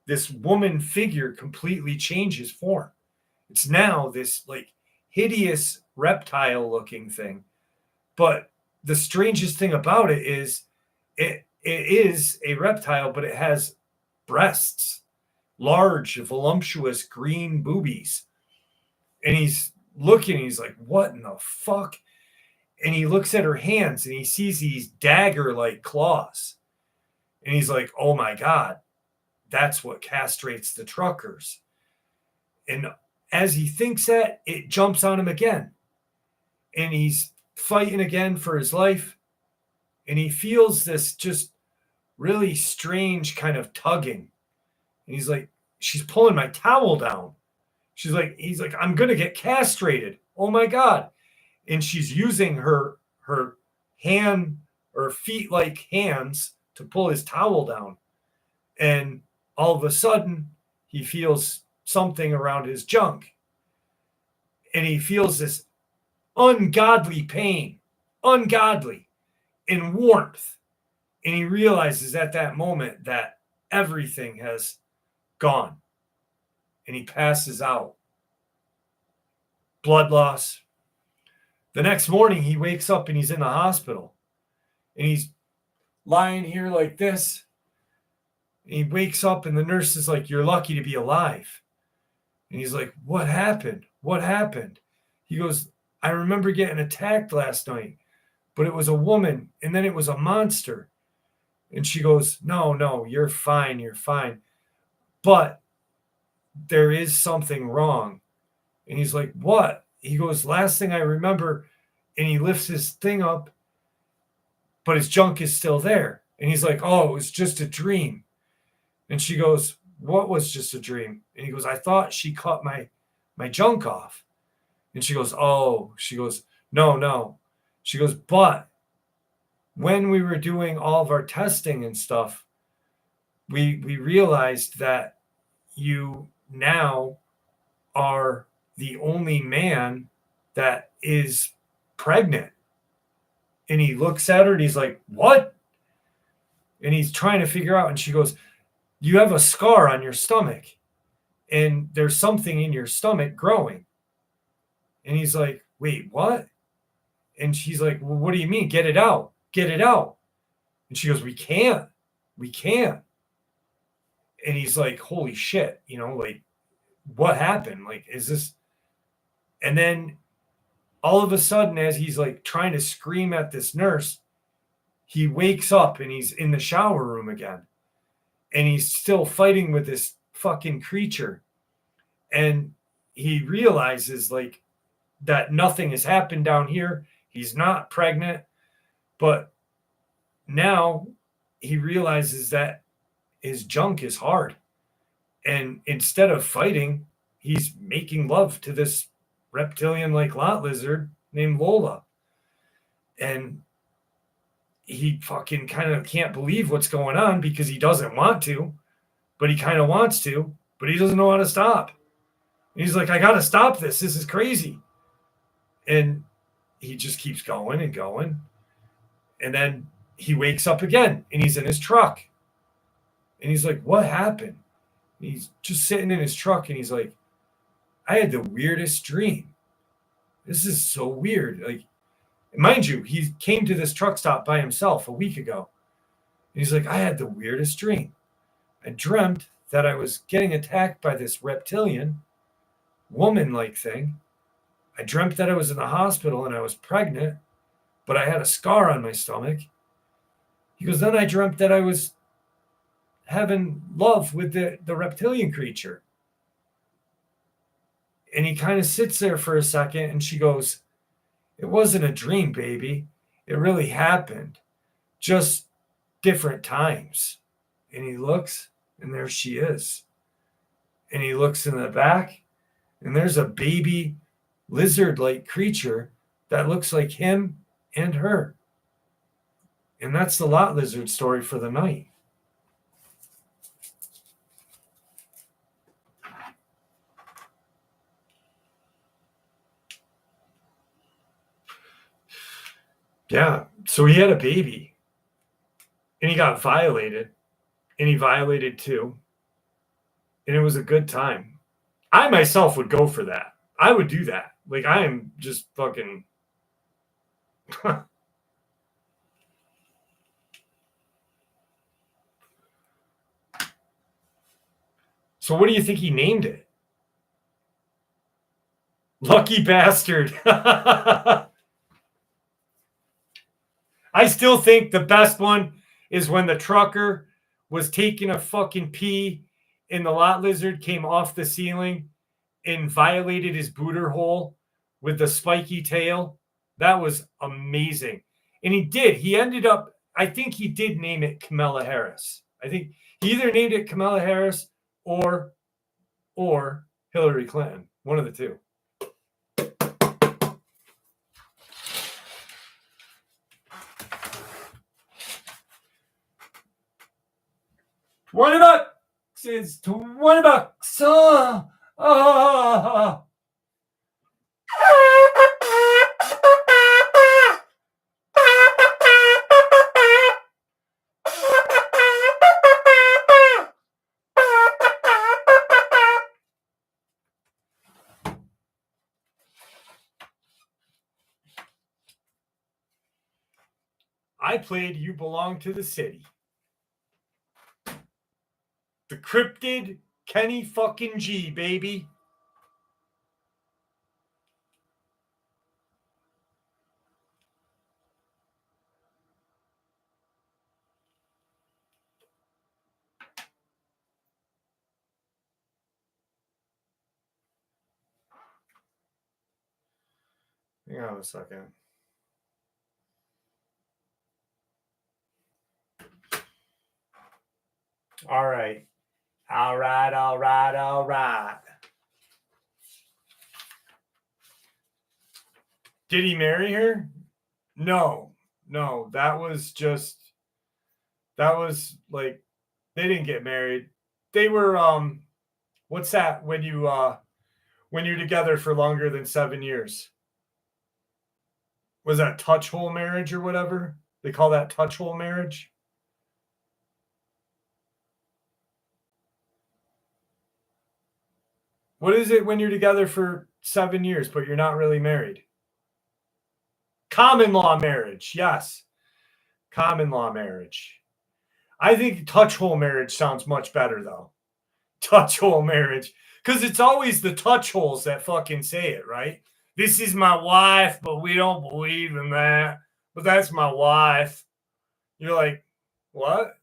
this woman figure completely changes form. It's now this like hideous reptile looking thing. But the strangest thing about it is it is a reptile, but it has breasts, large, voluptuous green boobies. And he's looking, he's like, what in the fuck? And he looks at her hands, and he sees these dagger-like claws. And he's like, oh my God, that's what castrates the truckers. And as he thinks that, it jumps on him again. And he's fighting again for his life. And he feels this just really strange kind of tugging. And he's like, she's pulling my towel down. He's like, I'm going to get castrated. Oh my God. And she's using her hand or feet-like hands to pull his towel down. And all of a sudden, he feels something around his junk. And he feels this ungodly pain, ungodly, and warmth. And he realizes at that moment that everything has gone. And he passes out. Blood loss. The next morning, he wakes up and he's in the hospital. And he's lying here like this. And he wakes up, and the nurse is like, you're lucky to be alive. And he's like, what happened? What happened? He goes, I remember getting attacked last night, but it was a woman, and then it was a monster. And she goes, no, you're fine, you're fine. But there is something wrong. And he's like, what? He goes, last thing I remember, and he lifts his thing up, but his junk is still there. And he's like, oh, it was just a dream. And she goes, what was just a dream? And he goes, I thought she cut my junk off. And she goes, oh, she goes, no. She goes, but when we were doing all of our testing and stuff, we realized that you now are the only man that is pregnant. And he looks at her and he's like, what? And he's trying to figure out. And she goes, you have a scar on your stomach, and there's something in your stomach growing. And he's like, wait, what? And she's like, well, what do you mean? Get it out. Get it out. And she goes, we can't. And he's like, holy shit, like, what happened? Like, is this? And then all of a sudden, as he's like trying to scream at this nurse, he wakes up and he's in the shower room again. And he's still fighting with this fucking creature. And he realizes like that nothing has happened down here. He's not pregnant. But now he realizes that his junk is hard. And instead of fighting, he's making love to this reptilian-like lot lizard named Lola. And he fucking kind of can't believe what's going on because he doesn't want to, but he kind of wants to, but he doesn't know how to stop. And he's like, I got to stop this. This is crazy. And he just keeps going and going. And then he wakes up again and he's in his truck. And he's like, what happened? And he's just sitting in his truck and he's like, I had the weirdest dream. This is so weird. Like, Mind you, he came to this truck stop by himself a week ago. He's like, I had the weirdest dream. I dreamt that I was getting attacked by this reptilian, woman-like thing. I dreamt that I was in the hospital and I was pregnant, but I had a scar on my stomach. He goes, then I dreamt that I was having love with the reptilian creature. And he kind of sits there for a second and she goes, it wasn't a dream, baby. It really happened. Just different times. And he looks and there she is. And he looks in the back and there's a baby lizard-like creature that looks like him and her. And that's the lot lizard story for the night. Yeah, so he had a baby and he got violated and he violated too. And it was a good time. I myself would go for that. I would do that. Like, I am just fucking. So what do you think he named it? Lucky bastard. I still think the best one is when the trucker was taking a fucking pee and the lot lizard came off the ceiling and violated his booter hole with the spiky tail. That was amazing. And he did. He ended up, I think he did name it Kamala Harris. I think he either named it Kamala Harris or Hillary Clinton. One of the two. $20. It's $20. Oh. I played You Belong to the City. The Cryptid Kenny fucking G, baby. Hang on a second. All right. All right. Did he marry her? No. That was like, they didn't get married. They were, what's that when you're together for longer than 7 years? Was that touch hole marriage or whatever? They call that touch hole marriage. What is it when you're together for 7 years, but you're not really married? Common law marriage. Yes. Common law marriage. I think touch hole marriage sounds much better, though. Touch hole marriage. Because it's always the touch holes that fucking say it, right? This is my wife, but we don't believe in that. But that's my wife. You're like, what?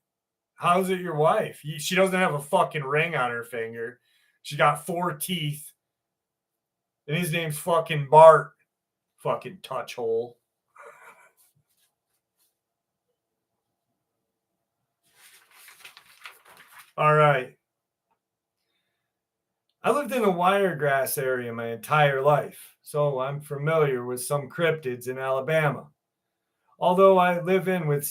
How's it your wife? She doesn't have a fucking ring on her finger. She got 4 teeth. And his name's fucking Bart. Fucking touch hole. All right. I lived in the Wiregrass area my entire life, so I'm familiar with some cryptids in Alabama. Although I live within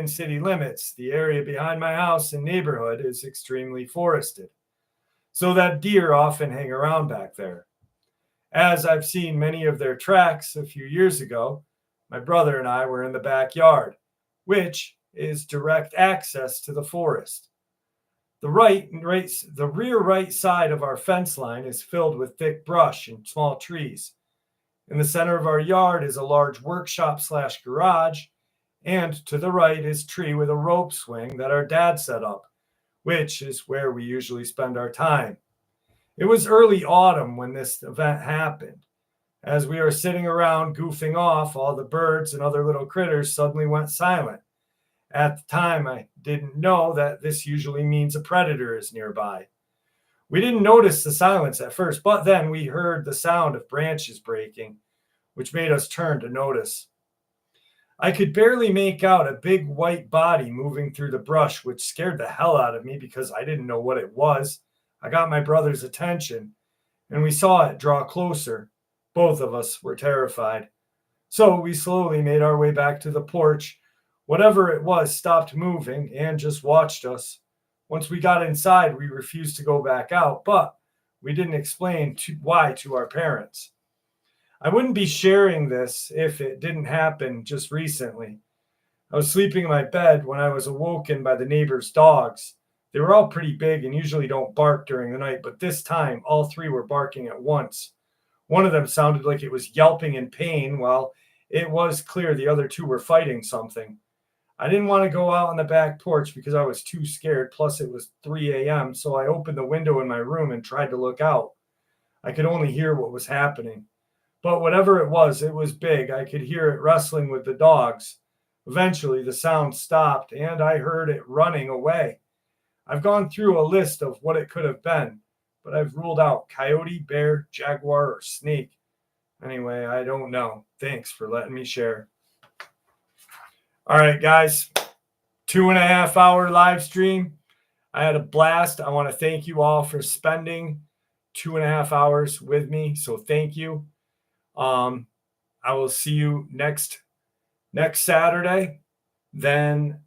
city limits, the area behind my house and neighborhood is extremely forested, so that deer often hang around back there. As I've seen many of their tracks a few years ago, my brother and I were in the backyard, which is direct access to the forest. The rear right side of our fence line is filled with thick brush and small trees. In the center of our yard is a large workshop / garage, and to the right is a tree with a rope swing that our dad set up, which is where we usually spend our time. It was early autumn when this event happened. As we were sitting around goofing off, all the birds and other little critters suddenly went silent. At the time, I didn't know that this usually means a predator is nearby. We didn't notice the silence at first, but then we heard the sound of branches breaking, which made us turn to notice. I could barely make out a big white body moving through the brush, which scared the hell out of me because I didn't know what it was. I got my brother's attention, and we saw it draw closer. Both of us were terrified. So we slowly made our way back to the porch. Whatever it was stopped moving and just watched us. Once we got inside, we refused to go back out, but we didn't explain why to our parents. I wouldn't be sharing this if it didn't happen just recently. I was sleeping in my bed when I was awoken by the neighbor's dogs. They were all pretty big and usually don't bark during the night, but this time all three were barking at once. One of them sounded like it was yelping in pain, while it was clear the other two were fighting something. I didn't want to go out on the back porch because I was too scared, plus it was 3 a.m., so I opened the window in my room and tried to look out. I could only hear what was happening. But whatever it was big. I could hear it wrestling with the dogs. Eventually, the sound stopped, and I heard it running away. I've gone through a list of what it could have been, but I've ruled out coyote, bear, jaguar, or snake. Anyway, I don't know. Thanks for letting me share. All right, guys, 2.5 hour live stream. I had a blast. I want to thank you all for spending 2.5 hours with me. So thank you. I will see you next Saturday. Then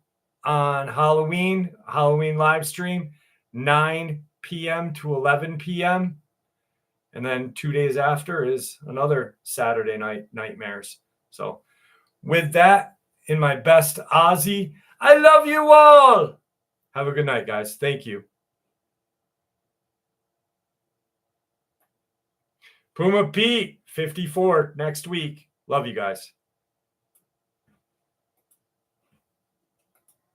on Halloween live stream, 9 p.m. to 11 p.m. And then 2 days after is another Saturday night nightmares. So with that, in my best Aussie, I love you all. Have a good night, guys. Thank you. Puma Pete, 54 next week. Love you guys.